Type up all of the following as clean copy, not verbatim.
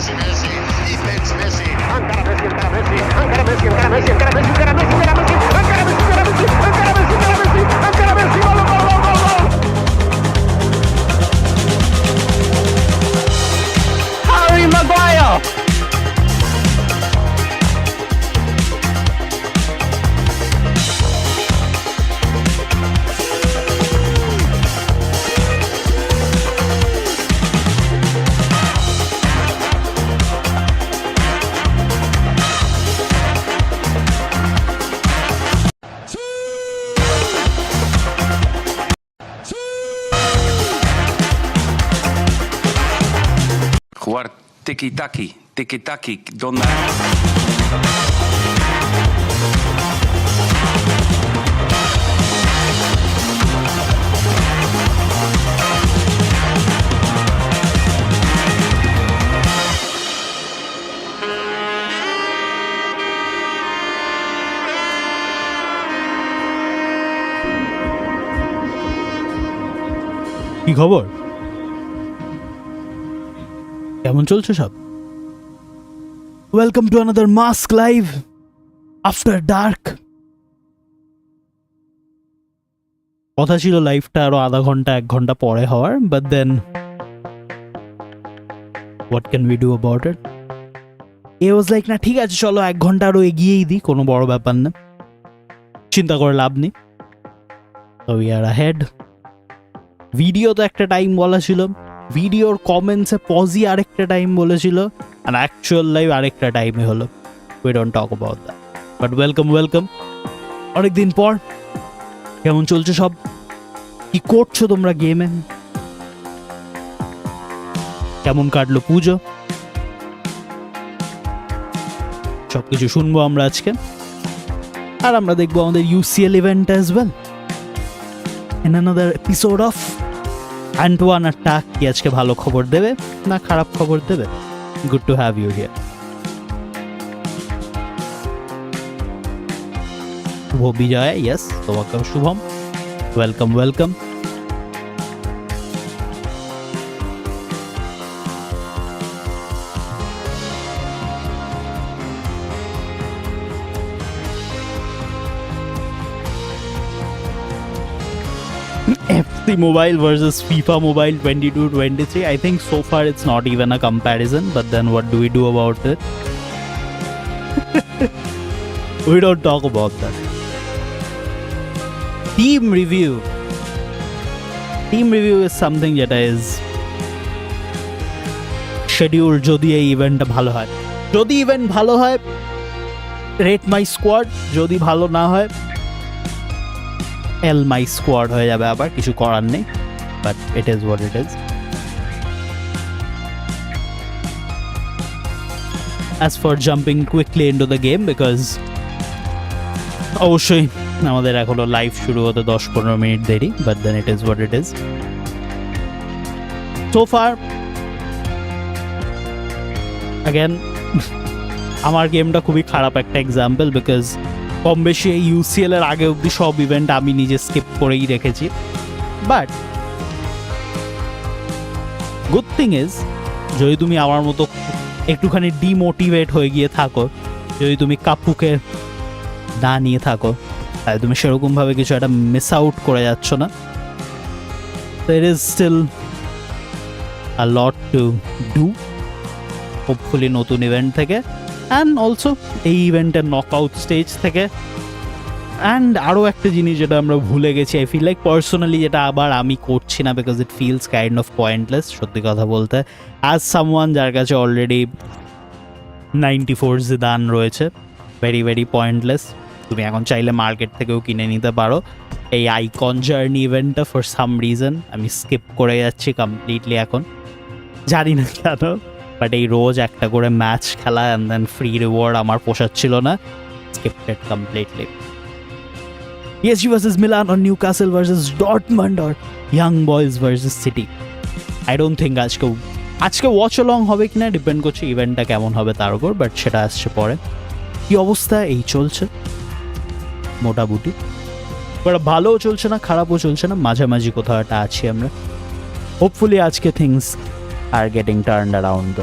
Messi, Messi, defense Messi, encara Messi, encara Messi, encara Messi, encara Messi, encara Messi, encara Messi, encara Messi, encara Messi, encara Messi, encara Messi, encara Messi, encara Messi, gol, gol, gol, gol, gol. Harry Maguire. Jugar tiki-taki, donde... কি খবর? কেমন চলছে সব? Welcome to another mask live after dark. কথা ছিল লাইভটা আরো আধা ঘন্টা 1 ঘন্টা পরে হওয়ার, but then what can we do about it? A was like, না ঠিক আছে চলো 1 ঘন্টা আরো এগিয়েই দিই, কোনো বড় ব্যাপার না, চিন্তা করে লাভ নেই। তো উই আর আহেড। ভিডিও তো একটা টাইম বলা ছিল, ভিডিওর কমেন্টসে পজি আরেকটা টাইম বলেছিল, আর অ্যাকচুয়াল লাইভ আরেকটা টাইমে হলো। We don't talk about that, but welcome অনেকদিন পর। কেমন চলছে সব? কি করছো তোমরা গেমে? কেমন কাটলো পুজো? সবকিছু শুনবো আমরা আজকে, আর আমরা দেখবো আমাদের UCL event as well in another episode of Antoine attack. কি আজকে ভালো খবর দেবে না খারাপ খবর দেবে? Good to have you here. শুভ বিজয়, ইয়েস, তোমাকেও Shubham. Welcome. FC Mobile versus FIFA Mobile 22-23. I think so far it's not even a comparison, but then what do we do about it? We don't talk about that. Team review is something that is scheduled যদি এই ইভেন্টটা ভালো হয়। যদি event ভালো হয়, rate মাই squad. যদি ভালো না হয়, এল মাই স্কোয়াড হয়ে যাবে, আবার কিছু করার নেই, but it is what it is. As for jumping quickly into the game, because অবশ্যই আমাদের এখনো লাইভ শুরু হতে 10-15 মিনিট দেরি, but then it is what it is. So far again আমার গেমটা খুবই খারাপ একটা এক্সাম্পল, বিকজ কম বেশি এই UCL এর আগে অব্দি সব ইভেন্ট আমি নিজে স্কিপ করেই রেখেছি। বাট গুড থিং ইজ, যদি তুমি আমার মতো একটুখানি ডিমোটিভেট হয়ে গিয়ে থাকো, যদি তুমি কাপুকে না নিয়ে থাকো, তাহলে তুমি সেরকমভাবে কিছু একটা মিস আউট করে যাচ্ছ না। There is still a lot to do, hopefully নতুন ইভেন্ট থেকে, অ্যান্ড অলসো এই ইভেন্টের নকআউট স্টেজ থেকে। অ্যান্ড আরও একটা জিনিস যেটা আমরা ভুলে গেছি, আই ফিল লাইক পার্সোনালি, যেটা আবার আমি করছি না, because it feels kind of pointless, সত্যি কথা বলতে, অ্যাজ সামওয়ান যার কাছে অলরেডি 94 জিদান রয়েছে, ভেরি পয়েন্টলেস। তুমি এখন চাইলে মার্কেট থেকেও কিনে নিতে পারো। এই আইকন জার্নি ইভেন্টটা ফর সাম রিজন আমি স্কিপ করে যাচ্ছি কমপ্লিটলি এখন, জানি না কেন, বাট এই রোজ একটা করে ম্যাচ খেলা অ্যান্ড দেন ফ্রি রিওয়ার্ড আমার পোষাচ্ছিল না, স্কিপটেড completely. PSG versus Milan or Newcastle versus Dortmund or Young Boys versus City. I don't think আজকে ওয়াচ অলং হবে কিনা ডিপেন্ড করছে ইভেন্টটা কেমন হবে তার উপর, বাট সেটা আসছে পরে। কি অবস্থা? এই চলছে মোটামুটি, বাট ভালোও চলছে না খারাপও চলছে না, মাঝামাঝি কোথাও একটা আছি আমরা। হোপফুলি আজকে things are getting turned around.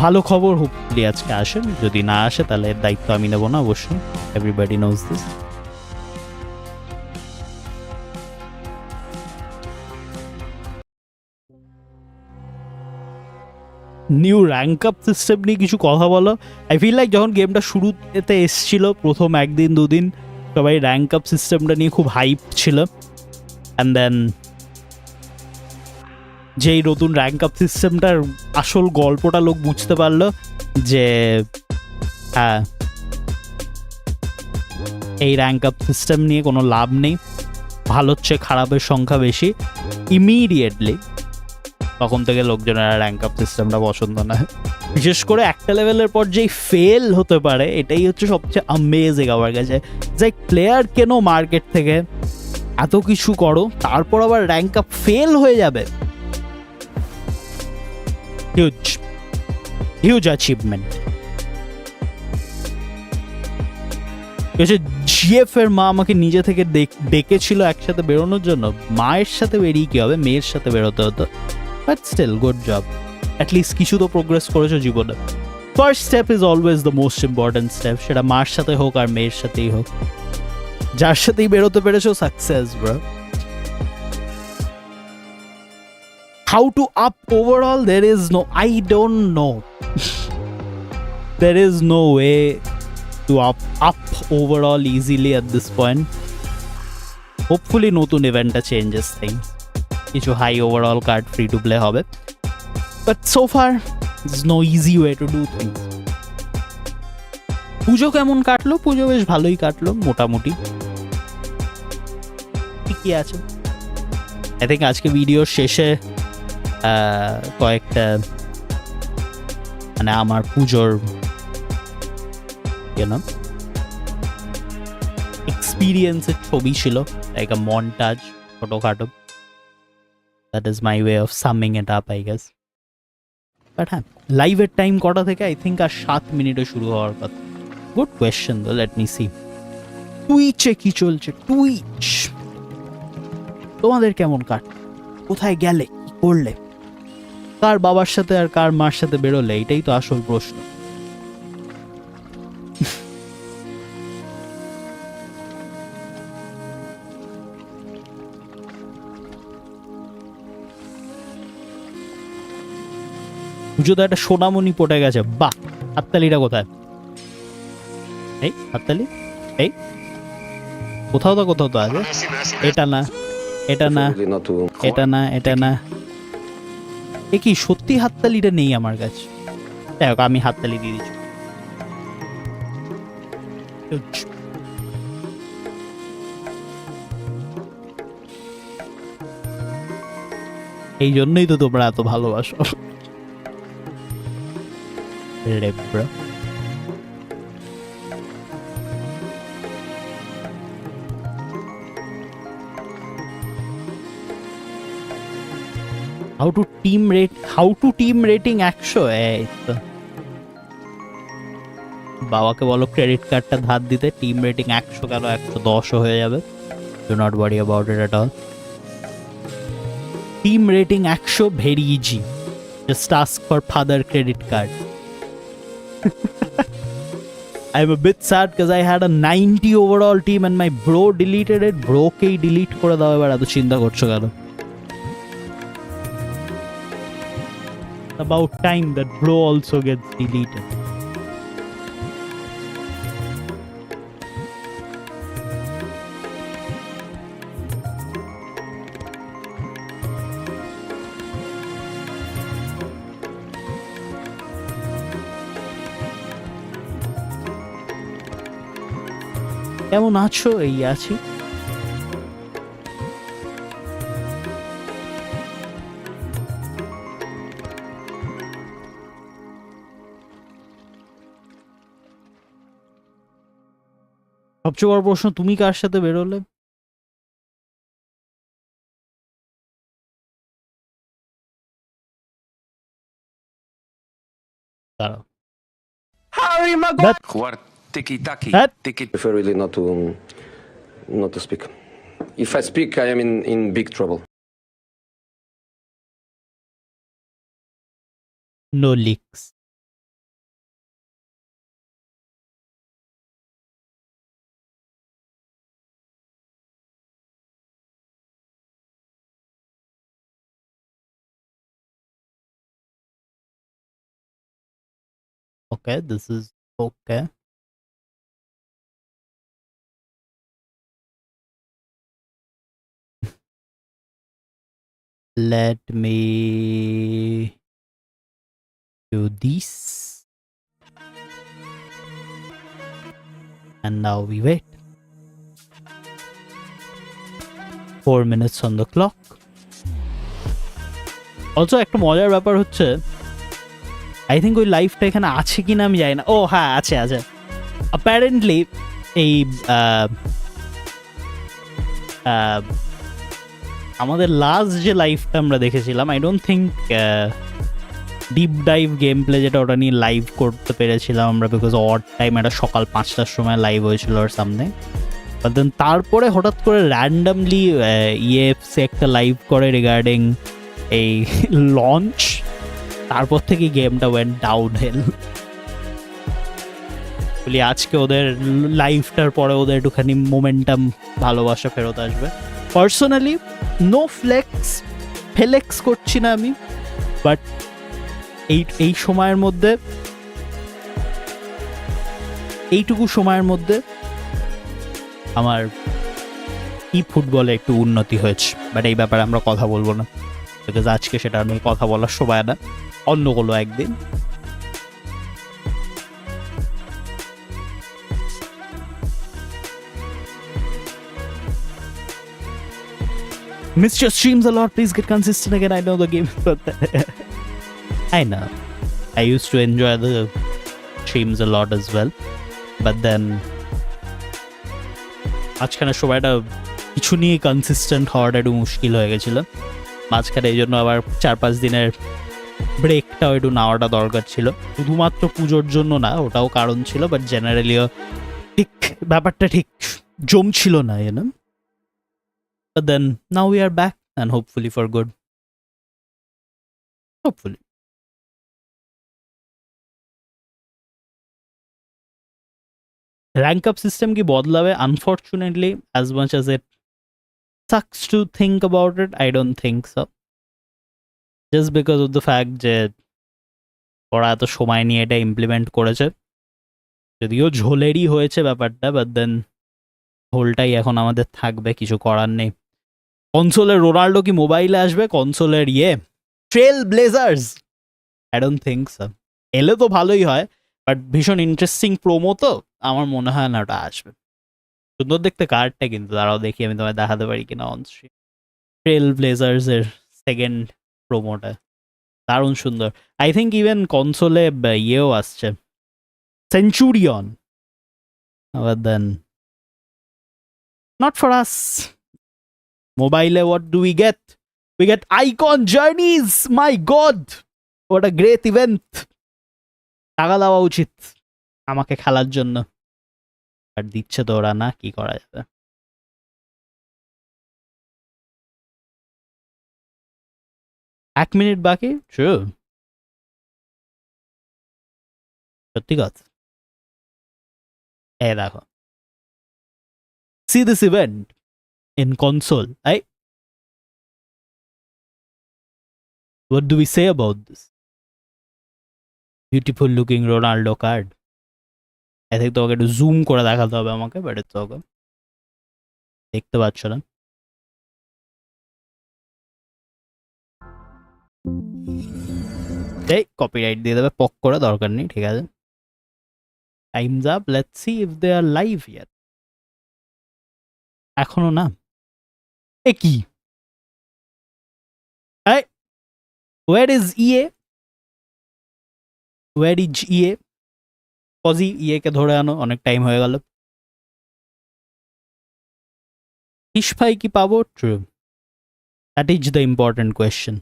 ভালো খবর হোপফুলি আজকে আসে, যদি না আসে তাহলে এর দায়িত্ব আমি নেবো না অবশ্যই, everybody knows this. New rank up system নিয়ে কিছু কথা বলো। আই ফিল লাইক যখন গেমটা শুরুতে এসছিল প্রথম একদিন দুদিন সবাই র্যাঙ্ক আপ সিস্টেমটা নিয়ে খুব হাইপ ছিল, অ্যান্ড দেন যেই নতুন র্যাঙ্ক আপ সিস্টেমটার আসল গল্পটা লোক বুঝতে পারলো যে হ্যাঁ এই র্যাঙ্ক আপ সিস্টেম নিয়ে কোনো লাভ নেই, ভালোর চেয়ে খারাপের সংখ্যা বেশি, ইমিডিয়েটলি তখন থেকে লোকজনের র্যাঙ্ক আপ সিস্টেমটা পছন্দ না। বিশেষ করে একটা লেভেলের পর যেই ফেল হতে পারে এটাই হচ্ছে সবচেয়ে অ্যামেজিং আমার কাছে, যে প্লেয়ার কেন মার্কেট থেকে এত কিছু করো তারপর আবার র্যাঙ্ক আপ ফেল হয়ে যাবে, হিউজ হিউজ অ্যাচিভমেন্ট। জিএফ এর মা আমাকে নিজে থেকে ডেকেছিল একসাথে বেরোনোর জন্য, মায়ের সাথে বেরিয়ে কি হবে, মেয়ের সাথে বেরোতে হতো, but still good job, at least কিছু তো প্রোগ্রেস করেছো জীবনে। First step is always the most important step, সেটা মার সাথে হোক আর মেয়ের সাথেই হোক, যার সাথেই বেরোতে পেরেছো success bro. How to up overall? There is no, I don't know. There is no way to up overall easily at this point. Hopefully নতুন ইভেন্টটা চেঞ্জেস things, কিছু high overall card free to play হবে, but so far there's no easy way to do things. পুজো কেমন কাটলো? পুজো বেশ ভালোই কাটলো মোটামুটি, ঠিকই আছে। আই থিঙ্ক আজকে ভিডিওর শেষে কয়েকটা মানে আমার পুজোর এক্সপিরিয়েন্সের ছবি ছিল, লাইক আ মন্টাজ ছোটখাটো। That is my way of summing it up I guess. But হ্যাঁ, লাইভের টাইম কটা থেকে? আই থিঙ্ক আর 7 মিনিটে শুরু হওয়ার কথা। গুড কোয়েশ্চেন দো, লেট মি সি। টুইচে কি চলছে? টুইচ তোমাদের কেমন কাট? কোথায় গেলে? কি করলে? কার বাবার সাথে আর কার মার সাথে বেরোলে? এটাই তো আসল প্রশ্ন। পুজো তো একটা সোনামণি পড়ে গেছে, বাহ! হাততালিটা কোথায়? এই হাততালি, এই কোথাও তো কোথাও তো আছে। এটা না, এটা না, এটা না, এটা না, এ কি সত্যি হাততালিটা নেই আমার কাছে? দেখো আমি হাততালি দিয়ে দিচ্ছি। এই জন্যই তো তোমরা এত ভালোবাসো রে bro. How to team rating 100? এই তো বাবাকে বলো ক্রেডিট কার্ডটা ধার দিতে, টিম রেটিং 100 কেন 110 হয়ে যাবে। Do not worry about it at all. Team rating 100 very easy, just ask for father credit card. I'm a bit sad because I had a 90 overall team and my bro deleted it. Bro-কেই delete করে দাও, এবার এত চিন্তা করছো কেন? About time that bro also gets deleted. কেমন আছো? এই আছি। সবচেয়ে বড় প্রশ্ন, তুমি কার সাথে বেরোলে? দাঁড়াও, Jugar tiki-taki, That- tiki prefer really not to speak. If I speak, I am in big trouble. no leaks. Okay, this is okay. Let me do this. And now we wait. 4 minutes on the clock. Also একটা মজার ব্যাপার হচ্ছে I think ওই লাইফটা এখানে আছে কিনা আমি জানি না। ও হ্যাঁ, আছে আছে অ্যাপারেন্টলি। এই আমাদের লাস্ট যে লাইফটা আমরা দেখেছিলাম, I don't think deep dive game play যেটা, ওটা নিয়ে লাইভ করতে পেরেছিলাম আমরা, বিকজ অড টাইম একটা সকাল 5টার সময় লাইভ হয়েছিল আর সামনে। বাট দেন তারপরে হঠাৎ করে র্যান্ডামলি ইএফসি একটা লাইভ করে রিগার্ডিং এই লঞ্চ। তারপর থেকে গেমটা ওয়েন্ট ডাউন হিল। বলি আজকে ওদের লাইফটার পরে ওদের একটুখানি মোমেন্টাম, ভালোবাসা ফেরত আসবে। পার্সোনালি নো ফ্লেক্স করছি না আমি, বাট এই সময়ের মধ্যে, এইটুকু সময়ের মধ্যে আমার ফুটবলে একটু উন্নতি হয়েছে। বাট এই ব্যাপারে আমরা কথা বলবো না, বিকজ আজকে সেটা নিয়ে কথা বলার সময় না, অন্য কোনো একদিন। Missed your streams a lot. Please get consistent again. I know the game, but I know. I used to enjoy the streams a lot as well, but then মাঝখানে সময়টা কিছু নিয়ে কনসিস্টেন্ট হওয়াটা একটু মুশকিল হয়ে গেছিল। মাঝখানে এই জন্য আবার 4-5 দিনের ব্রেকটাও একটু নেওয়াটা দরকার ছিল। শুধুমাত্র পুজোর জন্য না, ওটাও কারণ ছিল, বাট জেনারেলিও ঠিক ব্যাপারটা ঠিক জমছিল না, YONO. But then now we are back, and hopefully for good. Hopefully. Rank up system ki bodlabe? Unfortunately, as much as it sucks to think about it, I don't think so. Just because of the fact যে ওরা এত সময় নিয়ে এটা implement করেছে, যদিও ঝোলেরই হয়েছে ব্যাপারটা, বাট দেন ঝোলটাই এখন আমাদের থাকবে, কিছু করার নেই। কনসোলের রোনাল্ডো কি মোবাইলে আসবে? কনসোলের trail blazers, I don't think so. এলে তো ভালোই হয়, বাট ভীষণ ইন্টারেস্টিং প্রোমো তো, আমার মনে হয় না ওটা আসবে। সুন্দর দেখতে কার্ডটা, কিন্তু দাঁড়াও দেখি আমি তোমায় দেখাতে পারি কিনা অন স্ট্রিম। ট্রেল ব্লেজার্স এর সেকেন্ড প্রোমোটা দারুণ সুন্দর। আই থিঙ্ক ইভেন কনসোলে ইয়েও আসছে, সেঞ্চুরিয়ন। আবার দেন নট ফর আস। মোবাইলে what do we get? We get icon journeys. My god, what a great event. টাকা দেওয়া উচিত আমাকে খেলার জন্য, আর দিচ্ছে তো ওরা না, কি করা যাবে। এক মিনিট বাকি, ট্রু, সত্যি কথা। দেখো, see this event in console. What do we say about this? Beautiful looking Ronaldo card. I think তোমাকে একটু জুম করে দেখাতে হবে আমাকে, বাট ইটস ওকে। দেখতে পাচ্ছ না? এই কপিরাইট দিয়ে দেবে পক করে, দরকার নেই, ঠিক আছে। Time's up, let's see if they are live yet. এখনো না। এ কি? Where is EA? Where is EA? পজি, EA কে ধরে আনো, অনেক টাইম হয়ে গেল। ফিশ ফ্রাই কি পাবো? True, that is the important question.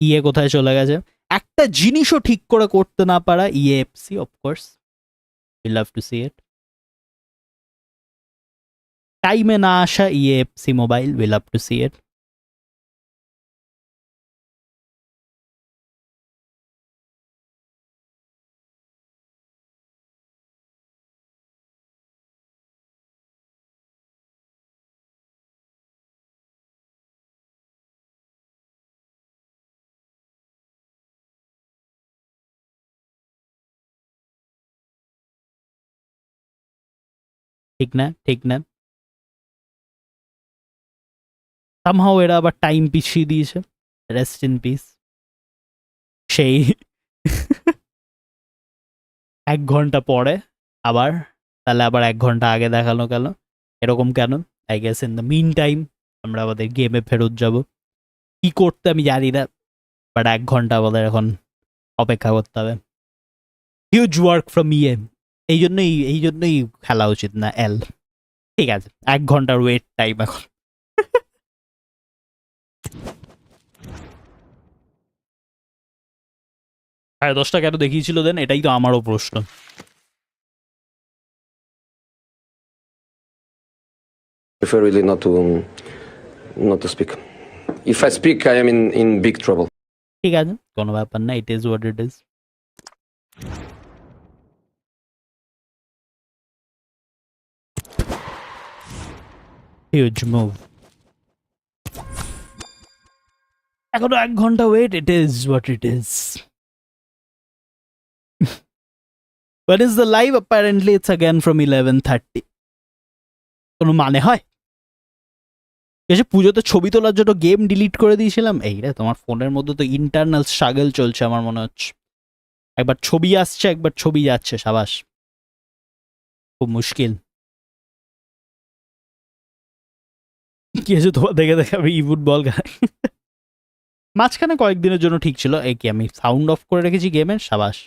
EA কোথায় চলে গেছে? একটা জিনিসও ঠিক করে করতে না পারা EAFC, of course we love to see it. টাইমে না আসা EAFC mobile, we love to see it. ঠিক না, ঠিক না? সামহাও এরা আবার টাইম পিছিয়ে দিয়েছে। Rest in peace. সেই 1 ঘন্টা পরে আবার, তাহলে আবার 1 ঘন্টা আগে দেখানো গেল, এরকম কেন? I guess in the meantime আমরা আমাদের গেমে ফেরত যাব। কি করতে আমি জানি না, বাট 1 ঘন্টা আমাদের এখন অপেক্ষা করতে হবে। Huge work from EM. এই জন্যই খেলা উচিত না এল। ঠিক আছে, 1 ঘন্টার ওয়েট টাইম এখন। 10:30 কেন দেখিয়েছিল দেন? এটাই তো আমারও প্রশ্ন। prefer really not to speak. If I speak, I am in big trouble. ঠিক আছে, কোনো ব্যাপার না, it is what it is. Huge move. এখনো 1 ঘন্টা wait, it is what it is. What is the live? Apparently it's again from 11:30. কোনো মানে হয়? এসে পুজোতে ছবি তোলার জন্য গেম ডিলিট করে দিয়েছিলাম। এই রে, তোমার ফোনের মধ্যে তো ইন্টারনাল স্ট্রাগল চলছে আমার মনে হচ্ছে। একবার ছবি আসছে, একবার ছবি যাচ্ছে, সাবাস। খুব মুশকিল। কি হয়েছে তোমার দেখে দেখে আমি ফুটবল গাই? মাঝখানে কয়েকদিনের জন্য ঠিক ছিল। এই কি আমি সাউন্ড অফ করে রেখেছি গেমের? সাবাস।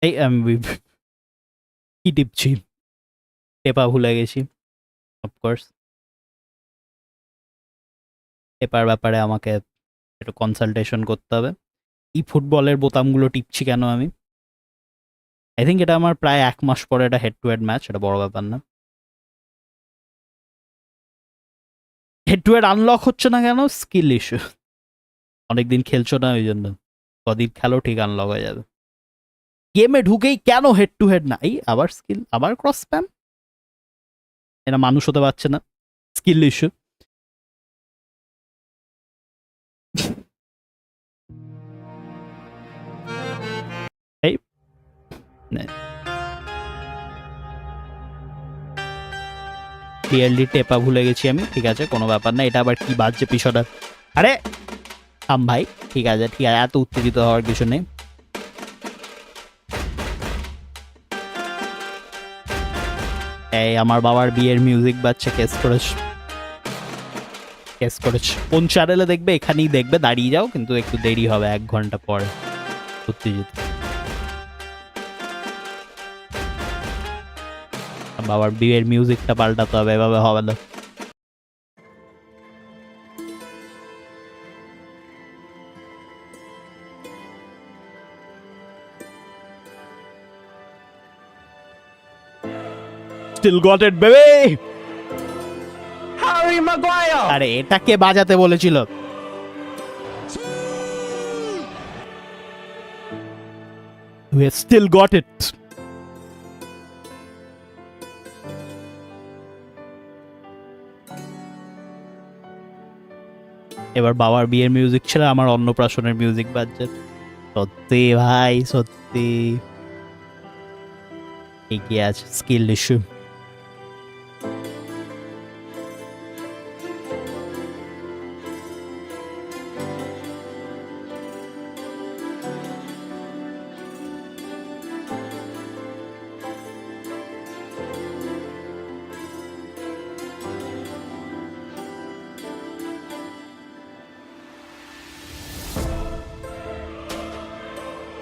এই আমি কি টিপছি? টেপা ভুলে গেছি, অফকোর্স। টেপার ব্যাপারে আমাকে একটু কনসালটেশন করতে হবে। এই ফুটবলের বোতামগুলো টিপছি কেন আমি? আই থিঙ্ক এটা আমার প্রায় 1 মাস পরে এটা হেড টু হেড ম্যাচ, এটা বড় ব্যাপার না। হেড টু হেড আনলক হচ্ছে না কেন? Skill issue. অনেকদিন খেলছো না ওই জন্য। কদিন খেলো ঠিক আনলক হয়ে যাবে। গেমে ঢুকেই কেন হেড টু হেড না? এই আবার স্কিল, আবার ক্রস স্প্যাম। এরা মানুষ হতে পারছে না, স্কিল ইস্যু। এই ক্লিয়ারলি টেপা ভুলে গেছি আমি। ঠিক আছে, কোনো ব্যাপার না। এটা আবার কি বাজছে পিছনে? আরে থাম ভাই। ঠিক আছে, ঠিক আছে, এত উত্তেজিত হওয়ার কিছু নেই। এই আমার বাবার বিয়ের মিউজিক বাজছে। কেস করেছ, কেস করেছ। কোন চ্যানেলে দেখবে? এখানেই দেখবে, দাঁড়িয়ে যাও, কিন্তু একটু দেরি হবে, 1 ঘন্টা পরে। উত্তেজিত। বাবার বিয়ের মিউজিকটা পাল্টাতে হবে, এভাবে হবে না। Still got it, baby! Harry Maguire! আরে এটা কে বাজাতে বলেছিল? We have still got it. এবার বাবার বিয়ের মিউজিক ছিল, আমার অন্নপ্রাশনের মিউজিক বাজছে। সত্যি ভাই, সত্যি ঠিকই আছে, স্কিল ইস্যু।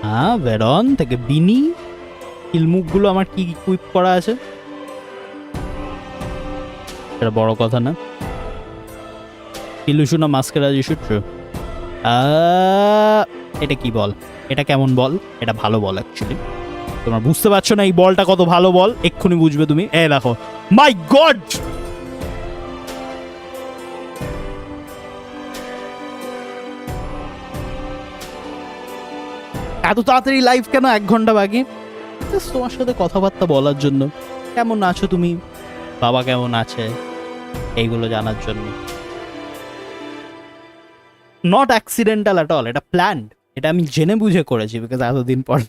হ্যাঁ, ভেরন থেকে বিনি কিলমুখগুলো আমার কি ইকুইপ করা আছে এটা বড় কথা না। ইলুশু না মাস্কেরাজ ইস্যু? এটা কি বল? এটা কেমন বল? এটা ভালো বল অ্যাকচুয়ালি। তোমরা বুঝতে পারছো না এই বলটা কত ভালো বল? এক্ষুনি বুঝবে তুমি। এই দেখো, মাই গড! এত তাড়াতাড়ি লাইভ কেন? 1 ঘন্টা বাকি। তোমার সাথে কথাবার্তা বলার জন্য। কেমন আছো তুমি? বাবা কেমন আছে? এইগুলো জানার জন্য। নট অ্যাক্সিডেন্টাল অ্যাট অল, এটা প্ল্যান্ড। এটা আমি জেনে বুঝে করেছি, বিকজ এতদিন পর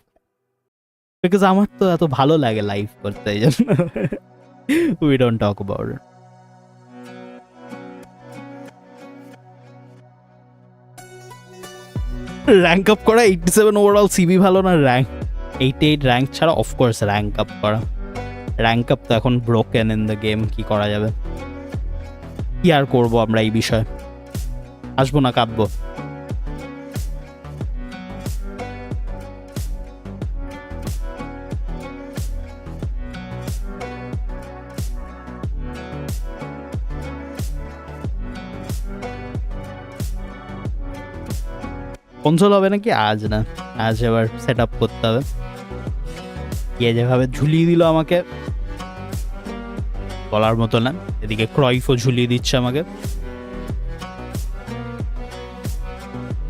বিকজ আমার তো এত ভালো লাগে লাইভ করতে, এই জন্য we don't talk about it. Rank up করা 87 ওভারঅল সিবি ভালো না র্যাঙ্ক 88 র্যাঙ্ক ছাড়া অফকোর্স র্যাঙ্ক আপ করা। র্যাঙ্ক আপ তো এখন ব্রোকেন ইন দ্য গেম, কি করা যাবে, কি আর করবো আমরা এই বিষয়ে, আসবো না কাঁদবো। কনসোল হবে নাকি আজ না, আজ এবার সেট আপ করতে হবে। কে যেভাবে ঝুলিয়ে দিল আমাকে বলার মতো না, এদিকে ক্রয়ফও ঝুলিয়ে দিচ্ছে আমাকে।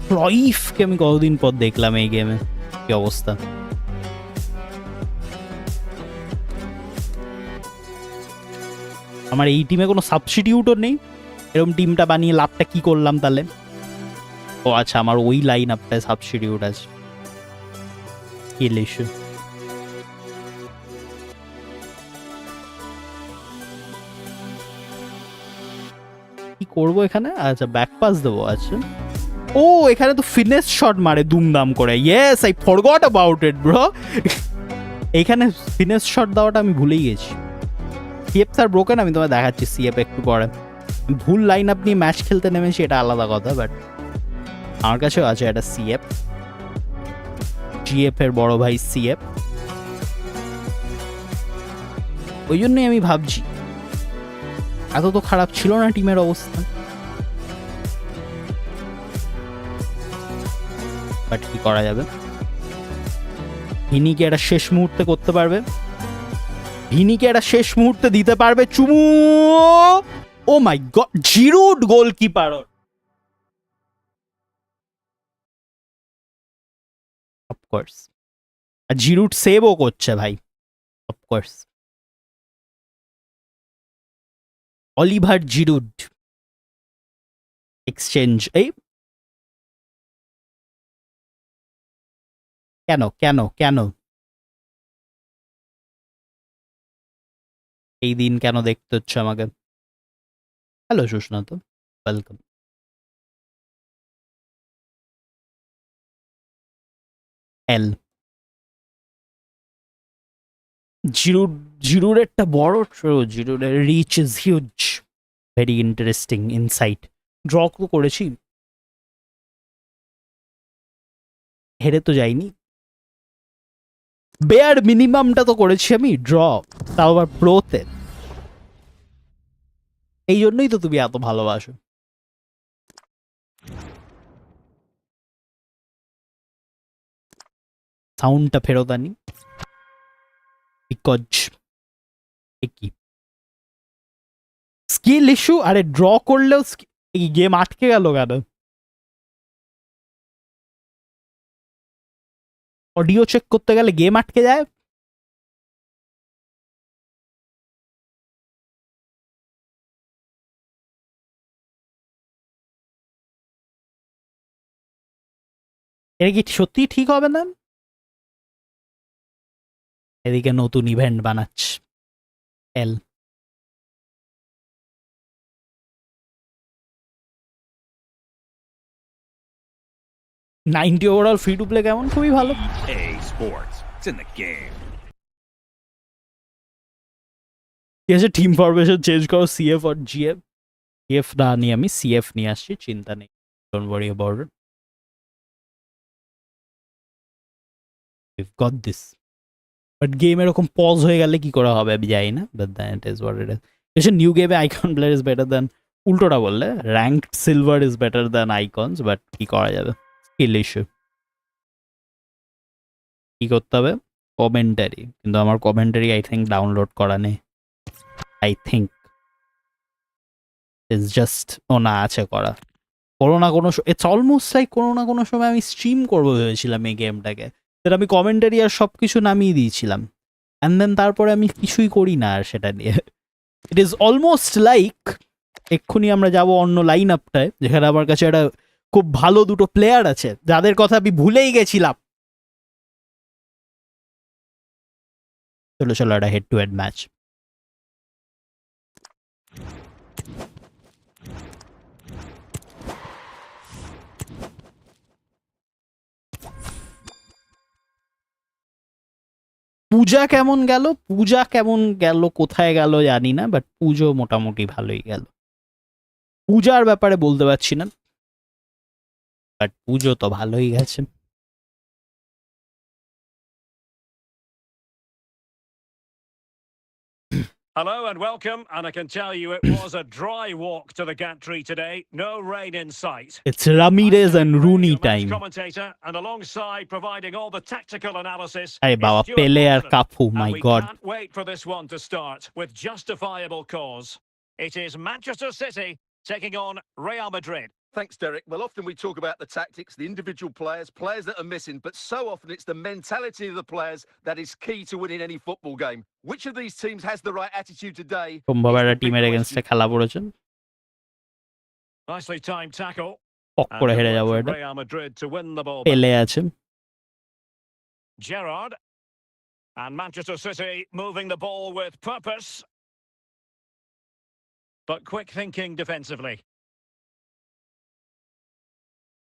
ক্রয়ফকে আমি কতদিন পর দেখলাম এই গেমে, কি অবস্থা। আমার এই টিমে কোনো সাবস্টিটিউটও নেই, এরকম টিমটা বানিয়ে লাভটা কি করলাম তাহলে? ও আচ্ছা, আমার ওই লাইন আপটায় সাবস্টিটিউট আছে, স্কিল ইস্যু। কি করবো এখানে? আচ্ছা ব্যাক পাস দেবো। আচ্ছা ও এখানে তো ফিনেস শট মারে দুমদাম করে। Yes, I forgot about it bro. এইখানে ফিনেস শট দেওয়াটা আমি ভুলেই গেছি। সিএফ স্যার ব্রোকেন, আমি তোমায় দেখাচ্ছি সিএফ একটু পরে। ভুল লাইন আপনি ম্যাচ খেলতে নেমেছি এটা আলাদা কথা, বাট আমার কাছেও আছে একটা সিএফ, জিএফ এর বড় ভাই সিএফ। ওই জন্যই আমি ভাবছি এত তো খারাপ ছিল না টিমের অবস্থা, বাট কি করা যাবে। ভিনিকে একটা শেষ মুহূর্তে করতে পারবে, ভিনিকে একটা শেষ মুহূর্তে দিতে পারবে চুমু। ও মাই গড, জিরুড গোলকিপার, অফকোর্স। আর জিরুড সেভও করছে ভাই, অফকোর্স। Oliver Giroud exchange. এই কেন কেন কেন এই দিন কেন দেখতে হচ্ছে আমাকে? Hello Susnato, welcome. L Giroud, Giroud একটা বড় থ্রো, জিরুরের reach is huge, very interesting insight. Draw তো করেছি, হেরে তো যাইনি, বেয়ার মিনিমামটা তো করেছি আমি, ড্র, তাও আবার প্রোতে। এই জন্যই তো তুমি এত ভালোবাসো। সাউন্ডটা ফেরত আনি, বিকজ কি স্কিল ইস্যু। আরে ড্র করলেও এই গেম আটকে গেল কেন? অডিও চেক করতে গেলে গেম আটকে যায়। এটা কি সত্যি ঠিক হবে না? এদিকে নতুন ইভেন্ট বানাচ্ছে L. Ninety overall free to play কেমন? খুবই ভালো। EA Sports. It's in the game. ঠিক আছে, টিম ফরমেশন চেঞ্জ করো, সিএফ আর জিএফ। জিএফ না নিয়ে আমি সিএফ নিয়ে আসছি, চিন্তা নেই, don't worry about it, we've got this. But game এরকম পজ হয়ে গেলে কি করা হবে আমি জানি না, but that is what it is. New গেমে icon player is better than, উল্টোটা বললে ranked silver is better than icons, but কি করা যাবে, স্কিল ইস্যু। কি করতে হবে? কমেন্টারি, কিন্তু আমার কমেন্টারি আই থিঙ্ক ডাউনলোড করা নেই, আই থিঙ্ক ইজ জাস্ট ও না আছে করা। কোনো না কোনো ইটস অলমোস্ট লাইক কোনো না কোনো সময় আমি স্ট্রিম করবো ভেবেছিলাম এই গেমটাকে, সেটা আমি কমেন্টারি আর সব কিছু নামিয়ে দিয়েছিলাম, অ্যান্ড দেন তারপরে আমি কিছুই করি না আর সেটা নিয়ে। ইট ইজ অলমোস্ট লাইক এক্ষুনি আমরা যাব অন্য লাইন আপটায়, যেখানে আমার কাছে একটা খুব ভালো দুটো প্লেয়ার আছে যাদের কথা আমি ভুলেই গেছিলাম। চলো চলো একটা হেড টু হেড ম্যাচ। পূজা কেমন গেল? পূজা কেমন গেল কোথায় গেল জানি না, বাট পুজো মোটামুটি ভালোই গেল। পূজার ব্যাপারে বলতে পারছি না, বাট পুজো তো ভালোই গেছে। Hello and welcome, and I can tell you it was a dry walk to the gantry today. No rain in sight. It's Ramirez and Rooney time. Commentator, and alongside providing all the tactical analysis, আরে বাবা, is Stuart পেলে আর Bolton. Cafu, And my we god. can't wait for this one to start with justifiable cause. It is Manchester City taking on Real Madrid. Thanks, Derek. Well, often we talk about the tactics, the individual players that are missing, but so often it's the mentality of the players that is key to winning any football game. Which of these teams has the right attitude today? সম্ভব is একটা the big টিমের question. এগেনস্টে খেলা পড়েছেন, Nicely timed tackle. পক And করে good হেরে work যাবো from এটা। Real Madrid to win the ball back. পেলে আছে, Gerrard. And Manchester City moving the ball with purpose. But quick thinking defensively.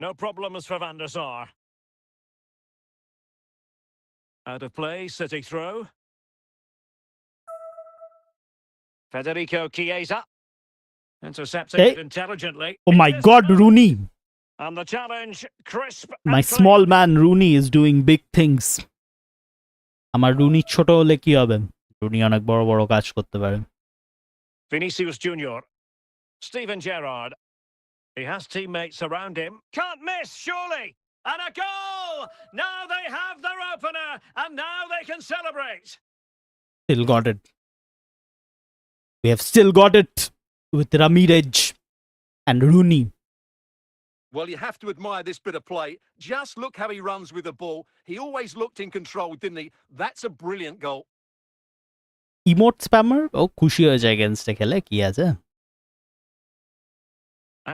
No problems for Van der Sar. Out of play, City throw. Federico Chiesa. Intercepting Hey. it intelligently. Oh my It is god, enough. Rooney, And the challenge, crisp my and clean. Small man Rooney is doing big things. আমার Rooney ছোট হলে কি হবে? Rooney অনেক বড় বড় কাজ করতে পারে। Vinicius Junior. Steven Gerrard. He has teammates around him. Can't miss, surely. And a goal! Now they have their opener, and now they can celebrate. Still got it. We have still got it with Ramirez and Rooney. Well, you have to admire this bit of play. Just look how he runs with the ball. He always looked in control, didn't he? That's a brilliant goal. Emote spammer, ও খুশি হয়ে যায় এগেনস্টে খেলে, কি আছে?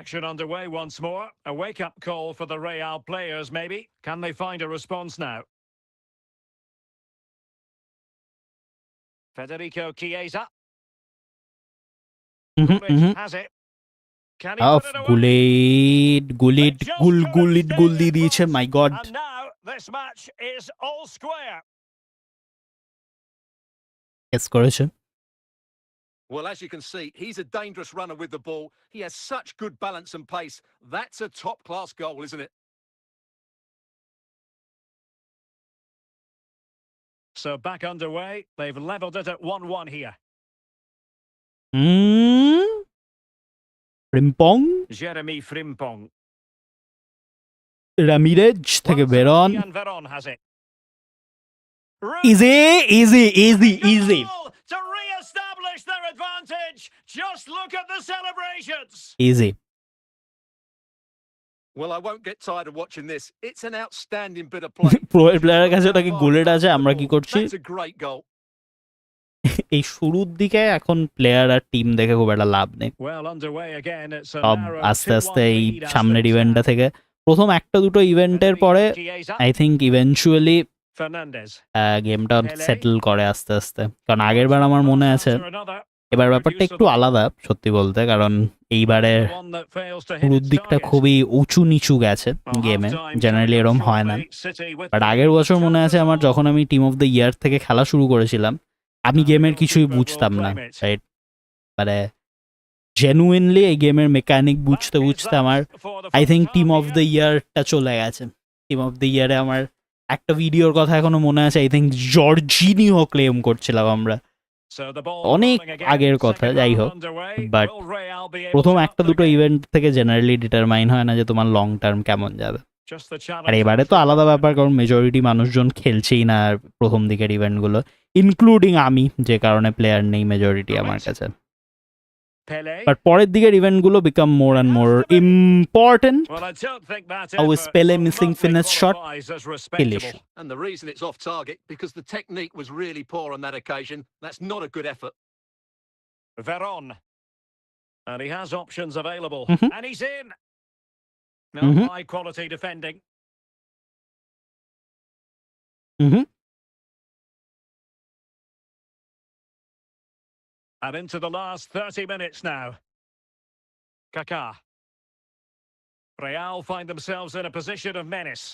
Action underway once more. A wake-up call for the Real players, maybe. Can they find a response now? Federico Chiesa. Gullit has it. Can he off put it away? Gullit goal দিয়ে দিয়েছে, my god. And now this match is all square. এস করেছে। Well, as you can see, he's a dangerous runner with the ball. He has such good balance and pace. That's a top-class goal, isn't it? So back underway. They've levelled it at 1-1 here. রিম্পং, Jeremy Frimpong. Ramirez থেকে বেরন। Ian Veron has it. Easy easy easy easy Goal to re-establish their advantage. Just look at the celebrations. Easy. Well, I won't get tired of watching this. It's an outstanding bit of play. Pro প্লেয়ারের কাছে তাকে গোলেট আছে, আমরা কি করছি? That's a great goal. এই শুরুর দিকে এখন প্লেয়ার আর টিম দেখে খুব একটা লাভ নেই। Well underway again. It's a সব narrow আস্তে আস্তে 2-1 এই lead as সামনের things ইভেন্টটা stand. থেকে, প্রথম একটা দুটো ইভেন্টের পরে Chiesa, I think eventually Fernandes. গেমটা সেটেল করে আস্তে আস্তে। কারণ আগের বার আমার মনে আছে, After another, এবার ব্যাপারটা একটু আলাদা সত্যি বলতে, কারণ এইবারে one that fails to hit শুরুর its দিকটা target. খুবই উঁচু নিচু গেছে Well, গেমে, half-time জেনারেলি coming এরম up হয় না। shortly. City with but the আগের lead. বছর মনে আছে আমার, যখন আমি টিম অফ দ্য ইয়ার থেকে খেলা শুরু করেছিলাম, আমি গেমের কিছুই বুঝতাম না, রাইট? মানে জেনুইনলি এই গেমের মেকানিক বুঝতে বুঝতে আমার I think team of the ইয়ারটা চলে গেছে। টিম অফ দ্য ইয়ারে আমার একটা ভিডিওর কথা এখনো মনে আছে, আই থিঙ্ক জর্জিনিও ক্লেম করছিলাম আমরা, অনেক আগের কথা, যাই হোক। বাট প্রথম একটা দুটো ইভেন্ট থেকে জেনারেলি ডিটারমাইন হয় না যে তোমার লং টার্ম কেমন যাবে। আর এবারে তো আলাদা ব্যাপার, কারণ মেজরিটি মানুষজন খেলছেই না প্রথম দিকের ইভেন্টগুলো, ইনক্লুডিং আমি, যে কারণে প্লেয়ার নেই মেজরিটি আমার কাছে। বাট পরের দিকের ইভেন্টগুলো become more and more important. How is Pele missing finish shot? Killish. And the reason it's off target, because the technique was really poor on that occasion. That's not a good effort. Veron. And he has options available. And he's in. Now high quality defending. And into the last 30 minutes now. Kaká. Real find themselves in a position of menace.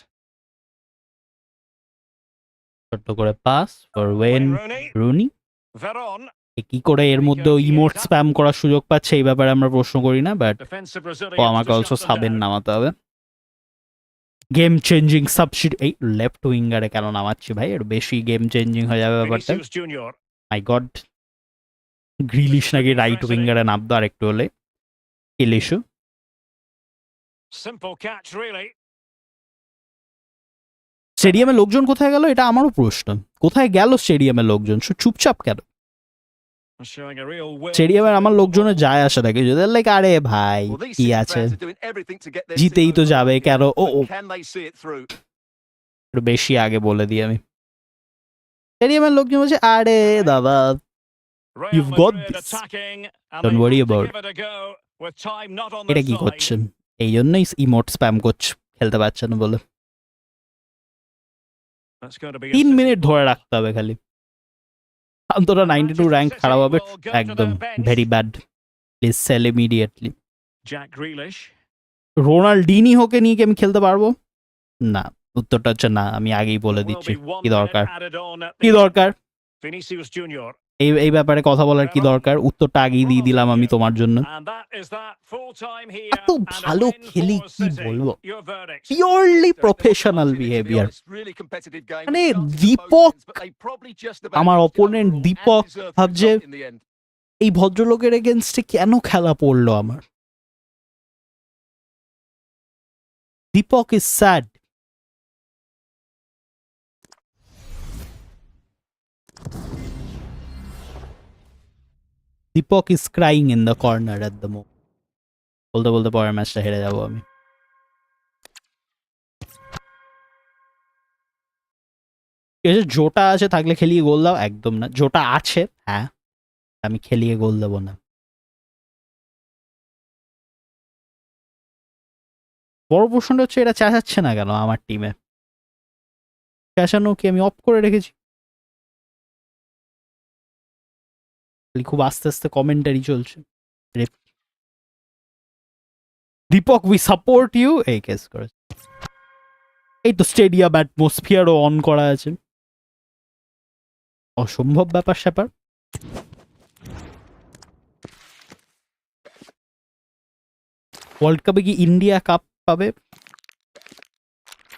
ছোট্ট করে pass for Owen Rooney. Rooney. Veron. কি করে এর মধ্যেও emote spam করার সুযোগ পাচ্ছে এই ব্যাপারে আমরা প্রশ্ন করি না, বাট Defensive ও Brazilians আমাকে to also shut them সাবেন down. নামাতে হবে। গেম চেঞ্জিং সাবস্টিটিউট, এই লেফট উইঙ্গারে কেন নামাচ্ছি ভাই, এর বেশি গেম চেঞ্জিং হয়ে যাবে ব্যাপারটা। Vinicius Junior. মাই গড, গ্রিলিশ নাকি রাইট উইঙ্গারে নামতো আর একটু হলে কিল ইস্যু। Simple catch, really. স্টেডিয়ামে লোকজন কোথায় গেল এটা আমারও প্রশ্ন। কোথায় গেল স্টেডিয়ামে লোকজন, চুপচাপ কেন? Showing a real will. স্টেডিয়ামের আমার লোকজনের যায় আসা থাকে যদি লাইক আরে ভাই Well, these কি City আছে, fans are doing everything to get their জিতেই team তো over যাবে the কেন? line, O but O can they see it through? একটু বেশি আগে বলে দিই আমি। স্টেডিয়ামের লোকজন বলছে আরে দাদা Real you've got Madrid this. attacking, and Don't they worry have to about give it a go with time not on এটা their কি side. করছেন? এই জন্যই ইমোট স্প্যাম করছে, খেলতে পারছে না বলে। That's going to be a 3 City minute ধরে ball. রাখতে হবে খালি, অন্তত 92 র্যাঙ্ক খারাপ হবে একদম। Very bad, please sell immediately. Jack Grealish. রোনাল্ডিনিহোকে নিয়ে কি আমি খেলতে পারবো? না, উত্তরটা হচ্ছে না, আমি আগেই বলে There will দিচ্ছি। be 1 কি minute দরকার, added on at কি the দরকার Vinicius Junior. এই এই ব্যাপারে কথা বলার কি দরকার? উত্তরটা আগেই দিয়ে দিলাম আমি তোমার জন্য। And that is that. Full time here. এত and a ভালো win খেলি for কি City. বলবো, Your verdict. Purely They're professional dominating it, to be behaviour. honest. Really competitive game. মানে with chances at both Deepak, ends, but they probably just about আমার edged it opponent overall Deepak and deserved the ভাবছে result in the end. এই ভদ্রলোকের এগেনস্টে কেন খেলা পড়লো আমার। Deepak is sad. Deepak is crying in the corner at the moment. বলতে বলতে পরের ম্যাচটা হেরে যাবো আমি। জোটা আছে থাকলে খেলিয়ে গোল দাও, একদম না। জোটা আছে হ্যাঁ, আমি খেলিয়ে গোল দেবো না। বড় প্রশ্নটা হচ্ছে এটা চেঁচাচ্ছে না কেন আমার টিমে? চেঁচানো কি আমি অফ করে রেখেছি? খুব আস্তে আস্তে কমেন্টারি চলছে। দীপক উই সাপোর্ট ইউ, এই কেস করে। এই তো স্টেডিয়াম অ্যাটমসফিয়ারও অন করা আছে, অসম্ভব ব্যাপার স্যাপার। ওয়ার্ল্ড কাপে কি ইন্ডিয়া কাপ পাবে?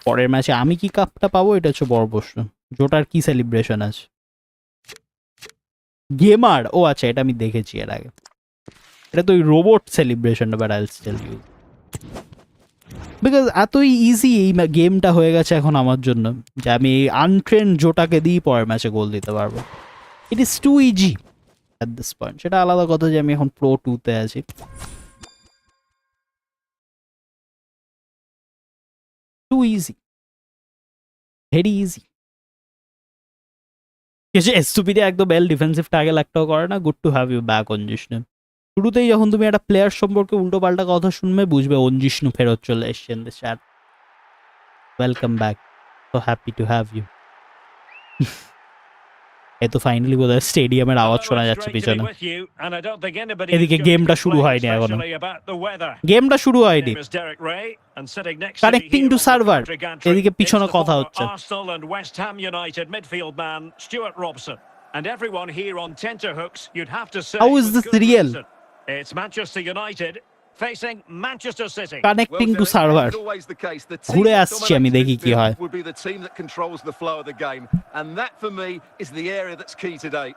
পরের ম্যাচে আমি কি কাপটা পাবো এটা হচ্ছে বড় প্রশ্ন। জোটার কি সেলিব্রেশন আছে? গেমার, ও আচ্ছা এটা আমি দেখেছি এর আগে, এটা তো ওই রোবট সেলিব্রেশনটা, but I will tell you because এতই ইজি এই গেমটা হয়ে গেছে এখন আমার জন্য যে আমি আনট্রেন জোটাকে দিয়ে পরের ম্যাচে গোল দিতে পারবো। It is too easy at this point. সেটা আলাদা কথা যে আমি এখন প্রো 2-তে আছি। Too easy, very easy. এসটুপিডে একদম বেল ডিফেন্সিভ ট্যাগেল একটাও করে না। Good to have you back Anjishnu. শুরুতেই যখন তুমি একটা প্লেয়ার সম্পর্কে উল্টো পাল্টা কথা শুনবে বুঝবে অঞ্জিষ্ণু ফেরত চলে এসছেন the chat. Welcome back, so happy to have you. এই তো ফাইনালি বোধহয় স্টেডিয়ামের আওয়াজ শোনা যাচ্ছে পিছনে। এদিকে গেমটা শুরু হয়নি এখনো, গেমটা শুরু হয়নি। কানেক্টিং টু সার্ভার, এদিকে পিছনে কথা হচ্ছে। And everyone here on tenterhooks, you'd have to say. How is with this good real? reason. It's Manchester United facing Manchester City. Connecting Well, to Derek, server. as always the case, the team ঘুরে that আসছি আমি, dominates দেখি কি midfield হয়। would be the team that controls the flow of the game, and that for me is the area that's key today.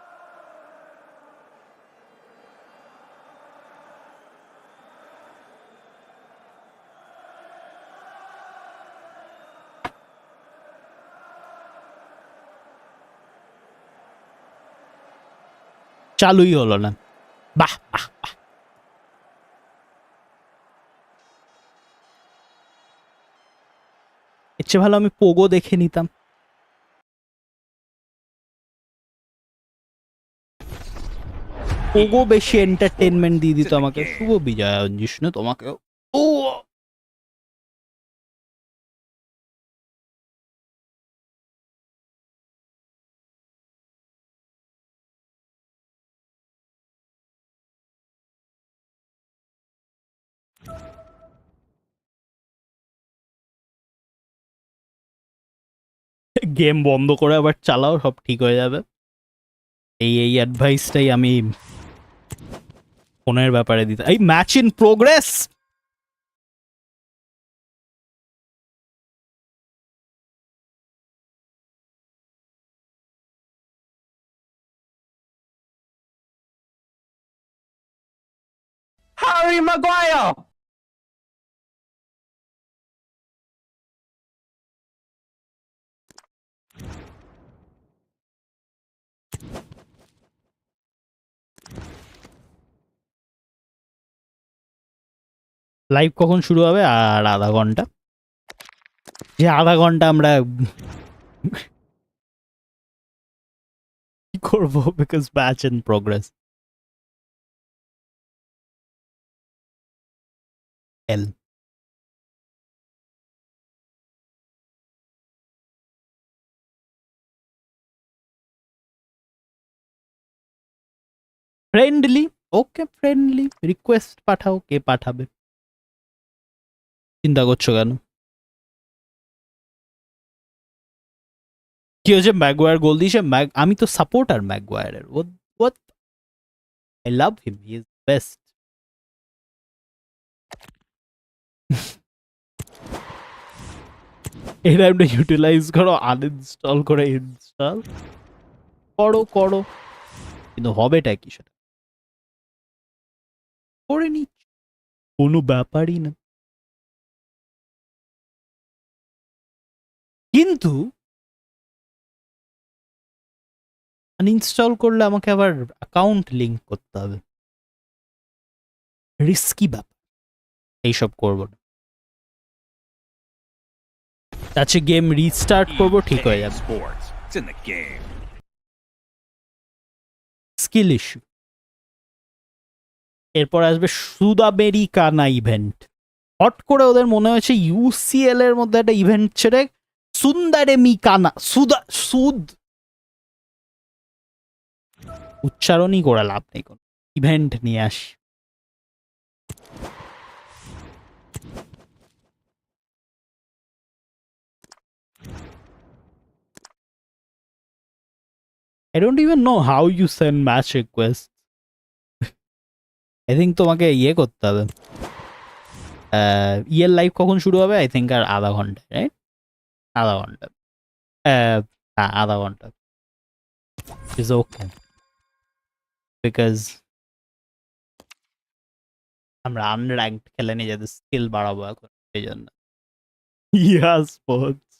চালুই হলো না। বাহ বাহ বাহ। এর চেয়ে ভালো আমি পোগো দেখে নিতাম। পোগো বেশি এন্টারটেনমেন্ট দিয়ে দিত আমাকে। শুভ বিজয় অঞ্জিষ্ণু তোমাকেও। ও গেম বন্ধ করে আবার চালাও, সব ঠিক হয়ে যাবে। এই অ্যাডভাইসটাই আমি ফোনের ব্যাপারে দিতে। এই match in progress. Harry Maguire! Live কখন শুরু হবে? আর আধা ঘন্টা। যে আধা ঘন্টা আমরা কি করবো, because match in progress. L friendly, okay friendly request পাঠাও, কে পাঠাবে? চিন্তা করছো কেন? কি হয়েছে? ম্যাগুয়ার গোল দিয়েছে। আমি তো supporter ম্যাগুয়ারের। what I love him, he is best. এই টাইমটা ইউটিলাইজ করো, আনইনস্টল করে ইনস্টল করো, কিন্তু হবেটা কি সেটা করে নি, কোনো ব্যাপারই না। কিন্তু আনইনস্টল করলে আমাকে আবার অ্যাকাউন্ট লিংক করতে হবে, রিস্কি ব্যাপার, এইসব করবো না। তাছে গেম রিস্টার্ট করবো, ঠিক হয়ে যাবে। Sports. It's in the game. Skill issue. এরপর আসবে সুদামেরিকানা ইভেন্ট। হট করে ওদের মনে হয়েছে ইউসিএল এর মধ্যে একটা ইভেন্ট ছেড়ে সুন্দারেমিকানা সুদ উচ্চারণই করে লাভ নেই, কোন ইভেন্ট নিয়ে আসি। I don't even know how you send match requests. I think তোমাকে ইয়ে করতে হবে। ইয়ের লাইভ কখন শুরু হবে? আই থিঙ্ক আর আধা ঘন্টা, রাইট? আধা ঘন্টা, হ্যাঁ আধা ঘন্টা ইজ ওকে, বিকজ আমরা আনর্যাঙ্কড খেলে নিয়ে যাদের স্কিল বাড়াবো এখন, সেই জন্য। ইয়াস স্পোর্টস,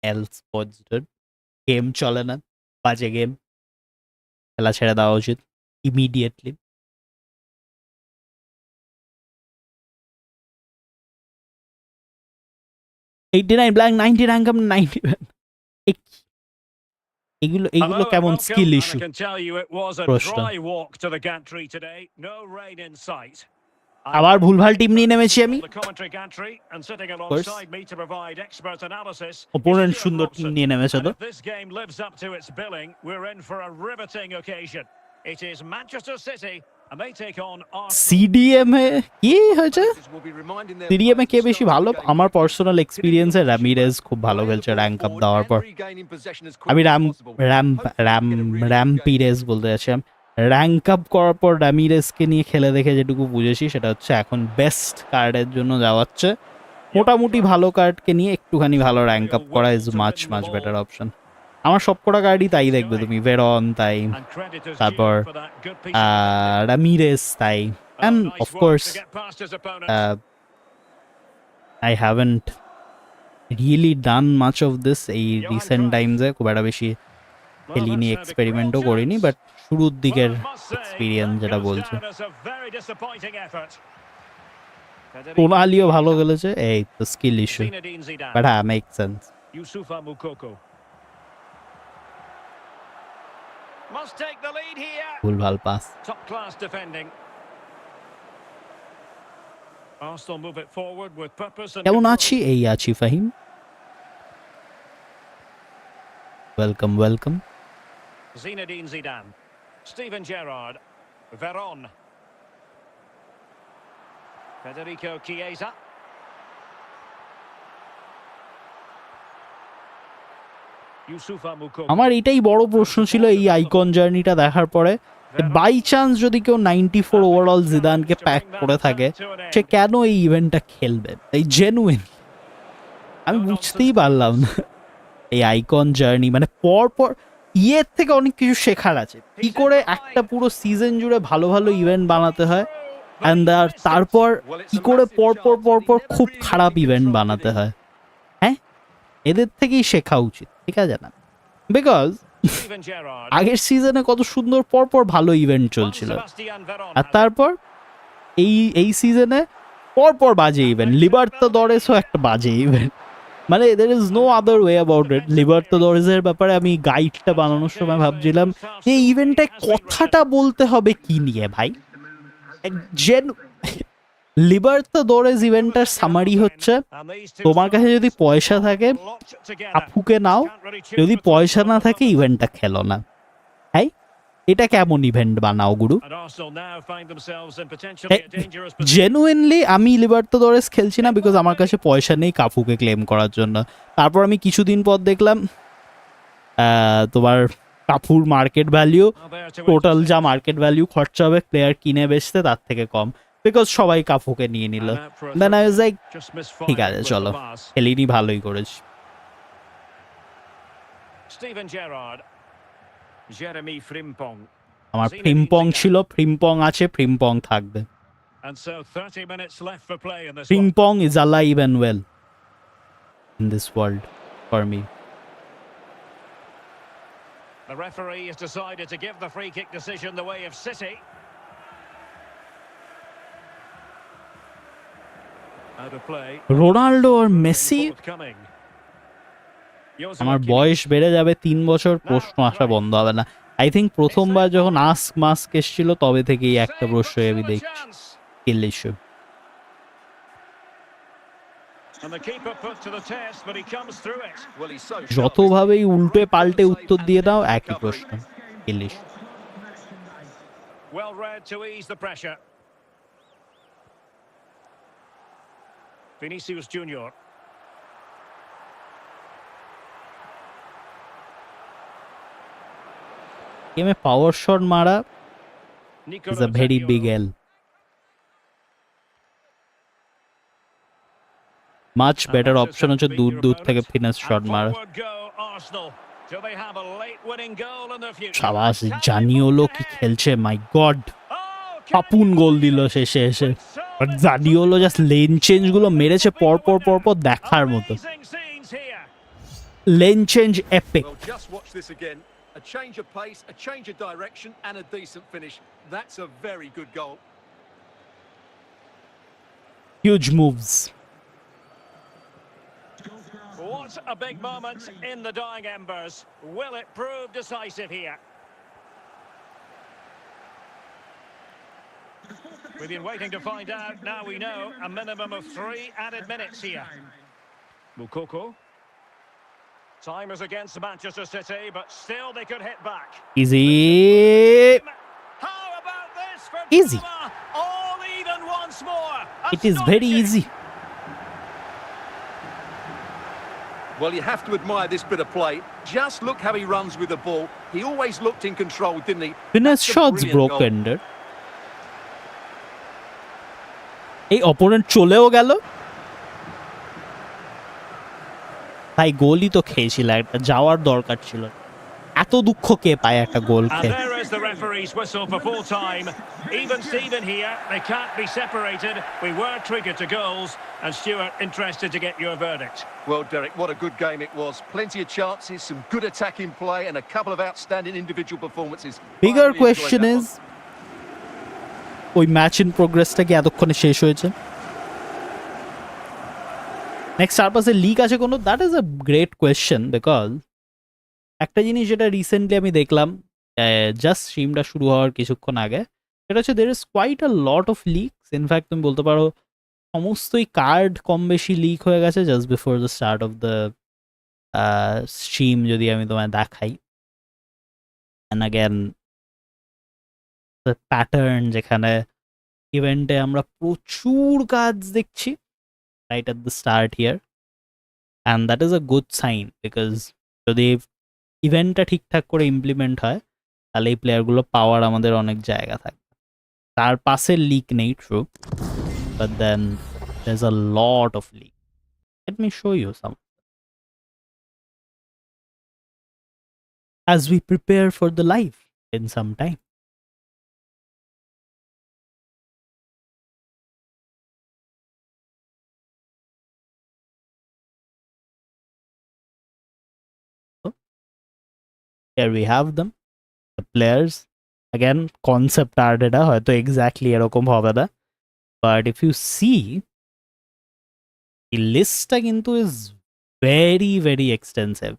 এল স্পোর্টস গেম চলে না, বাজে গেম, খেলা ছেড়ে দেওয়া উচিত ইমিডিয়েটলি। এগুলো কেমন স্কিল ইস্যু? প্রশ্ন। আবার ভুলভাল টিম নিয়ে নেমেছি আমি। অপোনেন্ট সুন্দর টিম নিয়ে নেমেছে তো। সিডিএম এ কি হয়েছে? সিডিএম এ কে বেশি ভালো? আমার পার্সোনাল এক্সপিরিয়েন্সে রামিরেজ খুব ভালো খেলছে র্যাঙ্ক আপ দেওয়ার পর। আমি র্যাম্পিরেজ বলতে যাচ্ছি, র্যাঙ্ক আপ করার পর রামিরেজকে নিয়ে খেলে দেখে যেটুকু বুঝেছি সেটা হচ্ছে এখন বেস্ট কার্ডের জন্য যাওয়াচ্ছে। মোটামুটি ভালো কার্ডকে নিয়ে একটুখানি ভালো র্যাঙ্ক আপ করা ইজ মাচ বেটার অপশন। আমার সবকটা কার্ডই তাই দেখবে তুমি, ভেরন তাই, তারপর রামিরেজ তাই, and of course I haven't really done much of this এই রিসেন্ট টাইমসে, খুব একটা বেশি খেলিনি, এক্সপেরিমেন্টও করিনি, বাট শুরুর দিকের এক্সপিরিয়েন্স যেটা বলছে। টোনালিও ভালো খেলেছে, এই তো স্কিল ইস্যু, বাট হ্যাঁ মেক সেন্স। ভুলভাল পাস। কেমন আছি? এই আছি Fahim, welcome welcome. Zinedine Zidane, Steven Gerrard, Veron. Federico Chiesa. Youssoufa Moukoko. আমার এটাই বড় প্রশ্ন ছিল এই আইকন জার্নিটা দেখার পরে, বাই চান্স যদি কেউ 94 ওভারঅল জিদানকে প্যাক করে থাকে, সে কেন এই ইভেন্টটা খেলবে? এই জেনুইন আমি বুঝতেই পারলাম না। এই আইকন জার্নি মানে পর পর ইয়ের থেকে অনেক কিছু শেখার আছে, কি করে একটা পুরো সিজন জুড়ে ভালো ভালো ইভেন্ট বানাতে হয়, অ্যান্ড তারপর কি করে পর পর খুব খারাপ ইভেন্ট বানাতে হয়। হ্যাঁ, এদের থেকেই শেখা উচিত, ঠিক আছে না? Because Steven Gerrard. আগের সিজনে কত সুন্দর পরপর ভালো ইভেন্ট চলছিল, Sebastian Veron. আর তারপর এই সিজনে পরপর বাজে ইভেন্ট। লিবার্তাদোরেসও একটা বাজে ইভেন্ট, মানে there is no other way about it. লিবার্তাদোরেসের ব্যাপারে আমি গাইডটা বানানোর সময় ভাবছিলাম যে ইভেন্টটায় কথাটা বলতে হবে কি নিয়ে ভাই। লিবার্তাদোরেস ইভেন্টটার সামারি হচ্ছে, তোমার কাছে যদি পয়সা থাকে কাপুকে নাও, যদি পয়সা না থাকে ইভেন্টটা খেলো না। হ্যাঁ, এটা কেমন ইভেন্ট বানাও গুরু? And Arsenal now find themselves in potentially a dangerous position. Genuinely আমি লিবার্তাদোরেস খেলছি না বিকজ আমার কাছে পয়সা নেই কাপুকে ক্লেম করার জন্য। তারপর আমি কিছুদিন পর দেখলাম তোমার কাপুর মার্কেট ভ্যালিউ, টোটাল যা মার্কেট ভ্যালিউ খরচা হবে প্লেয়ার কিনে বেচতে তার থেকে কম, বিকজ সবাই কাপুকে নিয়ে নিল। Then I was like Just misfired ঠিক আছে with চলো, the pass. খেলিনি, ভালোই করেছি। Steven Gerrard. Jeremy Frimpong. আমার ফ্রিম্পং ছিল, ফ্রিম্পং আছে, ফ্রিম্পং থাকবে। And so 30 minutes left for play in this one. Frimpong is alive and well in this world for me. The referee has decided to give the free kick decision the way of City. Out of play. Ronaldo আর Messi, Forthcoming. Jose আমার Marquinhos. বয়স বেড়ে যাবে 3 বছর, প্রশ্ন আসা বন্ধ হবে না। আই থিঙ্ক প্রথমবার যখন আস্ক মাস্ক এসেছিল তবে থেকেই একটা প্রশ্ন আমি দেখছি, কিল issue. And the keeper put to the test, but he comes through it. Well, he's so যতভাবেই উল্টে পাল্টে উত্তর দিয়ে দাও একই প্রশ্ন, skill issue. Well read to ease the pressure. Vinicius Junior. গেমে পাওয়ার শট মারা Nico is a very big L. Much better option হচ্ছে দূর দূর থেকে ফিনিশ শট মারা। শাবাশ, জানিওলো কি খেলছে, মাই গড। পাপুন গোল দিল শেষে এসে, বাট জানিওলো জাস্ট লেন চেঞ্জ গুলো মেরেছে পর দেখার মতো। Lane change epic. Well, just watch this again. A change of pace, a change of direction, and a decent finish. That's a very good goal. Huge moves. What a big moment in the dying embers. Will it prove decisive here? We've been waiting to find out. Now we know a minimum of 3 added minutes here. Moukoko. Time is against Manchester City, but still they could hit back. Easy. How about this for Easy. drama? All even once more. It is very Astonishing. easy. Well, you have to admire this bit of play. Just look how he runs with the ball. He always looked in control, didn't he? Finish That's a shots brilliant goal. broken-ended. এই opponent চলেও গেল ভাই, গোলই তো খেয়েছিল, একটা যাওয়ার দরকার ছিল। এত দুঃখ কে পায় একটা গোল And খেয়ে? there is the referee's whistle for full time. Even Steven here, they can't be separated. We were triggered to goals, and Stuart, interested to get your verdict. Well, Derek, what a good game it was. Plenty of chances, some good attacking play, and a couple of outstanding individual performances. Bigger I really question enjoyed that is, ওই match in প্রোগ্রেসটা কি এতক্ষণে শেষ হয়েছে? Next চারপাশে league আছে কোনো? That is a great question, because একটা জিনিস যেটা রিসেন্টলি আমি দেখলাম জাস্ট স্ট্রিমটা শুরু হওয়ার কিছুক্ষণ আগে, সেটা হচ্ছে there is quite a lot of leagues. In fact তুমি বলতে পারো সমস্তই কার্ড কম বেশি লিক হয়ে গেছে just before the start of the stream. যদি আমি তোমায় দেখাই, অ্যান্ড অ্যাগেন দ্য প্যাটার্ন যেখানে ইভেন্টে আমরা প্রচুর কাজ দেখছি right at the start here, and that is a good sign, because যদি ইভেন্টটা ঠিকঠাক করে ইমপ্লিমেন্ট হয় তাহলে এই প্লেয়ারগুলো পাওয়ার আমাদের অনেক জায়গা থাকবে। তার পাশে লিক নেই, true, but then there's a lot of leak. Let me show you some. As we prepare for the live in some time. So, here we have them, the players. Again, concept art এটা হয়তো exactly এরকম হবে না, but if you see, the listটা কিন্তু is very very extensive.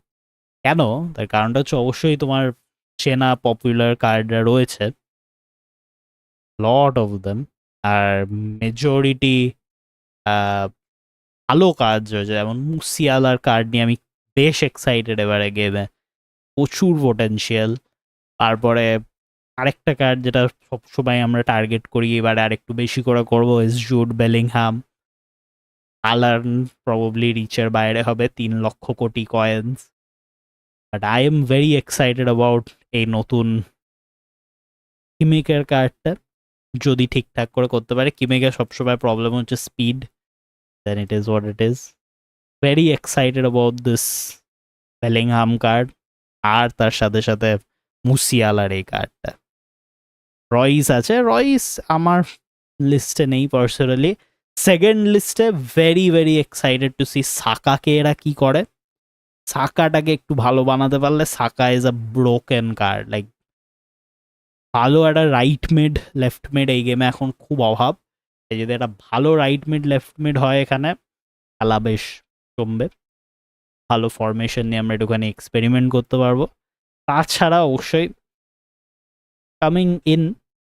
কেন? তার কারণটা হচ্ছে অবশ্যই তোমার চেনা পপুলার কার্ডরা রয়েছে, lot of them, আর মেজরিটি ভালো কাজ রয়েছে। যেমন মুসিয়ালার কার্ড নিয়ে আমি বেশ এক্সাইটেড এবারে গেমে, প্রচুর পোটেনশিয়াল। তারপরে আরেকটা কার্ড যেটা সবসময় আমরা টার্গেট করি, এবারে আরেকটু বেশি করে করবো, ইজ জুড বেলিংহাম। আলার্ন প্রবাবলি রিচের বাইরে হবে, 3 lakh crore coins. But I am very excited about এই নতুন কিমেকের কার্ডটা, যদি ঠিকঠাক করে করতে পারে। কিমেকের সবসময় প্রবলেম হচ্ছে speed, then it is what it is. Very excited about this Bellingham card, আর তার সাথে সাথে মুসিয়ালার এই কার্ডটা। রয়েস আছে, রয়েস আমার লিস্টে নেই পার্সোনালি। সেকেন্ড লিস্টে very very excited to see সাকাকে এরা কি করে। সাকাটাকে একটু ভালো বানাতে পারলে, Saka is a broken card. Like ভালো একটা রাইট মিড লেফট মিড এই গেমে এখন খুব অভাব। যদি একটা ভালো রাইট মিড লেফট মিড হয় এখানে, খেলা বেশ জমবে। ভালো ফরমেশন নিয়ে আমরা একটুখানি এক্সপেরিমেন্ট করতে পারবো। তাছাড়া অবশ্যই coming in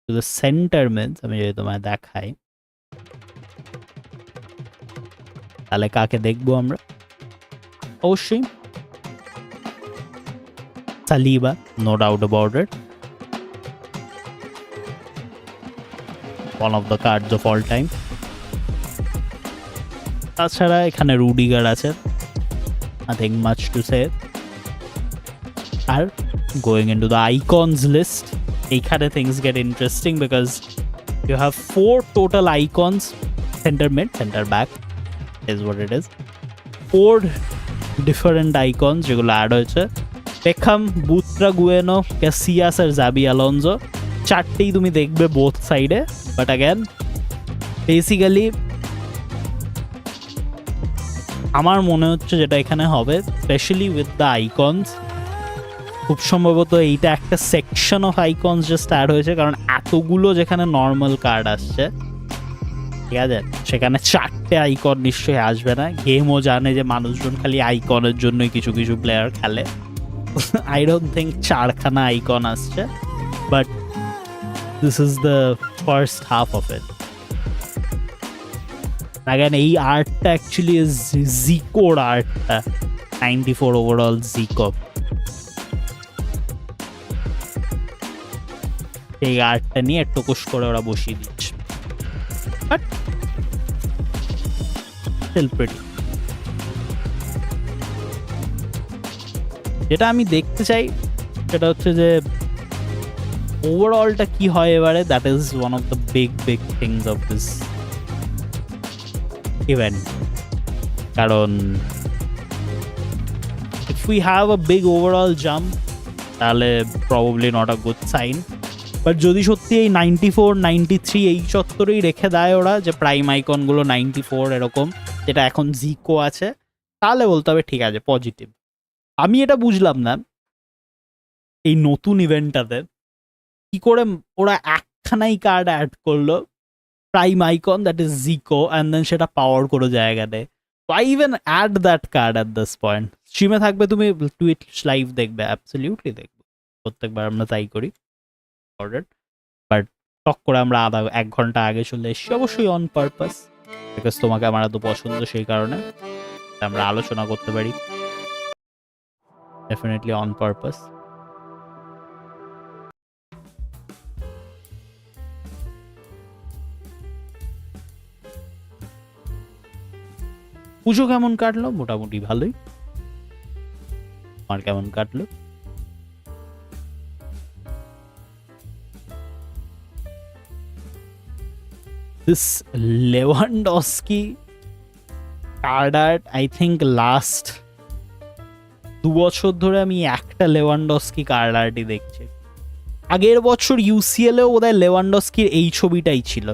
to the centre mids, আমি যদি তোমায় দেখাই তাহলে কাকে দেখবো আমরা, অবশ্যই Saliba, no doubt about it, one of the cards of all time. তাছাড়া এখানে রুডিগার আছে, nothing much to say. আর going into the icons list, এইখানে things get interesting because you have 4 total icons, center mid, center back is what it is. 4 different icons যেগুলো add হয়েছে, Beckham, বুত্রাগুয়েনো, Cassius আর জাবি Alonso. 4টেই তুমি দেখবে both সাইডে, but again basically আমার মনে হচ্ছে যেটা এখানে হবে, স্পেশালি উইথ দ্য আইকনস, খুব সম্ভবত এইটা একটা section of icons just add হয়েছে, কারণ এতগুলো যেখানে নর্মাল কার্ড আসছে, ঠিক আছে, সেখানে 4টে আইকন নিশ্চয়ই আসবে না। গেমও জানে যে মানুষজন খালি আইকনের জন্যই কিছু কিছু প্লেয়ার খেলে। আই ডোন্ট থিঙ্ক 4খানা আইকন আসছে, but this is the first half of it. Again, এই আর্টটা অ্যাকচুয়ালি জিকোর আর্টটা, 94 ওভারঅল জিকো। এই আর্টটা নিয়ে টুকুস করে ওরা বসিয়ে দিচ্ছে, বাট স্টিল প্রিটি। যেটা আমি দেখতে চাই সেটা হচ্ছে যে ওভারঅলটা কি হয় এবারে, that is one of the big big things of this event. কারণ if we have a big overall jump, তাহলে probably not a good sign. But যদি সত্যি এই 94, 93 এই চত্বরেই রেখে দেয় ওরা, যে প্রাইম আইকনগুলো 94 এরকম, যেটা এখন জিকো আছে, তাহলে বলতে হবে ঠিক আছে, পজিটিভ। আমি এটা বুঝলাম না এই নতুন ইভেন্টটাতে কি করে ওরা একখানাই কার্ড অ্যাড করলো, prime icon, that is Zico, and then সেটা পাওয়ার করে জায়গা দেয়। Why even add that card at this point? স্ট্রিমে থাকবে, তুমি টুইট লাইভ দেখবে, অ্যাবসলিউটলি দেখবে, প্রত্যেকবার আমরা তাই করি। বাট টক করে আমরা 1 ঘন্টা আগে চলে এসেছি, অবশ্যই অন পারপাস, বিকজ তোমাকে আমার এত পছন্দ, সেই কারণে আমরা আলোচনা করতে পারি, ডেফিনেটলি অন পারপাস। পুজো কেমন কাটলো? মোটামুটি ভালোই। আমার কেমন কাটলো? This Lewandowski card art, I think last 2 বছর ধরে আমি একটা লেভানডস্কি কার্ড আর্টই দেখছি। আগের বছর ইউসিএল এও বোধহয় লেভানডস্কির এই ছবিটাই ছিল।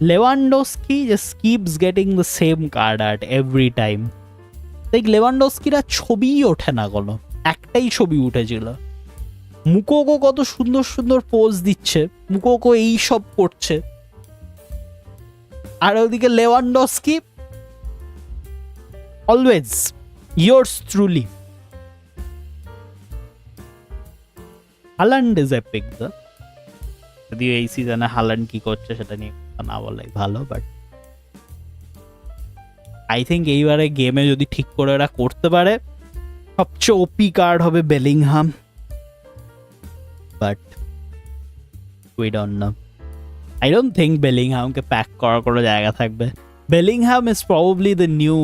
Lewandowski just keeps getting the same card art every time. দেখ লেভানডস্কির আর ছবিই ওঠে না কোনো, একটাই ছবি উঠেছিল। মুকোকো কত সুন্দর সুন্দর পোজ দিচ্ছে, মুকোকো এই সব করছে, আর ওদিকে Lewandowski always yours truly. Haaland is epic দা, যদিও এই সিজনে হালান্ড কি করছে সেটা নিয়ে না বলাই ভালো, বাট আই থিঙ্ক এইবারে গেমে যদি ঠিক করে ওরা করতে পারে সবচেয়ে ওপি কার্ড হবে Bellingham, but we don't know. I don't think বেলিংহামকে প্যাক করার কোনো জায়গা থাকবে। Bellingham is probably the new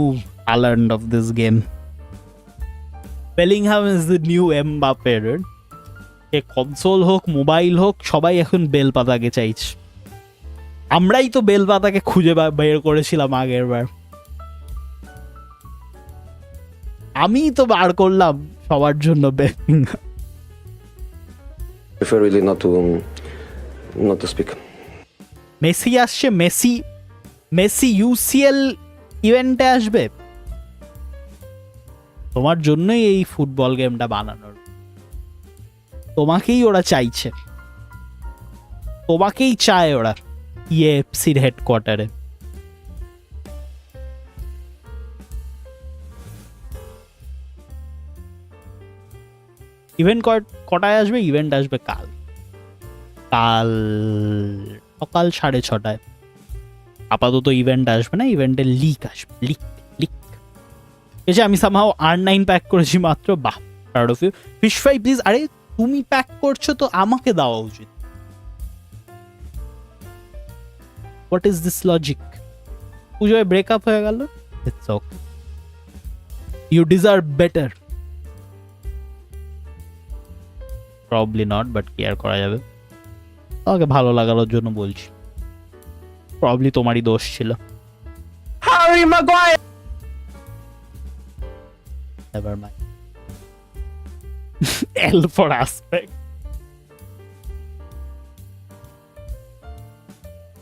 Haaland of this game. Bellingham is the new Mbappe. সে কনসোল হোক মোবাইল হোক সবাই এখন বেলপাতাকে চাইছে। আমরাই তো বেলপাতাকে খুঁজে বের করেছিলাম আগের বার, আমি তো বার করলাম সবার জন্য Bellingham. Prefer really not to speak. Messi আসছে, মেসি ইউসিএল ইভেন্টে আসবে। তোমার জন্যই এই ফুটবল গেমটা বানানোর, তোমাকেই ওরা চাইছে, তোমাকেই চায় ওরা ইএফসির হেডকোয়ার্টারে। ইভেন্ট কটায় আসবে? ইভেন্ট আসবে কাল সকাল 6:30। আপাতত ইভেন্ট আসবে না, ইভেন্টের লিক আসবে। লিক এসে আমি সামহাও R9 প্যাক করেছি মাত্র। বাহ, proud of you. Fish fry please. আরে তুমি প্যাক করছো তো আমাকে দেওয়া উচিত। What is this logic? পুজোয় ব্রেকআপ হয়ে গেল, it's okay, you deserve better. Probably not, but care করা যাবে। আমাকে ভালো লাগানোর জন্য বলছি, প্রবলি তোমারই দোষ ছিল। Harry Maguire, never mind. L for aspect.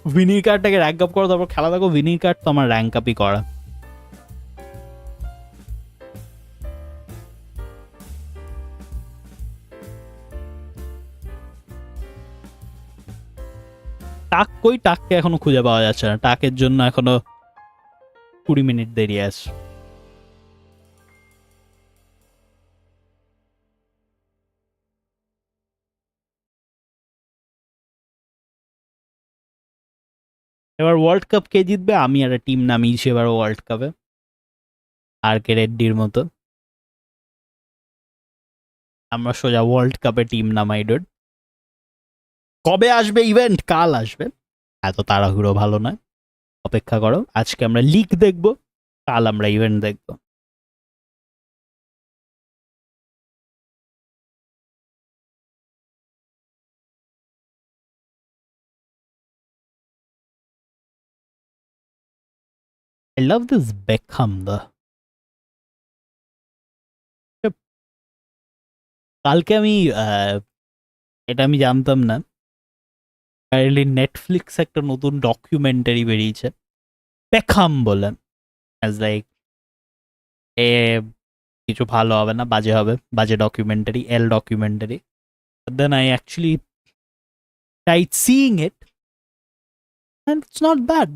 উইনির কার্ডটাকে র্যাঙ্ক আপ করো, তারপর খেলা দেখো। উইনির কার্ড তো আমার র্যাঙ্ক আপই করা। টাক কই? টাককে এখনো খুঁজে পাওয়া যাচ্ছে না। টাকের জন্য এখনো 20 মিনিট দেরি আছে। এবার ওয়ার্ল্ড কাপ কে জিতবে? আমি একটা টিম নামিয়েছি এবার ওয়ার্ল্ড কাপে, আর কে রেড্ডির মতো। আমরা সোজা ওয়ার্ল্ড কাপে টিম নামাই। ডোড কবে আসবে ইভেন্ট? কাল আসবে। এত তাড়াহুড়ো ভালো নয়, অপেক্ষা করো। আজকে আমরা লিগ দেখব, কাল আমরা ইভেন্ট দেখব। I love this Beckham though. কালকে আমি এটা আমি জানতাম না, কারেন্টলি নেটফ্লিক্স একটা নতুন ডকুমেন্টারি বেরিয়েছে বেকহাম বলে। অ্যাজ লাইক এ কিছু ভালো হবে না, বাজে হবে, বাজে documentary, L documentary. Then I actually tried seeing it and it's not bad.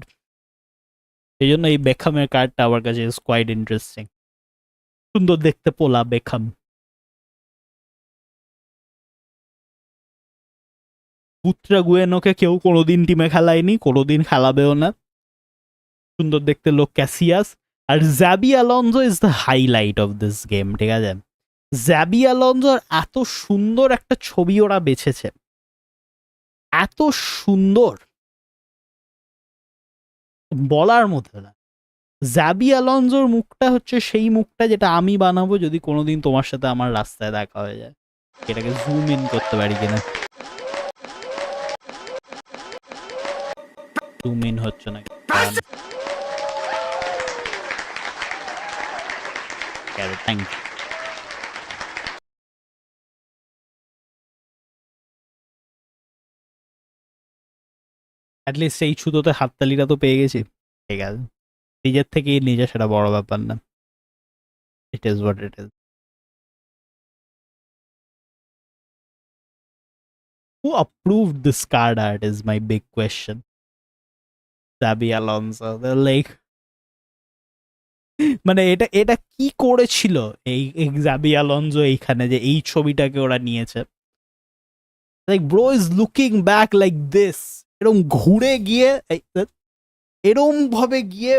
এই জন্য এই বেকহামের কার্ডটা আমার কাছে ইজ কোয়াইট ইন্টারেস্টিং। সুন্দর দেখতে পোলা বেকহাম। বুত্রাগুয়েনোকে কেউ কোনোদিন টিমে খেলায়নি, কোনোদিন খেলাবেও না। সুন্দর দেখতে লোক ক্যাসিয়াস। আর Xabi Alonso is the highlight of this game, ঠিক আছে? জ্যাবি আলনজোর এত সুন্দর একটা ছবি ওরা বেছেছে, এত সুন্দর বলার মধ্যে না। জাবি আলনজোর মুখটা হচ্ছে সেই মুখটা যেটা আমি বানাবো যদি কোনোদিন তোমার সাথে আমার রাস্তায় দেখা হয়ে যায়। এটাকে জুম ইন করতে পারি কিনা, জুম ইন হচ্ছে না। Thank you. অ্যাটলিস্ট এই ছুতোতে হাততালিটা তো পেয়ে গেছি, ঠিক আছে। নিজের থেকেই নিজে, সেটা বড় ব্যাপার না। It is what it is. Who approved this card art is my big question. Xabi Alonso, they're like, মানে এটা এটা কি করেছিল এই জাবি আলোনজো এইখানে যে এই ছবিটাকে ওরা নিয়েছে। Like bro is looking back like this, এরকম ঘুরে গিয়ে এরকম ভাবে গিয়ে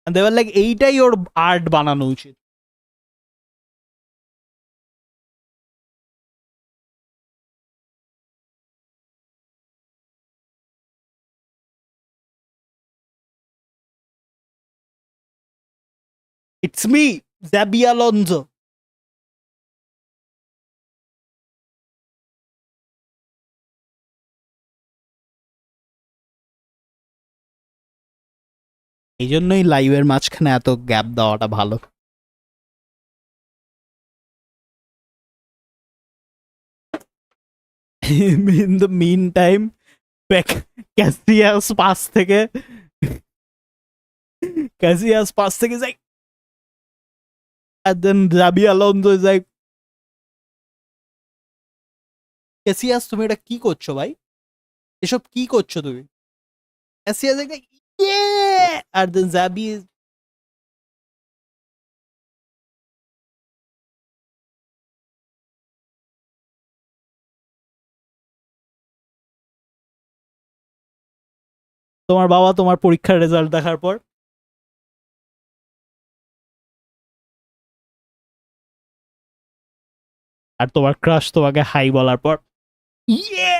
দেওয়ার লাইক এইটাই ওর আর্ট বানানো উচিত। It's me, Xabi Alonso. এই জন্যই লাইভের মাঝখানে এত গ্যাপ দেওয়াটা ভালো। In the meantime, Casillas pass থেকে যাই, and then Xabi Alonso is like, Casillas তুমি এটা কি করছো ভাই, এসব কি করছো তুমি? Casillas like, yeah, and then Xabi is তোমার বাবা তোমার পরীক্ষার রেজাল্ট দেখার পর আর তোমার ক্রাশ তোমাকে হাই বলার পর, ইয়ে,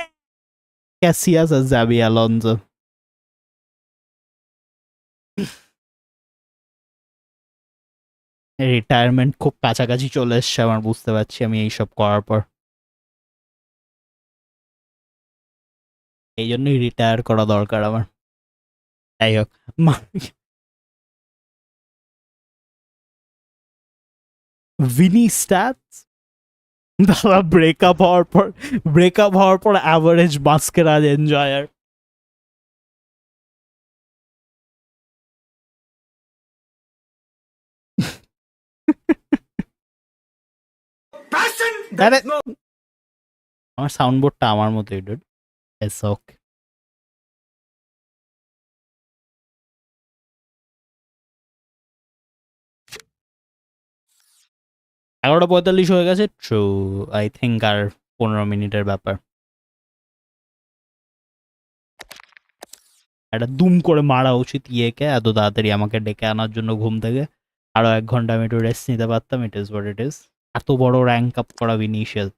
ক্যাসিয়াস আর জাবি আলোনসো। রিটায়ারমেন্ট খুব কাছাকাছি চলে এসছে আমার, বুঝতে পারছি আমি এইসব করার পর। এই জন্যই রিটায়ার করা দরকার আমার। যাই হোক, ভিনি স্ট্যাটস দাদা ব্রেকআপ হওয়ার পর অ্যাভারেজ মাস্কেরাজ এনজয়ার। আমার সাউন্ড বোর্ডটা আমার মতোই ডুড। It's okay. 11:45 হয়ে গেছে। ট্রু, আই থিঙ্ক আর 15 মিনিটের ব্যাপার। একটা দুম করে মারা উচিত ইয়েকে, এত তাড়াতাড়ি আমাকে ডেকে আনার জন্য ঘুম থেকে। আরো 1 ঘন্টা আমি একটু রেস্ট নিতে পারতাম। ইট ইজ হোয়াট ইট ইজ। এত বড় র্যাঙ্ক আপ করা ভিনিসিয়াস।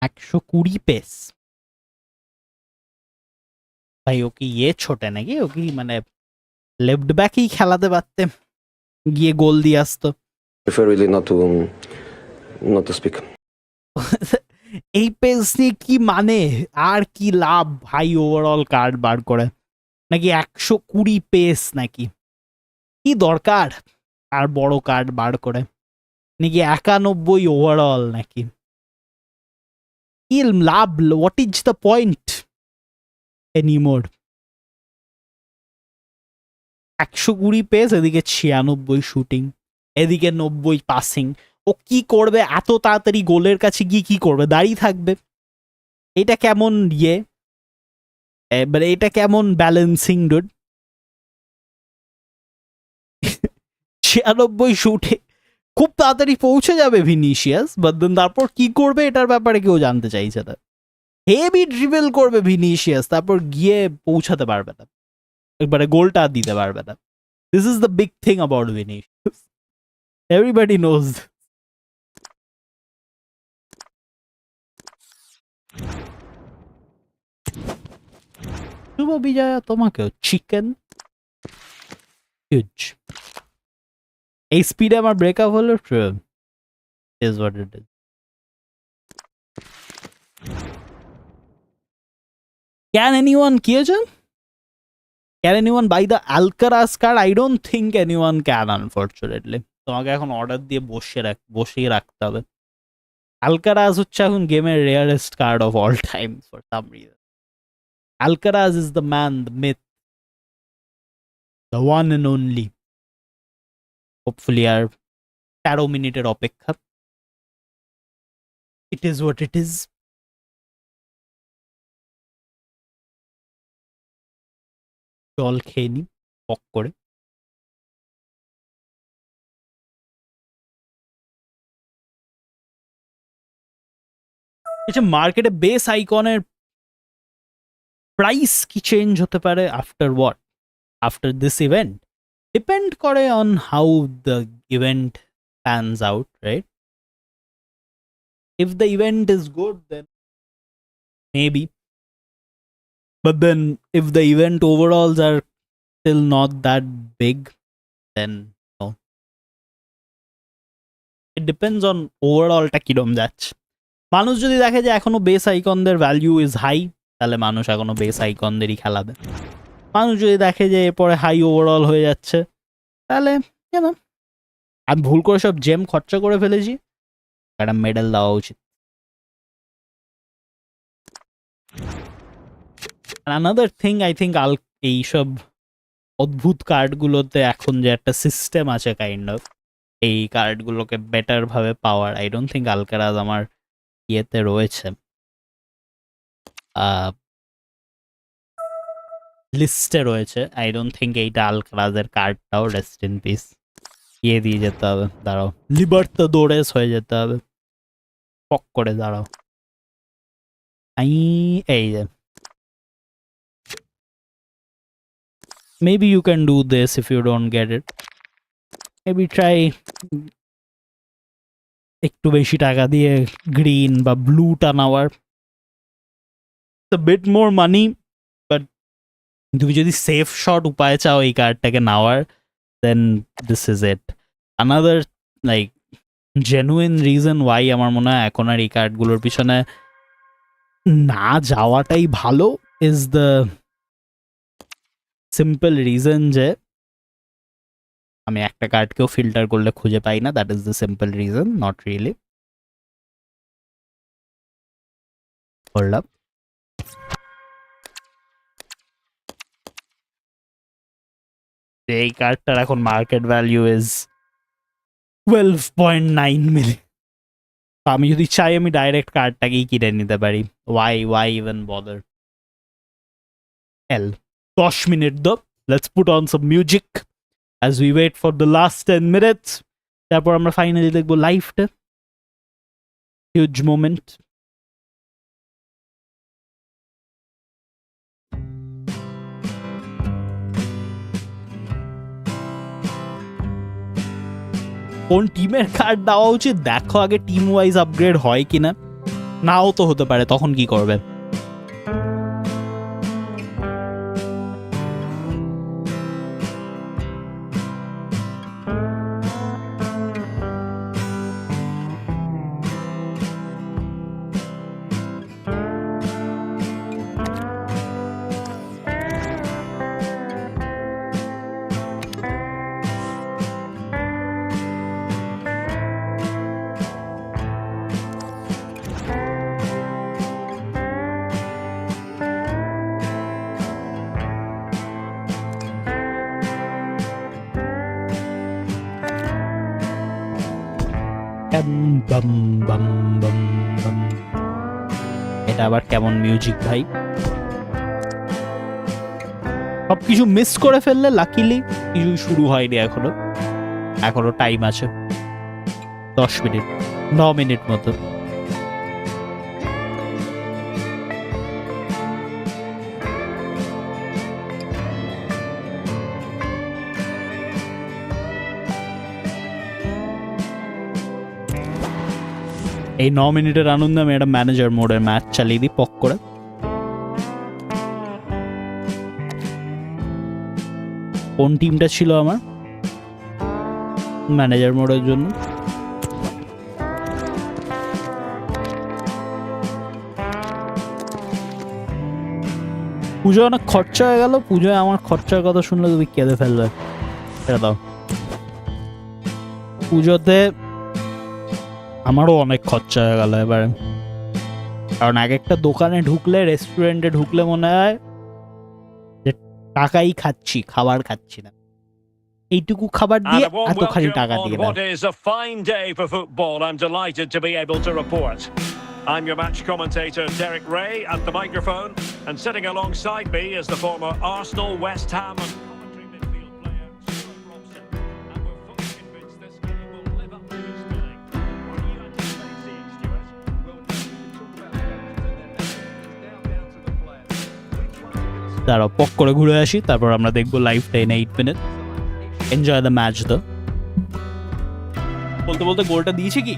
একশো 20 পেস ভাই, ও কি ইয়ে ছোটে নাকি? ও কি মানে লেফট ব্যাকই খেলাতে পারতে, গিয়ে গোল দিয়ে আসতো। Prefer really not to speak. এই পেস নিয়ে কি মানে, আর কি লাভ ভাই ওভারঅল কার্ড বার করে? নাকি 120 পেস নাকি? কি দরকার আর বড় কার্ড বার করে? নাকি 91 ওভারঅল নাকি? কি লাভ? What is the point anymore? 120 pace, এদিকে 96 শুটিং, এদিকে 90 পাসিং। ও কি করবে এত তাড়াতাড়ি গোলের কাছে গিয়ে? কি করবে? দাঁড়িয়ে থাকবে? এটা কেমন ইয়ে, মানে এটা কেমন ব্যালেন্সিং ডুড? 96 শুটে খুব তাড়াতাড়ি পৌঁছে যাবে ভিনিসিয়াস, বাট দেন তারপর কি করবে এটার ব্যাপারে কেউ জানতে চাইছে না। হেভি ড্রিবল করবে ভিনিসিয়াস, তারপর গিয়ে পৌঁছাতে পারবে না, একবারে গোলটা দিতে পারবে না। This is the big thing about Vinicius, everybody knows. শুভ বিজয়া তোমাকেও চিকেন হিউজ। এই স্পিডে আমার ব্রেকআপ হলো, is what it is. Can anyone কি হয়েছে? Can anyone buy the Alcaraz card? I don't think anyone can, unfortunately. তোমাকে এখন অর্ডার দিয়ে বসিয়ে রাখতে হবে। Alcaraz হচ্ছে এখন গেমের rarest card of all time for some reason. Alcaraz is the man, the myth, the one and only. Hopefully আর 13 মিনিটের অপেক্ষা। It is what it is. জল খেয়ে নি পক করে। মার্কেটে বেস আইকনের প্রাইস কি চেঞ্জ হতে পারে after what, after this event? Depend করে on how the event pans out, right? If the event is good then maybe, but then if the event overalls are still not that big, then no. It depends on overall টা কিরম যাচ্ছে। মানুষ যদি দেখে যে এখনো base আইকনদের value is high, তাহলে মানুষ এখনো বেস আইকনদেরই খেলাবে। মানুষ যদি দেখে যে এরপরে হাই ওভারঅল হয়ে যাচ্ছে, তাহলে আমি ভুল করে সব জেম খরচা করে ফেলেছি, একটা মেডেল দেওয়া উচিত। Another thing I think এইসব অদ্ভুত কার্ডগুলোতে এখন যে একটা সিস্টেম আছে কাইন্ড অফ, এই কার্ডগুলোকে বেটার ভাবে পাওয়ার, আই ডোন্ট থিঙ্ক আলকারাজ আমার ইয়েতে রয়েছে, লিস্টে রয়েছে। আই ডোন্ট থিঙ্ক এইটা আলকারাজের কার্ডটাও, রেস্ট ইন পিস, ইয়ে দিয়ে যেতে হবে, দাঁড়াও, লিবার্তাদোরেস হয়ে যেতে হবে, পক করে দাঁড়াও, এই যে maybe you can do this if you don't get it. Maybe try একটু বেশি টাকা দিয়ে গ্রিন বা ব্লুটা নেওয়ার, a bit more money, but তুমি যদি সেফ শট উপায় চাও এই কার্ডটাকে নেওয়ার, then this is it. Another like genuine reason why আমার মনে হয় এখন আর এই কার্ডগুলোর পিছনে না যাওয়াটাই ভালো is the সিম্পল রিজন যে আমি একটা কার্ডকেও ফিল্টার করলে খুঁজে পাই না, that is the simple reason, not really. Hold up, এই কার্ডটার এখন মার্কেট ভ্যালু ইজ 12.9 মিলিয়ন। আমি যদি চাই আমি ডাইরেক্ট কার্ডটাকেই কিনে নিতে পারি। Y even bother? 10 মিনিট দো, let's put on some music as we wait for the last 10 minutes. তারপর আমরা ফাইনালি দেখবো লাইভটা, হিউজ মোমেন্ট। কোন টিমের কার্ড দেওয়া উচিত দেখো আগে, টিম ওয়াইজ আপগ্রেড হয় কিনা, নাও তো হতে পারে, তখন কি করবে? এটা আবার কেমন মিউজিক ভাই? সবকিছু মিস করে ফেললে, লাকিলি কিছু শুরু হয়নি এখনো টাইম আছে। 10 মিনিট 9 মিনিট মতো। এই 9 মিনিটের আনন্দে আমি একটা ম্যানেজার মোডের ম্যাচ চালিয়ে দিই পক করে। কোন টিমটা ছিল আমার ম্যানেজার মোডের জন্য? পুজো অনেক খরচা হয়ে গেল। পুজোয় আমার খরচার কথা শুনলে তুমি কেঁদে ফেলবে। এটা দাও। পুজোতে আমারও অনেক খরচা হয়ে গেল এবারে, কারণ এক একটা দোকানে ঢুকলে, রেস্টুরেন্টে ঢুকলে মনে হয় যে টাকাই খাচ্ছি, খাবার খাচ্ছি না। এইটুকু খাবার দিয়ে এতখানি টাকা দিয়ে What is a fine day for football? I'm delighted to be able to report. I'm your match commentator Derek Ray at the microphone, and sitting alongside me is the former Arsenal, West Ham and commentary midfield player Stuart Robson. And we're fully convinced this game will live up to its billing. What do you anticipate seeing, Stuart? Well, we talk about the coaches and their tactics. It's now down to the players. Which one are going to দাঁড়াও পক করে ঘুরে আসি, তারপর আমরা দেখবো live 10-8 minute. Enjoy the match তো। বলতে বলতে গোলটা দিয়েছে কি?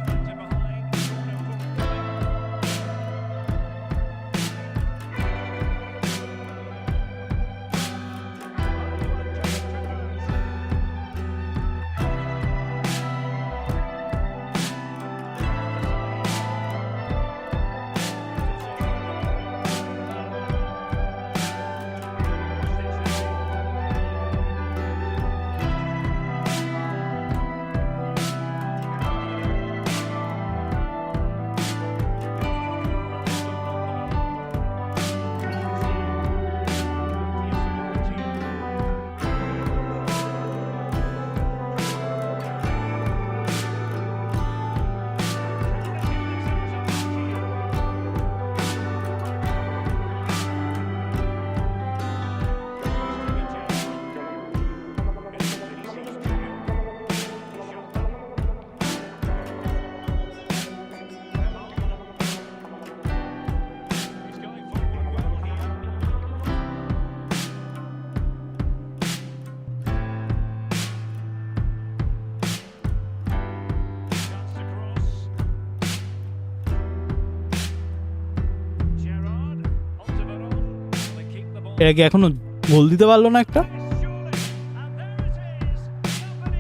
এরা কি এখনো গোল দিতে পারলো না একটা?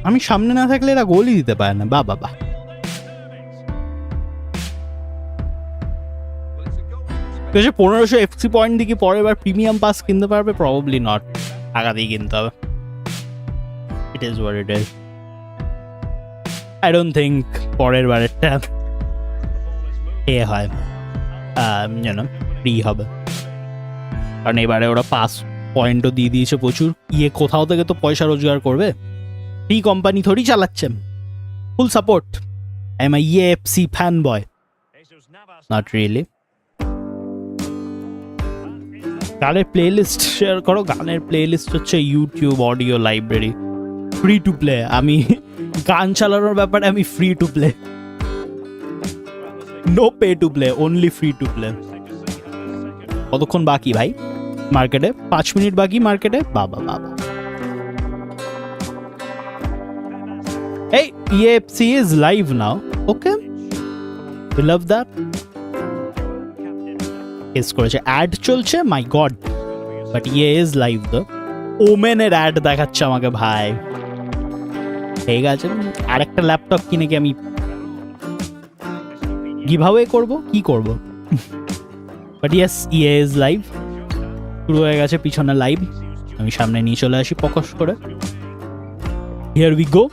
আমি সামনে না থাকলে এরা গোলই দিতে পারে না। বা বাবা, Well, it's a goal. 1500 FC point দিয়ে কি পরের বার প্রিমিয়াম পাস কিনতে পারবে? Probably not. টাকা দিয়ে কিনতে হবে। ইট is what it is. I don't think পরের বারেরটা এ হয়, ফ্রি হবে, কারণ এবারে ওরা পাস পয়েন্টও দিয়ে দিয়েছে প্রচুর। কোথাও থেকে তো পয়সা রোজগার করবে, ফ্রি কোম্পানি থোড়ি চালাচ্ছে। Full support. I am a EFC fan boy, not really. গানের প্লে লিস্ট শেয়ার করো। গানের প্লে লিস্ট হচ্ছে YouTube audio library, free to play. আমি গান চালানোর ব্যাপারে আমি free to play, no pay to play, only free to play. কতক্ষণ বাকি ভাই মার্কেটে? 5 মিনিট বাকি মার্কেটে। বাবা বাবা। এই EAFC is live now. Okay, we love that. এস করেছে, অ্যাড চলছে, my god. But EA is live though. ওমেনের অ্যাড দেখাচ্ছে আমাকে ভাই। ঠিক আছে, আরেকটা ল্যাপটপ কিনে কি আমি গিভঅ্যাওয়ে করব? কি করব? But yes, EA is live. শুরু হয়ে গেছে পিছনে লাইভ। আমি সামনে নিয়ে চলে আসি ফোকাস করে। Here we go,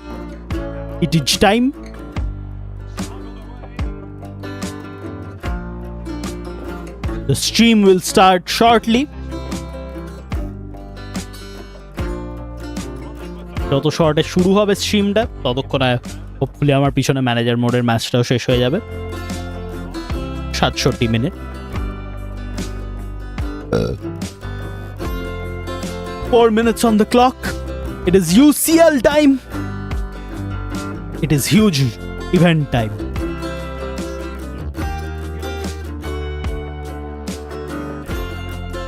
it is time. The stream will start shortly. যত শর্টে শুরু হবে স্ট্রিমটা, ততক্ষণে হোপফুলি আমার পিছনে ম্যানেজার মোডের ম্যাচটাও শেষ হয়ে যাবে। 67 minute. 4 minutes on the clock. It is UCL time. It is huge event time.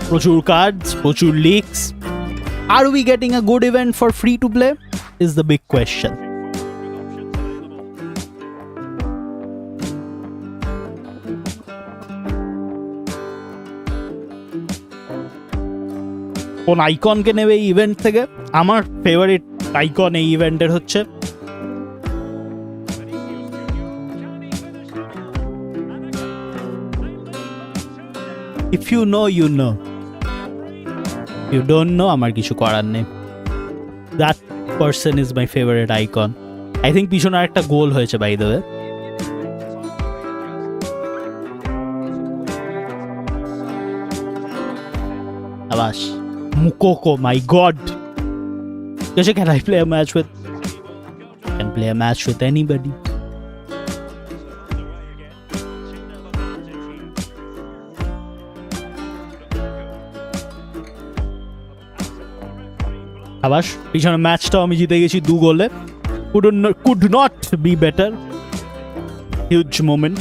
প্রচুর cards, প্রচুর leaks. Are we getting a good event for free to play? Is the big question. কোন আইকনকে নেবে এই event থেকে? আমার favourite icon এই ইভেন্টের হচ্ছে if you know you know, you don't know আমার কিছু করার নেই। That person is my favourite icon. I think পিছনে একটা গোল হয়েছে বাই দ্য ওয়ে। আবাস Mukoko, my god. Can I play a match with? I can play a match with anybody. আবাস পিছনে ম্যাচটাও আমি জিতে গেছি 2 গোলে। Could not be better. Huge moment.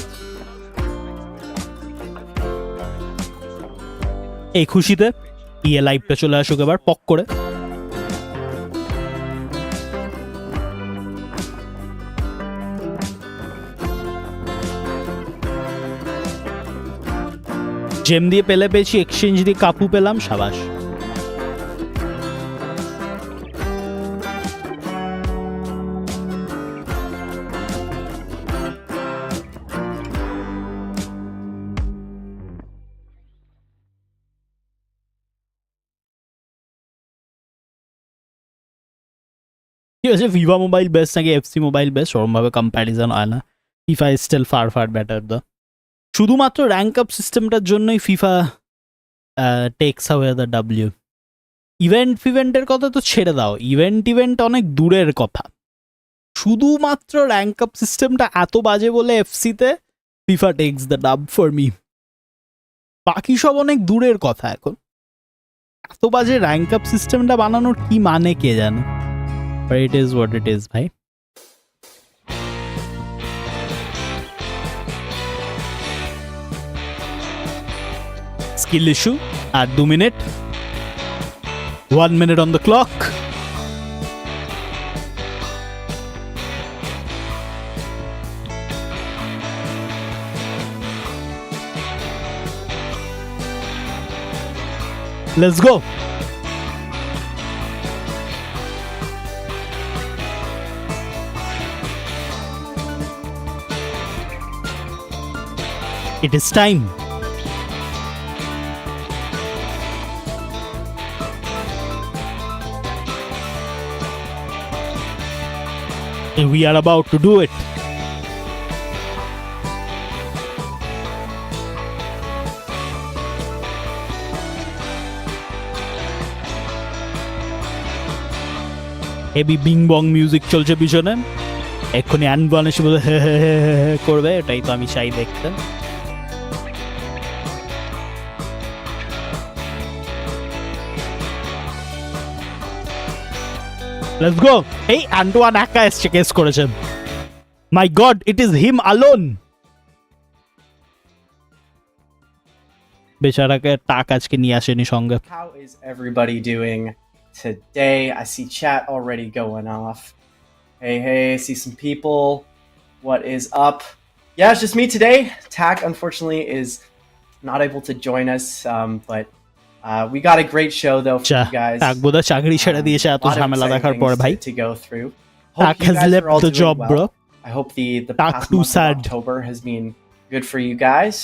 এই খুশিতে লাইভটা চলে আসুক এবার পক করে। জেম দিয়ে পেলে পেয়েছি, এক্সচেঞ্জ দিয়ে কাপু পেলাম, সাবাস। ঠিক আছে, ফিফা মোবাইল বেস্ট নাকি এফসি মোবাইল বেস্ট ওরমভাবে কম্প্যারিজন হয় না। FIFA is still far far better the. শুধুমাত্র র্যাঙ্ক আপ সিস্টেমটার জন্যই FIFA takes away the W. ইভেন্টের কথা তো ছেড়ে দাও, ইভেন্ট অনেক দূরের কথা। শুধুমাত্র র্যাঙ্ক আপ সিস্টেমটা এত বাজে বলে এফসিতে FIFA takes the dub for me. বাকি সব অনেক দূরের কথা। এখন এত বাজে র্যাঙ্ক আপ সিস্টেমটা বানানোর কি মানে কে জানে। But it is what it is, bhai. Skill issue at 2 minutes. 1 minute on the clock. Let's go. It is time. And we are about to do it. Heavy being Bong music চলছে পিছনে। এক্ষুনি urban এসে বলে হে হে হে হে করবে, এটাই তো আমি চাই দেখতে। Let's go. Hey, আন্টুয়ান একা এসছে কেস করেছেন। My God, it is him alone. বেচারাকে টাক আজকে নিয়ে আসেনি সঙ্গে। How is everybody doing today? I see chat already going off. Hey, I see some people. What is up? Yeah, it's just me today. Tack, unfortunately, is not able to join us, but we got a great show, though, for you guys. টাক বোধহয় চাকরি ছেড়ে দিয়েছে এত ঝামেলা দেখার পর ভাই। To go through. Tack has left the job, bro. I hope the Tack past too month sad. of October has been good for you guys.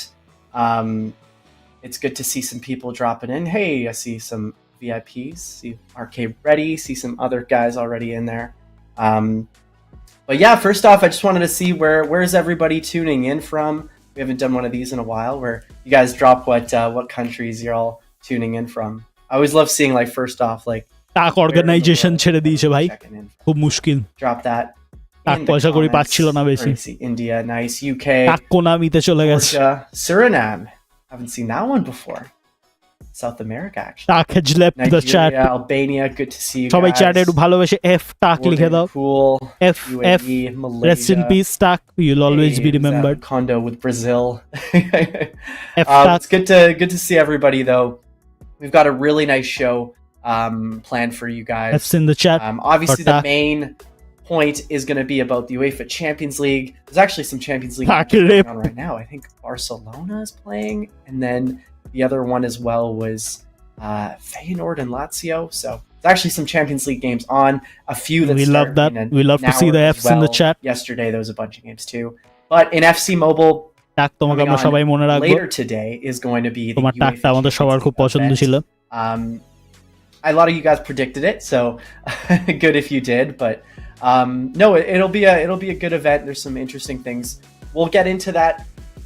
It's good to see some people dropping in. Hey, I see some VIPs. See Arcade Ready. See some other guys already in there. But yeah, first off, I just wanted to see where's everybody tuning in from. We haven't done one of these in a while, where you guys drop what countries you're all tuning in from. I always love seeing, like, first off, like, টাক organisation ছেড়ে দিয়েছে ভাই, খুব মুশকিল। drop that. টাক পয়সা করি পাচ্ছিল না বেশি। India, nice. UK, টাক কোনামিতে চলে গেছে। Georgia, Suriname. Haven't seen that one before. South America actually. টাক has left the chat. Nigeria, Albania, good to see you সবাই guys. চ্যাটে একটু ভালোবেসে এফ টাক লিখে দাও। Cool. F UAE, Malaysia. rest in peace টাক, you'll always be remembered. Condo with Brazil. F টাক। It's good to see everybody though. We've got a really nice show planned for you guys. F's in the chat. Obviously, the টাক। main point is going to be about the UEFA Champions League. There's actually some Champions League Tack matches rip. going on right now. I think Barcelona is playing, and then the other one as well was Feyenoord and Lazio. So there's actually some Champions League games on. A few that We love start that. in We love to an see hour the as F's in the well. chat. Yesterday there was a bunch of games too. But in FC Mobile, টাক তোমাকে coming আমরা on সবাই মনে রাখবো। later today is going to be the তোমার টাকটা UEFA আমাদের সবার Champions খুব League পছন্দ event. ছিল। A lot of you guys predicted it, so good if you did. But no, it'll be a good event. There's some interesting things. We'll get into that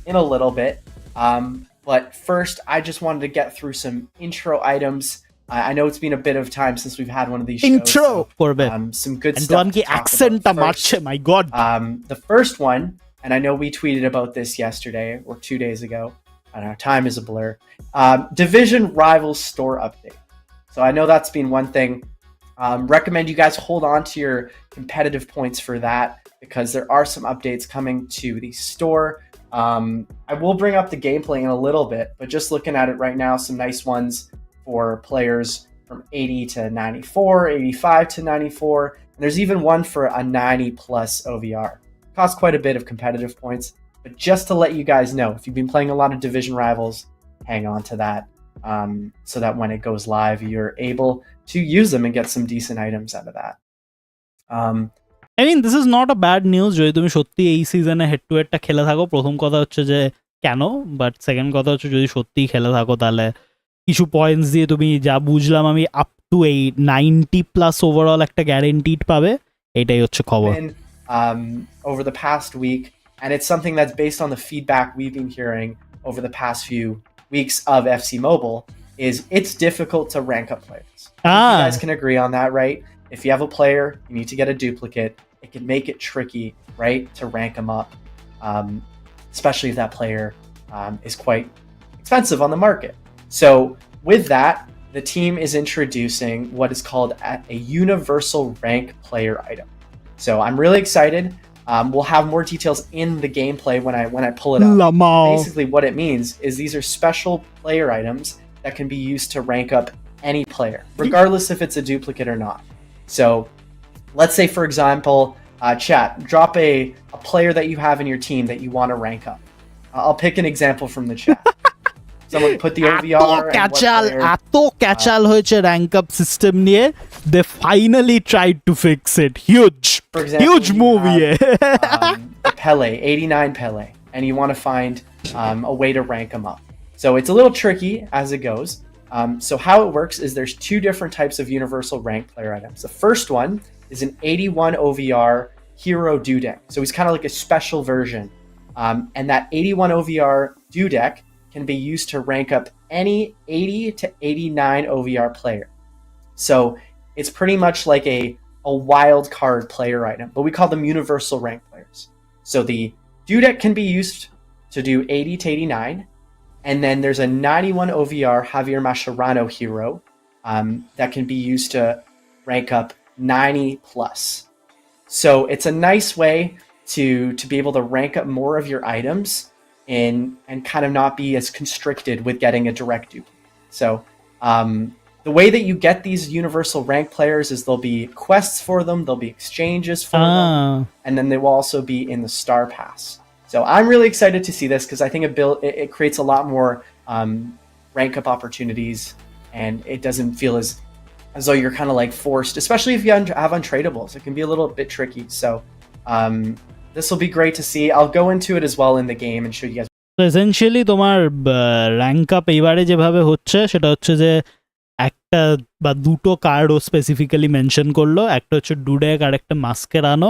in a little bit. But first, I just wanted to get through some intro items. I know it's been a bit of time since we've had one of these shows. Intro করবে। Some good And stuff. one কি to talk অ্যাকসেন্টটা about মারছে, first. my god. The first one, and I know we tweeted about this yesterday or 2 days ago. I don't know, time is a blur. Division Rivals store update. So I know that's been one thing. Recommend you guys hold on to your competitive points for that because there are some updates coming to the store. I will bring up the gameplay in a little bit, but just looking at it right now, some nice ones for players from 80 to 94, 85 to 94, and there's even one for a 90 plus OVR. Costs quite a bit of competitive points, but just to let you guys know, if you've been playing a lot of Division Rivals, hang on to that so that when it goes live, you're able to use them and get some decent items out of that. I mean, this is not a bad news যদি তুমি সত্যি এই সিজনে head to হেডটা খেলে থাকো। প্রথম কথা হচ্ছে যে কেন, বাট সেকেন্ড কথা হচ্ছে যদি সত্যিই খেলে থাকো তাহলে কিছু পয়েন্টস দিয়ে তুমি যা বুঝলাম আমি আপ টু এই 90+ ওভারঅল একটা গ্যারেন্টিড পাবে, এটাই হচ্ছে খবর। Over the past week, and it's something that's based on the feedback we've been hearing over the past few weeks of FC Mobile, is it's difficult to rank up players. You guys can agree on that, right? If you have a player, you need to get a duplicate. It can make it tricky, right, to rank them up, especially if that player is quite expensive on the market. So with that, the team is introducing what is called a universal rank player item. So I'm really excited. We'll have more details in the gameplay when I pull it up. Basically, what it means is these are special player items that can be used to rank up any player, regardless if it's a duplicate or not. So let's say, for example, chat, drop a player that you have in your team that you want to rank up. I'll pick an example from the chat. Someone put the OVR and what player. এত ক্যাচাল হয়েছে rank up system নিয়ে, they finally tried to fix it. For example, huge you move have, yeah. Pele, 89 Pele, and you want to find a way to rank them up. So it's a little tricky as it goes. So how it works is there's two different types of universal rank player items. The first one is an 81 OVR hero dudek. So he's kind of like a special version. And that 81 OVR dudek can be used to rank up any 80 to 89 OVR player. So it's pretty much like a wild card player item, but we call them universal rank players. So the dudek can be used to do 80 to 89. And then there's a 91 OVR Javier Mascherano hero that can be used to rank up 90+. So it's a nice way to be able to rank up more of your items and kind of not be as constricted with getting a direct duplicate. So the way that you get these universal rank players is there'll be quests for them, there'll be exchanges for them, and then they will also be in the Star Pass. So I'm really excited to see this because I think it creates a lot more rank up opportunities, and it doesn't feel as though you're kind of like forced, especially if you have untradables. It can be a little bit tricky. So this will be great to see. I'll go into it as well in the game and show you guys. So essentially তোমার rank up এইবারে যেভাবে হচ্ছে সেটা হচ্ছে যে একটা বা দুটো কার্ডও স্পেসিফিক্যালি মেনশন করলো, একটা হচ্ছে ডুডেক আর একটা মাস্কেরানো।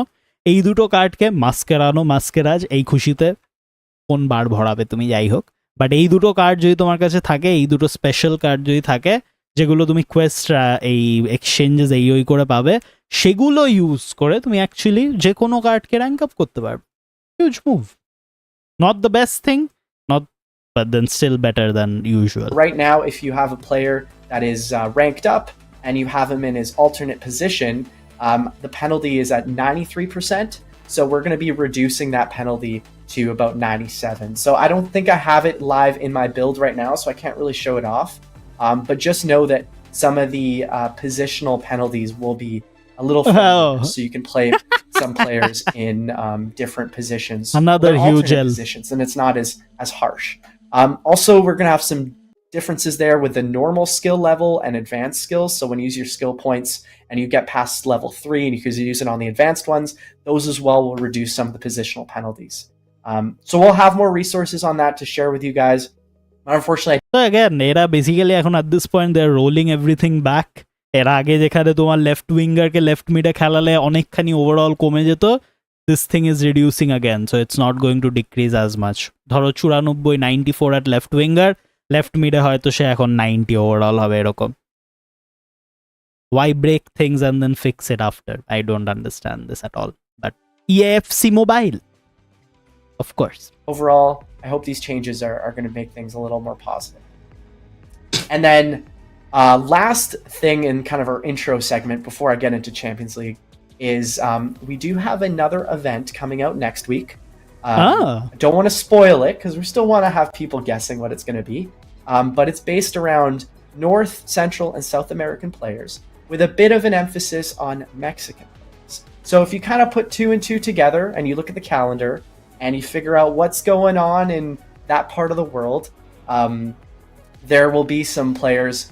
এই দুটো কার্ডকে মাস্কেরানো মাস্কেরাজ এই খুশিতে কোন বার ভরাবে তুমি, যাই হোক, বাট এই দুটো কার্ড যদি তোমার কাছে থাকে, এই দুটো স্পেশাল কার্ড যদি থাকে যেগুলো তুমি কোয়েস্ট এই এক্সচেঞ্জেস এই ওই করে পাবে, সেগুলো ইউজ করে তুমি অ্যাকচুয়ালি যে কোনো কার্ডকে র্যাঙ্ক আপ করতে পারবে। Huge move, not the best thing, not but then still better than usual. Right now, if you have a player that is ranked up and you have him in his alternate position, the penalty is at 93%. So we're going to be reducing that penalty to about 97. So I don't think I have it live in my build right now, so I can't really show it off. But just know that some of the positional penalties will be a little friendlier, so you can play some players in different positions. Another or huge alternate L. positions, and it's not as harsh. Also, we're going to have some differences there with the normal skill level and advanced skills. So when you use your skill points and you get past level 3 and you can use it on the advanced ones, those as well will reduce some of the positional penalties. So we'll have more resources on that to share with you guys. But unfortunately, So again, এরা basically এখন at this point they're rolling everything back. এর আগে যেখানে তোমার left উইঙ্গারকে left মিডে খেলালে অনেকখানি overall কমে যেত, this thing is reducing again, so it's not going to decrease as much. ধরো 94 94 at left winger, লেফট মিডে হয়তো সে এখন 90 ওভারঅল হবে এরকম. Why break things and then fix it after? I don't understand this at all. But EAFC Mobile, of course. overall, I hope these changes are going to make things a little more positive. And then last thing in kind of our intro segment before I get into Champions League is we do have another event coming out next week. I don't want to spoil it because we still want to have people guessing what it's going to be. But it's based around North, Central, and South American players with a bit of an emphasis on Mexican players. So if you kind of put 2 and 2 together and you look at the calendar and you figure out what's going on in that part of the world, there will be some players,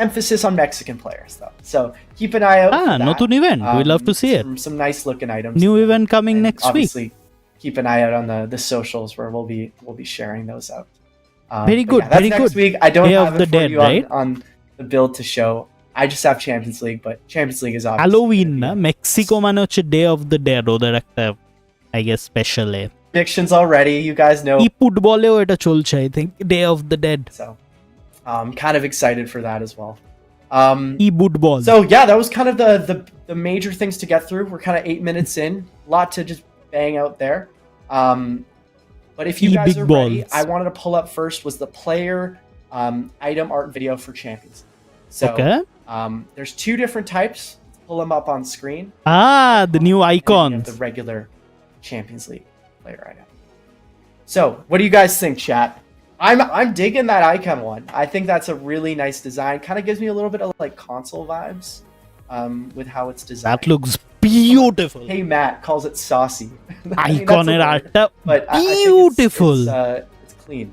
emphasis on Mexican players though. So keep an eye out for that. নতুন event. We'd love to see it. Some nice looking items. New event coming And next week. obviously, keep an eye out on the socials where we'll be sharing those out. Very But good, yeah, that's very next good. week. I don't Day have of it the for Dead, you right? on the build to show. I just have Champions League, but Champions League is obviously Halloween gonna না, be- Mexico মানে হচ্ছে day of the dead, ওদের একটা I guess special A. predictions already. You guys know. ই ফুটবলেও এটা চলছে I think, day of the dead. So, kind of excited for that as well. E football. So yeah, that was kind of the major things to get through. We're kind of 8 minutes in, a lot to just bang out there. But if you guys Big are balls. ready, I wanted to pull up first was the player item art video for Champions League. So Okay. there's 2 different types. Let's pull them up on screen. The new And then you icons. have the regular Champions League player item. So, what do you guys think, chat? I'm digging that icon one. I think that's a really nice design. Kind of gives me a little bit of like console vibes with how it's designed. That looks beautiful. Hey Matt calls it saucy. I mean, that's a আইকনের word, আর্টটা but I think beautiful. it's clean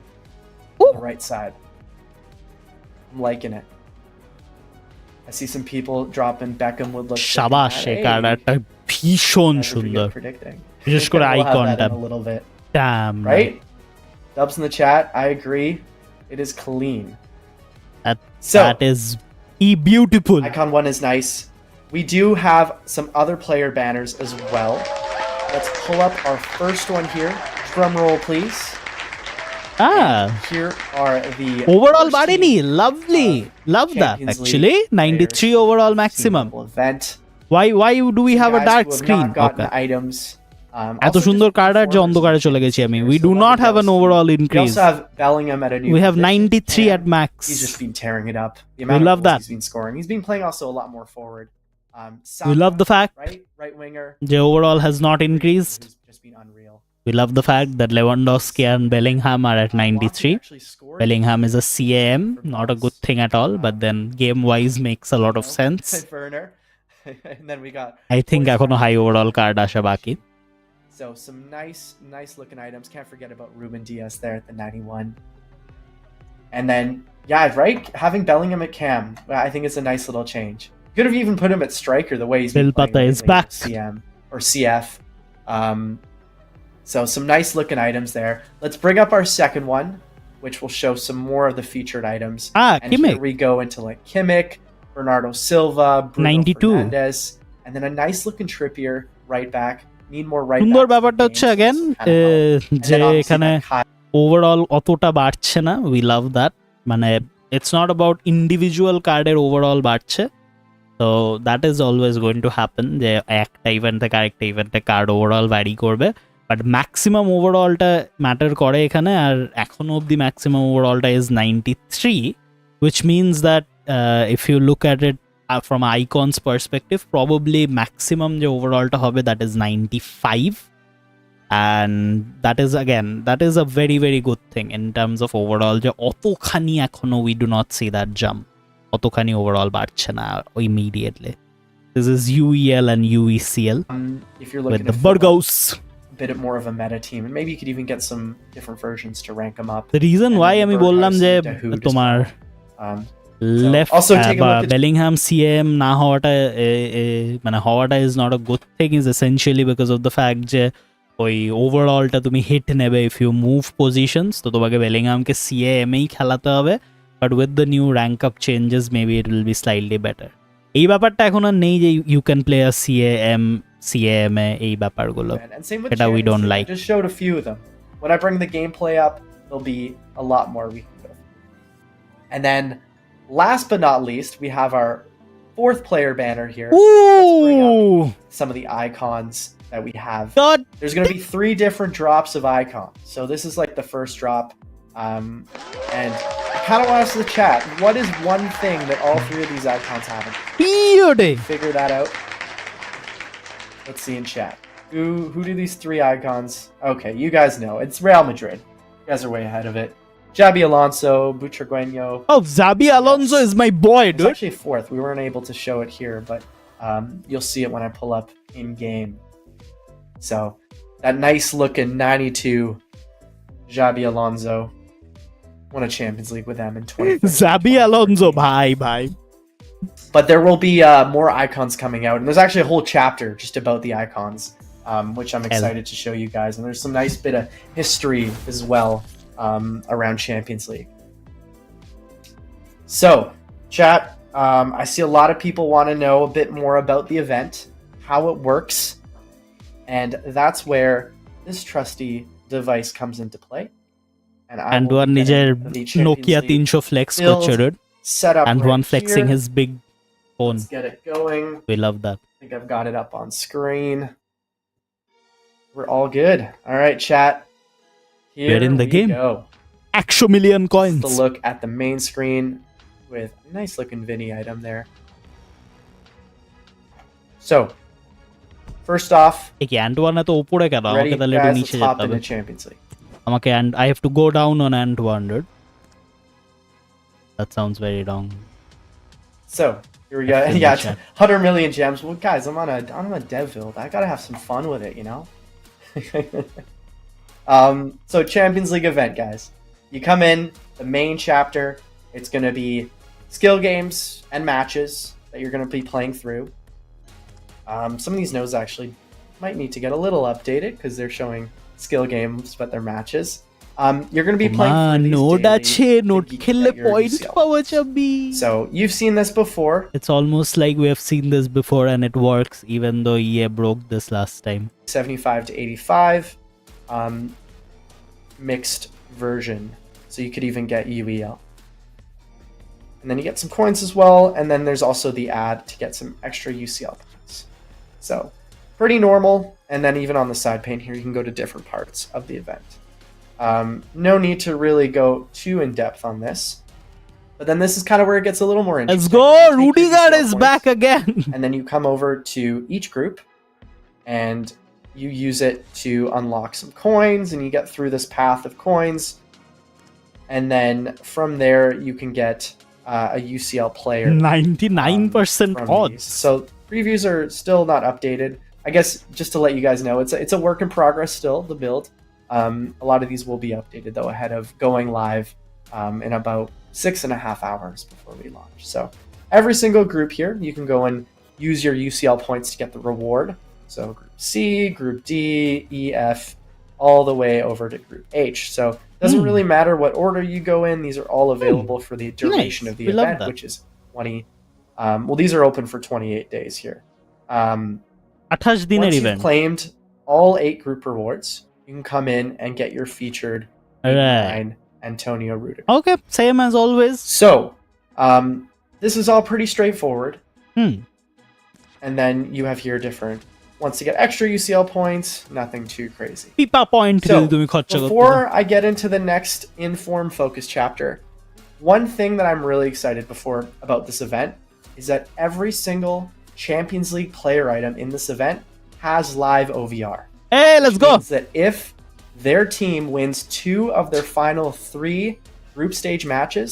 on the right side. I'm liking it. I see some people dropping Beckham would look. শাবাশ, এই কার্ডটা ভীষণ সুন্দর, predicting. বিশেষ করে We'll have that আইকনটা. in a little bit, Damn. right? Dubs in the chat. I agree. It is clean. So That is beautiful. icon one is nice. We do have some other player banners as well. Let's pull up our first one here. Drum roll, please. Here are the Overall first বাড়েনি, team lovely. Love that Champions actually. League 93 players overall team maximum. level event. Why do we have a Guys dark who have screen? not gotten Okay. items. এত Also সুন্দর just card আর যে performers অন্ধকারে and চলে গেছি আমি. champions We here. do So not let me have an guess. overall We increase. also have Bellingham at a new We have position, 93 at and max. He's just been tearing it up. The We amount of love goals that. he's been scoring. He's been playing also a lot more forward. We love the fact right winger. যে overall has not increased. Who's just been unreal. We love the fact that Lewandowski and Bellingham are at 93. Actually scored. Bellingham is a CAM, not a good thing at all, but then game-wise makes a lot of sense. Werner. And then we got I think এখনো high overall card আসা বাকি. so some nice looking items. Can't forget about Ruben Diaz there at the 91. And then yeah, right, having Bellingham at cam, I think it's a nice little change. Could have even put him at striker the way he's been Phil Pata playing is lately back. at CM or CF. So some nice looking items there. Let's bring up our second one, which will show some more of the featured items. And Kimmich. here we go into like Kimmich, Bernardo Silva, Bruno 92. Fernandes, and then a nice looking Trippier right back. Need more right সুন্দর backs in the ব্যাপারটা game, হচ্ছে so again this will kind of help. And যে then obviously এখানে that Kai- overall অতটা বাড়ছে না. We love that. মানে it's not about individual কার্ডের ওভারঅল বাড়ছে. So that is always going to happen যে একটা ইভেন্ট থেকে আরেকটা ইভেন্টে কার্ড ওভারঅল ভ্যারি করবে. বাট ম্যাক্সিমাম ওভারঅলটা ম্যাটার করে এখানে, আর এখনো অবধি maximum ওভারঅলটা is 93, which means that if you look at it from icons perspective, probably maximum যে ওভারঅলটা হবে that is 95, and that is a very very good thing in terms of overall যে অতখানি এখনো we do not see that jump, অতখানি overall বাড়ছে না immediately. This is UEL and UECL If you're with looking the to fill Burgos. a bit more of a meta team, and maybe you could even get some different versions to rank them up. The reason And why then the আমি বললাম Burgos যে and Dahoud as তোমার well. Left also take a বা look at- Bellingham CM না হওয়াটা মানে হওয়াটা is not a good thing, is essentially because of the fact যে ওই ওভারঅলটা তুমি হিট নেবে ইফ ইউ মুভ পজিশনস, তো তোমাকে বেলিংহামকে সিএএমেই খেলাতে হবে, but with the new rank up changes maybe it will be slightly better. এই ব্যাপারটা এখন আর নেই যে you can play a CAM এ এই ব্যাপারগুলো, And same with এটা we Champions don't League. like. I just showed a few of them. When I bring the gameplay up, there'll be a lot more we can go through. And then, last but not least, we have our 4th player banner here. Let's bring up Ooh, some of the icons that we have. God. There's going to be 3 different drops of icons. So this is like the first drop. And I kind of want us to chat. What is one thing that all 3 of these icons have? Period. Figure that out. Let's see in chat. Who do these 3 icons? Okay, you guys know. It's Real Madrid. You guys are way ahead of it. Xabi Alonso, Butragueño. Oh, Xabi Alonso is my boy, It's dude. actually 4th. We weren't able to show it here, but you'll see it when I pull up in game. So that nice looking 92 Xabi Alonso won a Champions League with them in 20. Xabi Alonso, bye. But there will be more icons coming out, and there's actually a whole chapter just about the icons, which I'm excited to show you guys. And there's some nice bit of history as well around Champions League. So, chat, I see a lot of people want to know a bit more about the event, how it works, and that's where this trusty device comes into play. And I And will one be নিজের getting the Champions Nokia League 300 flex build করছে, dude. set up And right one flexing here. his big phone. Let's get it going. We love that. I think I've got it up on screen. We're all good. All right, chat. Here We're in the we game. go. 100 million coins. The look at the main screen with a nice looking Vinny item there. So, first off, কি অ্যান্টওয়ান এত উপরে কেন? ready, আমাকে তাহলে একটু guys? নিচে Let's যেতে hop হবে। into Champions League. আমাকে and I have to go down on Ant1, dude. That sounds very wrong. So, here we go. That's in Yeah, the chat. 100 million gems. Well, guys, I'm on a dev build. I gotta have some fun with it, you know? So Champions League event, guys. You come in, the main chapter, it's gonna be skill games and matches that you're gonna be playing through. Some of these nodes actually might need to get a little updated because they're showing skill games, but they're matches. You're going to be playing through these note daily আছে, to note get খেললে your point UCL. পাওয়া যাবে। So you've seen this before. It's almost like we have seen this before and it works even though EA broke this last time. 75 to 85 mixed version. So you could even get UEL. And then you get some coins as well. And then there's also the ad to get some extra UCL points. So pretty normal. And then even on the side pane here, you can go to different parts of the event. No need to really go too in depth on this. But then this is kind of where it gets a little more Let's interesting. go! You take your Rudiger UCL is points, back again! and then you come over to each group and you use it to unlock some coins, and you get through this path of coins. And then from there, you can get a UCL player. 99% from odds. these. So previews are still not updated. I guess just to let you guys know, it's a work in progress still, the build. A lot of these will be updated though ahead of going live in about 6.5 hours before we launch. So every single group here, you can go and use your UCL points to get the reward. So Group C, Group D, E, F, all the way over to Group H. So it doesn't really matter what order you go in. These are all available for the duration Nice. of the We love event, that. which is 20. Well, these are open for 28 days here. 28 দিনের Once you've event. claimed all 8 group rewards, you can come in and get your featured Right. 89 Antonio Rudiger. Okay, same as always. So, this is all pretty straightforward. Hmm. And then you have here different wants to get extra UCL points, nothing too crazy. পিপা point So, যদি তুমি খরচা করতে চাও। before I get into the next inform focus chapter, one thing that I'm really excited about this event is that every single Champions League player item in this event has live OVR. Hey, let's go. Means that if their team wins 2 of their final 3 group stage matches,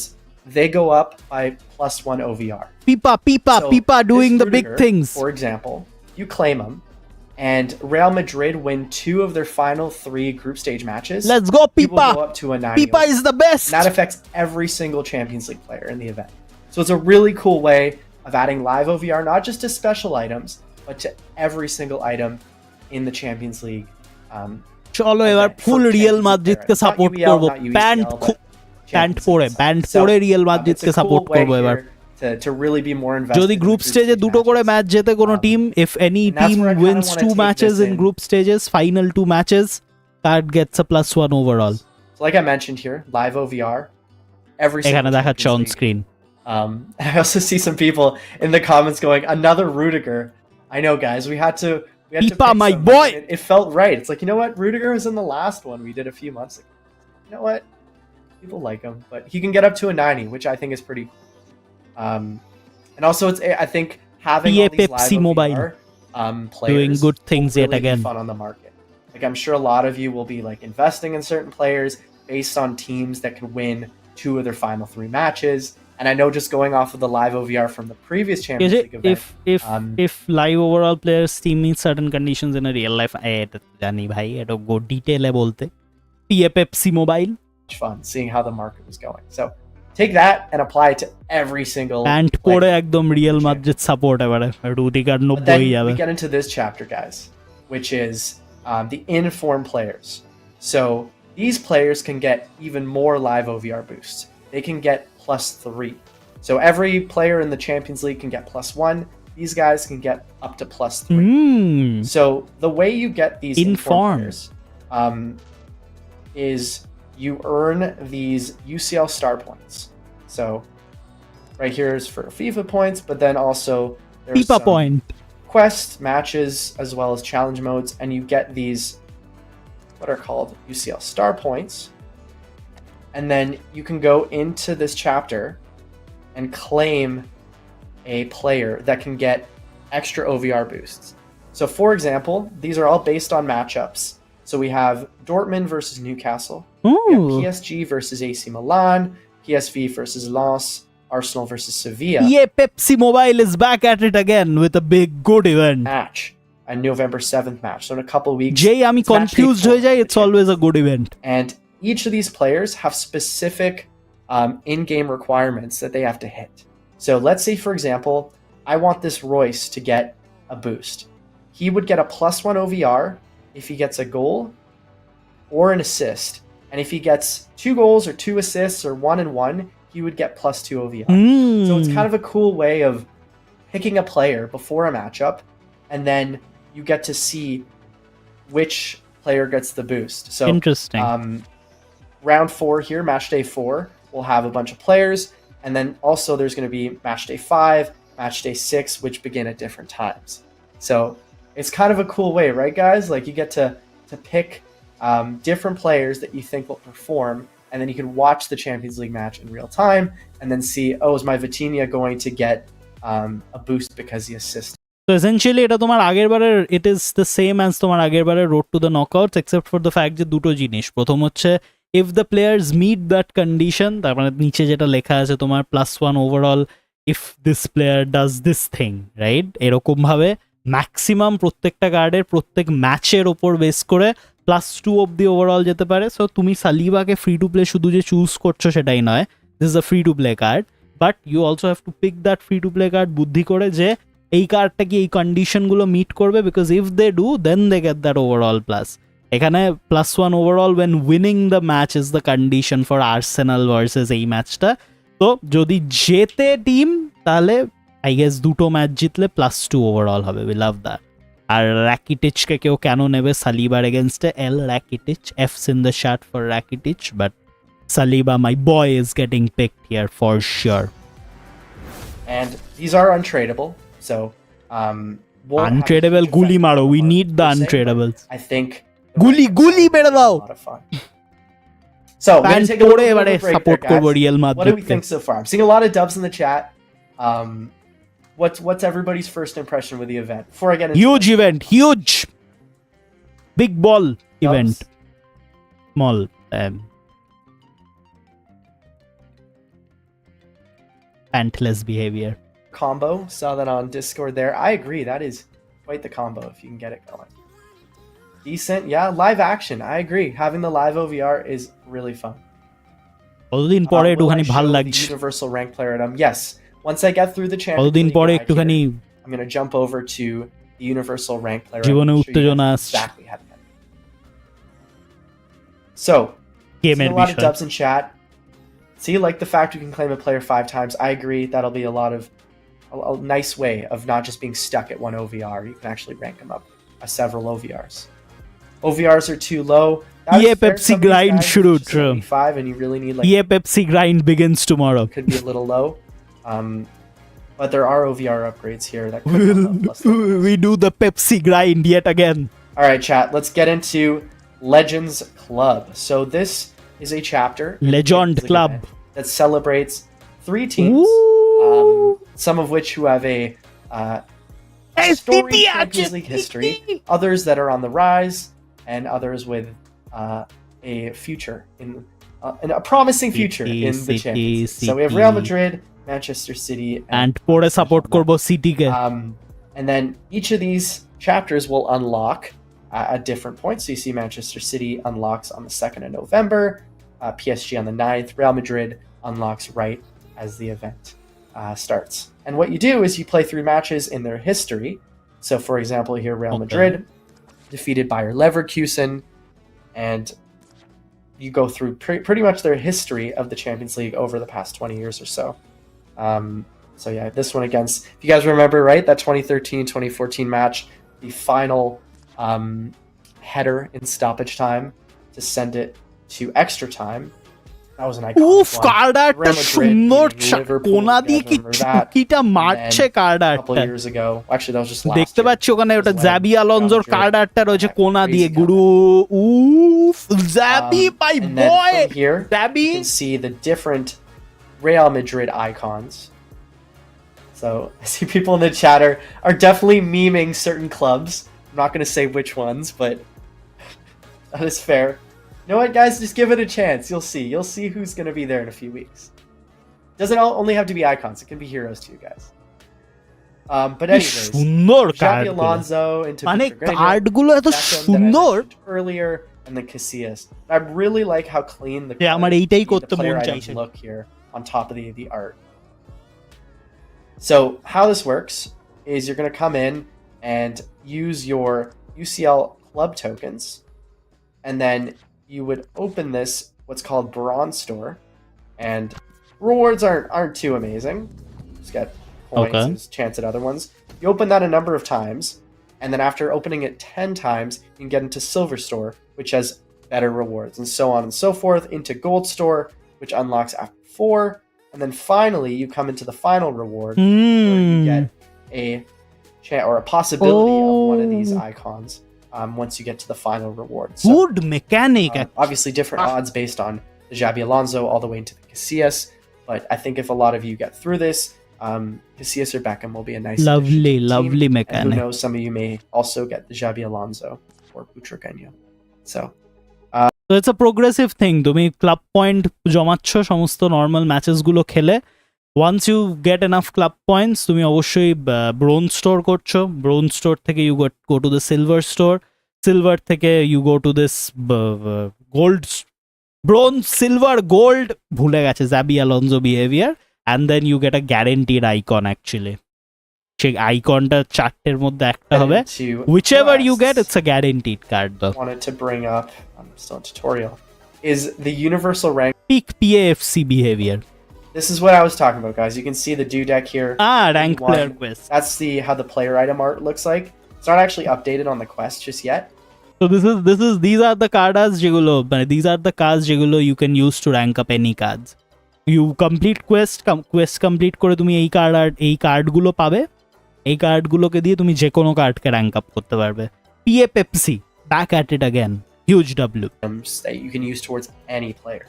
they go up by +1 OVR. পিপা So, doing this the big Rudiger, things. For example, you claim him, and Real Madrid win 2 of their final 3 group stage matches. Let's go, you will Pipa. go up to a 90. Pipa is the best. And that affects every single Champions League player in the event. So it's a really cool way of adding live OVR, not just to special items, but to every single item in the Champions League. চলো এবার ফুল real মাদ্রিদকে support করব, pant পরে real মাদ্রিদকে support করব এবার। To really be more invested. যদি group স্টেজে দুটো করে ম্যাচ জেতে কোনো team, if any team wins 2 matches in group stages, final 2 matches, that gets a +1 overall. So like I mentioned here, live OVR, every এখানে single দেখাচ্ছে Champions on League. screen. I also see some people in the comments going, another Rudiger. I know, guys, we had to Pipa, pick my somebody. boy. It felt right. It's like, you know what? Rudiger was in the last one we did a few months ago. You know what? People like him, but he can get up to a 90, which I think is pretty cool. And also, it's I think having all these Pepsi live Mobile players doing good things will yet really be again. fun on the market. Like I'm sure a lot of you will be like investing in certain players based on teams that could win 2 of their final 3 matches. And I know just going off of the live OVR from the previous Champions League event, if live overall players team meets certain conditions in a real life, এটা জানি ভাই, এটা গো ডিটেইলে বলতে Pepsi Mobile. fun seeing how the market was going. So take that and apply it to every single pant পরে একদম real Madrid support এবারে Rudiger But 90 then যাবে। we get into this chapter, guys, which is the informed players. So these players can get even more live OVR boosts. They can get +3. So every player in the Champions League can get +1. These guys can get up to +3. So the way you get these informed players is you earn these UCL star points. So right here is for FIFA points, but then also there's Pipa some point. quest matches as well as challenge modes, and you get these what are called UCL star points. And then you can go into this chapter and claim a player that can get extra OVR boosts. So for example, these are all based on matchups. So we have Dortmund versus Newcastle, we have Ooh. PSG versus AC Milan, PSV versus Lens, Arsenal versus Sevilla. Pepsi Mobile is back at it again with a big good event. Match, a November 7th match. So in a couple weeks, যেই আমি it's match day confused 4 হয়ে যাই, for the it's always a good event. And each of these players have specific in-game requirements that they have to hit. So let's say, for example, I want this Royce to get a boost. He would get a +1 OVR if he gets a goal or an assist. And if he gets 2 goals or 2 assists or 1 and 1, he would get +2 OVR. So it's kind of a cool way of picking a player before a matchup, and then you get to see which player gets the boost. So Interesting. Round 4 here, match day 4, we'll have a bunch of players, and then also there's going to be match day 5, match day 6, which begin at different times. So it's kind of a cool way, right, guys? Like you get to pick different players that you think will perform, and then you can watch the Champions League match in real time, and then see, oh, is my Vitinha going to get a boost because he assisted? So essentially এটা তোমার আগের বারের, it is the same as তোমার আগের বারের road to the knockouts, except for the fact যে দুটো জিনিস। প্রথম হচ্ছে if the players meet that condition, তার মানে নিচে যেটা লেখা আছে তোমার +1 overall if this player does this thing, right? এরকম ভাবে ম্যাক্সিমাম প্রত্যেকটা কার্ডের প্রত্যেক ম্যাচের ওপর বেস করে +2 অব্দি ওভারঅল যেতে পারে। সো তুমি সালিবাকে ফ্রি টু প্লে শুধু যে চুজ করছো সেটাই নয়, this is a free to play card, but you also have to pick that free to play card বুদ্ধি করে যে এই কার্ডটা কি এই কন্ডিশনগুলো মিট করবে, because if they do then they get that overall plus. এখানে +1 overall when winning the match is the condition for Arsenal versus এই ম্যাচটা। তো যদি জেতে টিম তাহলে আই গেস দুটো ম্যাচ জিতলে +2 ওভারঅল হবে। We love that. আর র্যাকিটিচকে কেউ কেন নেবে সালিবার এগেনস্টে? L Rakitic, F's in the shirt for Rakitic, but Saliba, my boy, is getting picked here for sure. And these are untradeable. So won't have a Untradable huge guli effect maro. on We the need market the per se, but untradables. I think Guli guli বেড়ে দাও। a lot of fun. So we're Fan gonna take a little পড়ে bit of এবারে a break support there, করব guys. Real What do we মাদ্রিদকে। think so far? I'm seeing a lot of dubs in the chat. What's everybody's first impression with the event? Before I get into Huge event, huge. Big ball event. dubs, Small. Pantless behavior. combo, saw that on Discord there. I agree, that is quite the combo if you can get it going. Decent, yeah, live action. I agree. Having the live OVR is really fun. কতদিন পরে Will একটুখানি I ভাল show the লাগছে। universal rank player item? Yes. Once I get through the Champions কতদিন League পরে guide একটুখানি here, I'm going to jump over to the universal rank player item জীবনে and show you উত্তেজনা guys আসছে। exactly how to get it. So, গেমের seeing a lot of বিষয়। dubs in chat. See, like the fact you can claim a player 5 times. I agree. That'll be a lot of a nice way of not just being stuck at one OVR. You can actually rank them up several OVRs. OVRs are too low. That is Yeah, fair. Pepsi Some of these grind guys, should it's just an 85 and you really need like Yeah, Pepsi grind begins tomorrow. could be a little low. But there are OVR upgrades here that could help up plus levels. We do the Pepsi grind yet again. All right, chat. Let's get into Legends Club. So this is a chapter in the Legend Champions League Club. event that celebrates 3 teams, some of which who have a storied Champions League history, others that are on the rise, and others with a future a promising future City, in the City, Champions League. So we have Real City. Madrid, Manchester City, And পরে support করব সিটিকে। and then each of these chapters will unlock at different points. So you see Manchester City unlocks on the 2nd of November, PSG on the 9th, Real Madrid unlocks right as the event starts. And what you do is you play 3 matches in their history. So for example, here Real Madrid defeated Bayer Leverkusen, and you go through pretty much their history of the Champions League over the past 20 years or so. So yeah, this one against, if you guys remember, right, that 2013-2014 match, the final header in stoppage time to send it to extra time. That was an iconic উফ one. কার্ডারটা Real Madrid সুন্দর beating Liverpool, কোনা you দিয়ে guys কি remember that? চুকিটা And মারছে then a couple কার্ডারটা। years ago, actually that was just last দেখতে year. পাচ্ছি ওখানে ওটা as well. জাবি আলোনজোর Real Madrid কার্ডারটা রয়েছে had কোনা crazy দিয়ে comeback. গুরু উফ জাবি বাই And then boy from here, জাবি you can see the different Real Madrid icons. So I see people in the chat are definitely memeing certain clubs. I'm not going to say which ones, but that is fair. You know what, guys? Just give it a chance. You'll see. You'll see who's going to be there in a few weeks. Doesn't only have to be icons. It can be heroes too, guys. But কি anyways, সুন্দর Xabi কার্ডগুলো Alonso into মানে Victor Grenier, কার্ডগুলো এত Beckham that I সুন্দর mentioned earlier, and then Casillas. I really like how clean the যে আমার এইটাই করতে the player মন items চাইছে look here on top of the art. So how this works is you're going to come in and use your UCL club tokens, and then you would open this what's called Bronze Store, and rewards aren't too amazing. Just get points, Okay. there's chance at other ones. You open that a number of times, and then after opening it 10 times, you can get into Silver Store, which has better rewards, and so on and so forth, into Gold Store, which unlocks after 4, and then finally you come into the final reward, where you get a or a possibility of one of these icons once you get to the final reward. So, good mechanic obviously different odds based on the Xabi Alonso all the way into the Casillas, but I think if a lot of you get through this, Casillas or Beckham will be a nice addition to the team. lovely And who mechanic knows, some of you may also get the Xabi Alonso or Butragueño. So তো it's a progressive thing তুমি club point জমাচ্ছ সমস্ত normal matches গুলো খেলে once you get enough club points তুমি অবশ্যই bronze store করছো bronze store থেকে you go to the silver store silver থেকে you go to this gold bronze silver gold ভুলে গেছে Xabi Alonso behaviour and then you get a guaranteed icon actually সেই আইকনটা 4টের মধ্যে একটা হবে to whichever you get quests, it's a guaranteed card though wanted to bring up, I'm still in tutorial, is the universal rank. peak PAFC behavior This is what I was talking about, guys. You can see the do deck here. rank One. player quest That's how the player item art looks like. It's not actually updated on the quest just yet. so these are the cards যেগুলো মানে these are the cards যেগুলো you can use to rank up any cards you complete quest complete করে তুমি এই card গুলো পাবে এই কার্ডগুলোকে দিয়ে তুমি যে কোনো কার্ডকে র্যাঙ্ক আপ করতে পারবে। PA Pepsi back at it again, huge W. That you can use towards any player.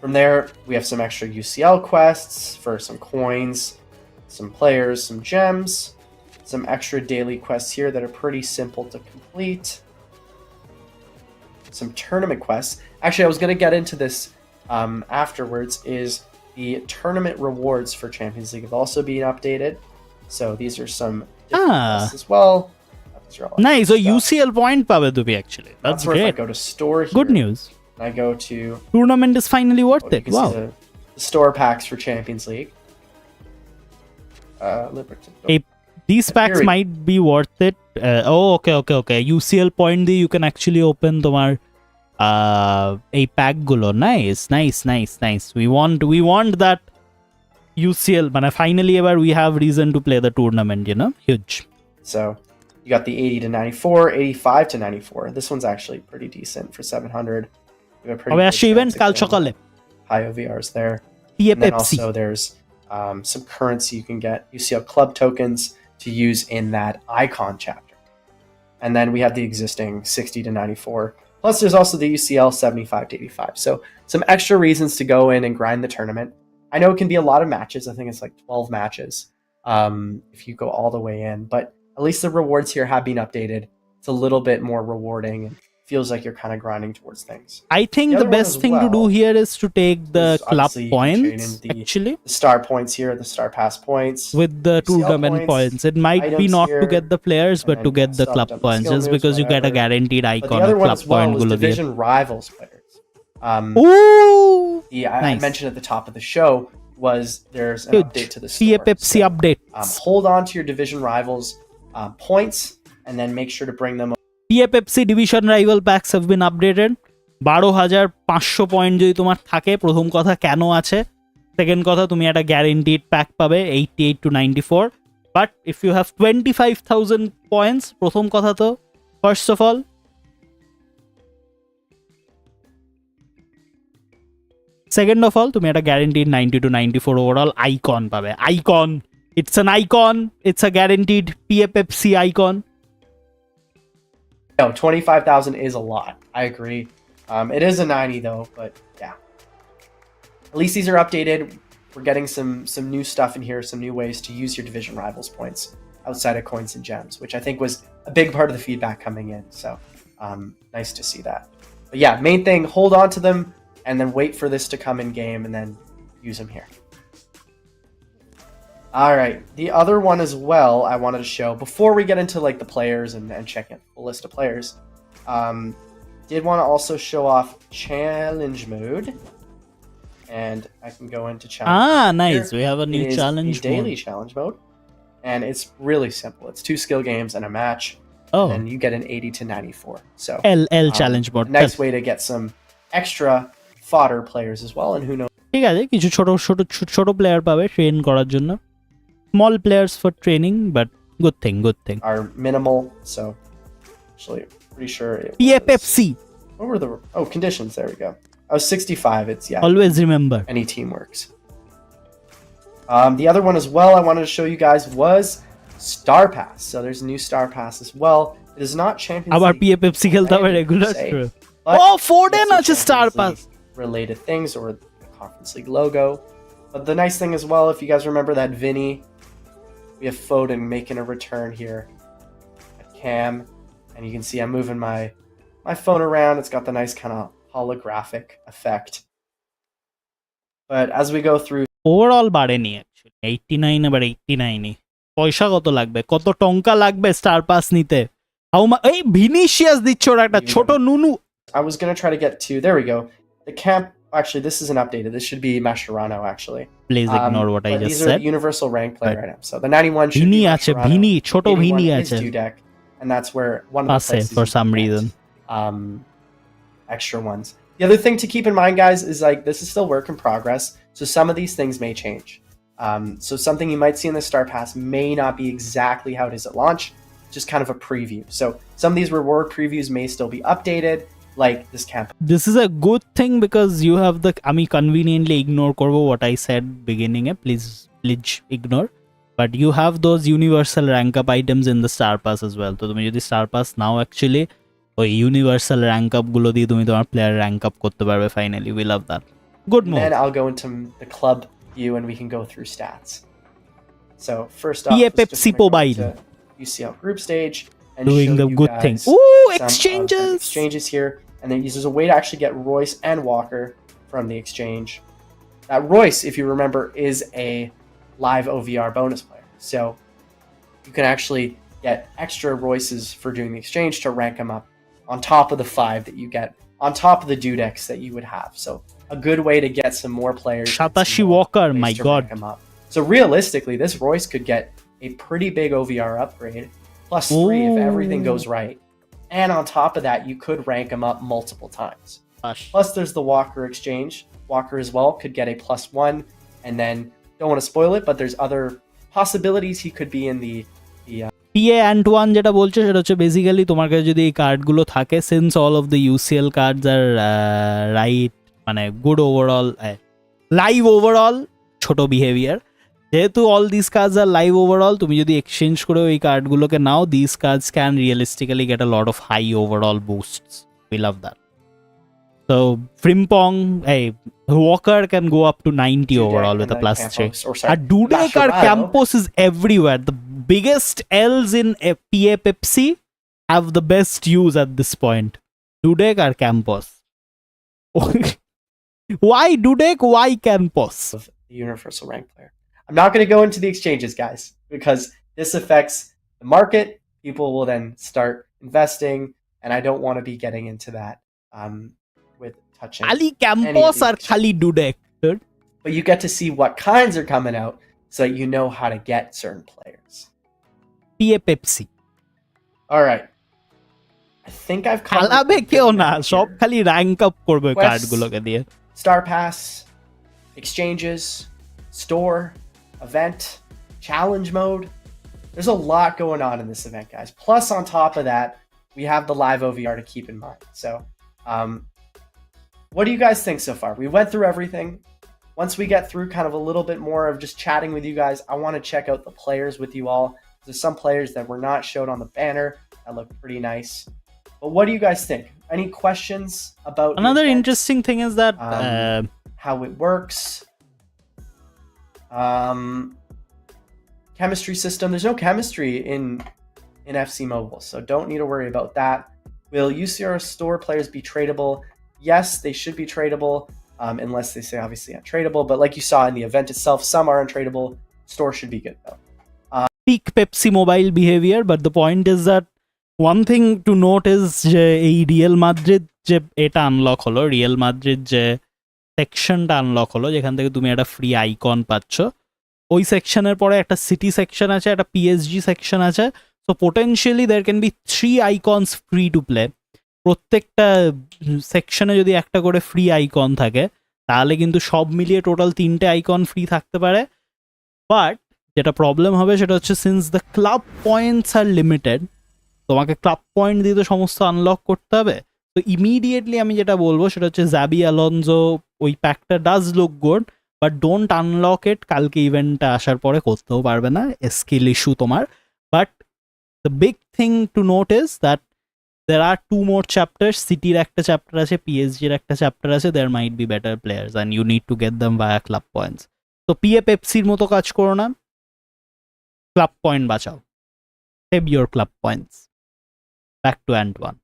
From there, we have some extra UCL quests for some coins, some players, some gems, some extra daily quests here that are pretty simple to complete. Some tournament quests. Actually, I was going to get into this afterwards. Is the tournament rewards for Champions League have also been updated. So these are some different quests as well. These are all nice, oh stuff. UCL point পাবে তুমি actually, that's That's where if I great, go to store here, good news. and I go to tournament is finally worth you it, can wow. see the store packs for Champions League. Liberty. These packs Here we- might be worth it. Okay. UCL point দিয়ে you can actually open তোমার এই pack গুলো। Nice. We want that UCL, মানে finally ever we have reason to play the tournament, you know? Huge. So you got the 80 to 94, 85 to 94. This one's actually pretty decent for 700. We have a pretty হবে good আসছে event chance কাল of getting সকালে। high OVRs there. PA And then Pepsi. also there's some currency you can get UCL club tokens to use in that icon chapter. And then we have the existing 60 to 94. Plus there's also the UCL 75 to 85. So some extra reasons to go in and grind the tournament. I know it can be a lot of matches. I think it's like 12 matches if you go all the way in. But at least the rewards here have been updated. It's a little bit more rewarding and feels like you're kind of grinding towards things. I think The the other one best as thing to do well here is to take the is club obviously you can trade points in the actually The star points here, the star pass points. with the UCL tournament points, points. It might be items not to here, get the players but and to then get the stuff club done with points, skill just moves, because you get a whatever. guaranteed But icon the other of one club as well point is গুলো দিয়ে। division rivals players. Ooh! I Nice. mentioned at the top of the show was there's an Huge. update to the PA store. Pepsi So, update. hold on to your division rivals points and then make sure to bring them PA Pepsi division rival packs have been updated. 12,500 point যদি তোমার থাকে, প্রথম কথা কেন আছে, second কথা তুমি একটা গ্যারেন্টিড প্যাক পাবে 88 to 94, but if you have 25,000 points, প্রথম কথা তো first of all second of all তুমি একটা গ্যারেন্টিড 90 to 94 ওভারঅল আইকন পাবে। Icon, it's an icon, it's a guaranteed PA Pepsi icon. No, 25,000 is a lot. I agree. It is a 90 though, but yeah. At least these are updated. We're getting some new stuff in here, some new ways to use your division rivals points outside of coins and gems, which I think was a big part of the feedback coming in. So nice to see that. But yeah, main thing, hold on to them and then wait for this to come in game and then use them here. All right, the other one as well I wanted to show before we get into like the players and check in the list of players. Did want to also show off challenge mode, and I can go into challenge. Nice. Here. We have a new It is challenge the daily mode. challenge mode, and it's really simple. It's 2 skill games and a match, Oh, and you get an 80 to 94. So L challenge mode. a nice way to get some extra fodder players as well, and who knows. ঠিক আছে, কিছু ছোট player পাবে train করার জন্য, small players for training, but good thing. Are minimal, so actually pretty sure it PA was- Pepsi, What were the conditions? There we go. I was 65. It's always remember. any team works. The other one as well I wanted to show you guys was Star Pass. So there's a new Star Pass as well. It is not Champions আবার League PA Pepsi খেলতে হবে regular. say, O but 4 it's আছে some star Champions pass. League related things or the Conference League logo. But the nice thing as well, if you guys remember that Vinny, we have Foden making a return here at Cam, and you can see I'm moving my phone around. It's got the nice kind of holographic effect. But as we go through, overall বাড়েনি actually, 89 আবার 89 পয়সা কত লাগবে, কত টঙ্কা লাগবে star pass নিতে? এই Vinicius দিচ্ছ ওরা একটা ছোট নুনু। I was going to try to get to, there we go. The camp, actually, this isn't updated. This should be Mascherano, actually. Please ignore what I But just these are said. universal rank player items. So the 91 should Vini be আছে, Mascherano. Vini, ছোট 81 Vini is আছে Dudek, and that's where one of the পাশে places for you some can get, reason. extra ones. The other thing to keep in mind, guys, is like this is still work in progress. So some of these things may change. So something you might see in the Star Pass may not be exactly how it is at launch, just kind of a preview. So some of these reward previews may still be updated, like this camp. This is a good thing because you have the, আমি conveniently ignore করব what I said beginning A, please ignore, but you have those universal rank up items in the star pass as well. তো তুমি যদি star pass নাও actually ওই universal rank up গুলো দিয়ে তুমি তোমার player rank up করতে পারবে finally. We love that. Good And move. then I'll go into the club view and we can go through stats. So first off, PA let's just Pepsi gonna go Mobile. to UCL group stage and Doing show the you good guys thing. Ooh, some of the exchanges. exchanges here. And then there's a way to actually get Royce and Walker from the exchange. That Royce, if you remember, is a live OVR bonus player. So you can actually get extra Royces for doing the exchange to rank them up on top of the 5 that you get, on top of the Dudex that you would have. So a good way to get some more players. and some Shatashi more Walker, ways my to god. rank 'em up. So realistically, this Royce could get a pretty big OVR upgrade, +3 if everything goes right. And on top of that, you could rank him up multiple times. Gosh. Plus, there's the Walker exchange. Walker as well could get a +1, and then don't want to spoil it, but there's other possibilities he could be in the PA Antoine যেটা বলছে সেটা হচ্ছে basically তোমার কাছে যদি এই কার্ডগুলো থাকে, since all of the UCL cards are right মানে গুড ওভারঅল লাইভ ওভারঅল ছোট বিহেভিয়ার, যেহেতু all this cards are live overall, তুমি যদি এক্সচেঞ্জ করে ওই কার্ডগুলোকে নাও, this cards can realistically get a lot of high overall boosts. We love that. So Frimpong, hey, Walker can go up to 90 overall with a +3. Dudek or Campos is everywhere. The biggest L's in PA Pepsi have the best use at this point. Dudek or Campos? Why Dudek? Why Campos? the universal rank player. I'm not going to go into the exchanges, guys, because this affects the market. People will then start investing, and I don't want to be getting into that with touching. Khali Campos or Khali Dudek? Dude? But you get to see what kinds are coming out so that you know how to get certain players. PA Pepsi. All right. I think I've covered Alabe keo na, here. sob khali rank up korbe Quest, card guloke diye. Star Pass, exchanges, store, event, challenge mode. There's a lot going on in this event, guys. Plus, on top of that, we have the live OVR to keep in mind. So, what do you guys think so far? We went through everything. Once we get through kind of a little bit more of just chatting with you guys, I want to check out the players with you all. There's some players that were not showed on the banner that look pretty nice. But what do you guys think? Any questions about Another the event? interesting thing is that How it works? Chemistry system. There's no chemistry in FC Mobile, so don't need to worry about that. Will UCR store players be tradable? Yes, they should be tradable, unless they say obviously untradeable. But like you saw in the event itself, some are untradeable. Store should be good though. Peak Pepsi mobile behavior, but the point is that one thing to note is যে এই real Madrid যে এটা unlock হলো, real Madrid যে সেকশনটা unlock হলো যেখান থেকে তুমি একটা ফ্রি আইকন পাচ্ছ, ওই সেকশনের পরে একটা সিটি সেকশন আছে, একটা পিএসজি সেকশন আছে. So potentially there can be 3 icons free to play. প্রত্যেকটা সেকশনে যদি একটা করে ফ্রি আইকন থাকে তাহলে কিন্তু সব মিলিয়ে টোটাল 3টে আইকন ফ্রি থাকতে পারে. বাট যেটা প্রবলেম হবে সেটা হচ্ছে সিন্স দ্য ক্লাব পয়েন্টস আর লিমিটেড, তোমাকে ক্লাব পয়েন্ট দিয়ে তো সমস্ত আনলক করতে হবে. তো ইমিডিয়েটলি আমি যেটা বলবো সেটা হচ্ছে জাবি আলোনজো, ওই প্যাকটা does look good, but don't unlock it. কালকে ইভেন্টটা আসার পরে করতেও পারবে না, স্কিল ইস্যু তোমার. But the big thing to note is that there are 2 more chapters. Cityর একটা চ্যাপ্টার আছে, পিএসজির একটা চ্যাপ্টার আছে. there might be better players and you need to get them via club points. তো PA পেপসির মতো কাজ করো না, ক্লাব পয়েন্ট বাঁচাও. Save your club points. Back to Antoine.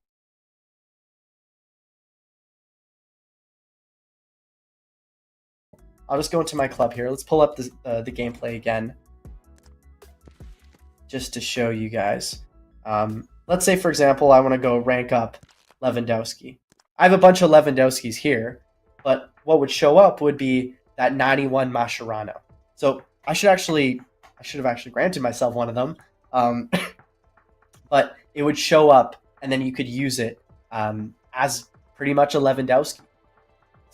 I'll just go into my club here. Let's pull up the gameplay again, just to show you guys. Let's say, for example, I want to go rank up Lewandowski. I have a bunch of Lewandowskis here, but what would show up would be that 91 Mascherano. So I should have actually granted myself one of them, but it would show up, and then you could use it as pretty much a Lewandowski.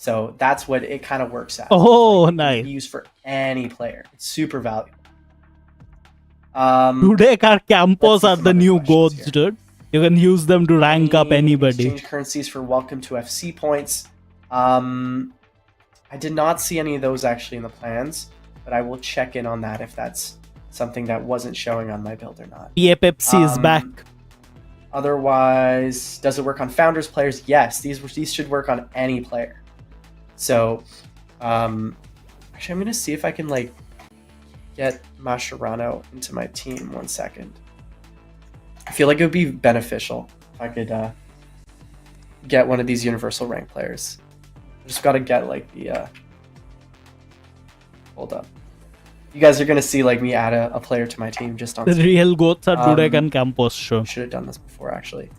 So that's what it kind of works as. Oh, like, nice. It can be used for any player. It's super valuable. Dudek or Campos are the new gods, here. dude. You can use them to rank up anybody. Exchange currencies for welcome to FC points. I did not see any of those actually in the plans, but I will check in on that if that's something that wasn't showing on my build or not. PA Pepsi is back. Otherwise, does it work on Founders players? Yes, these should work on any player. So, actually, I'm gonna see if I can like get Mascherano into my team. 1 second. I feel like it would be beneficial if I could get one of these universal rank players. I just gotta get like the. Hold up. You guys are gonna see like me add a player to my team just on. The real goats are Dudek and Campos show. Should have done this before actually.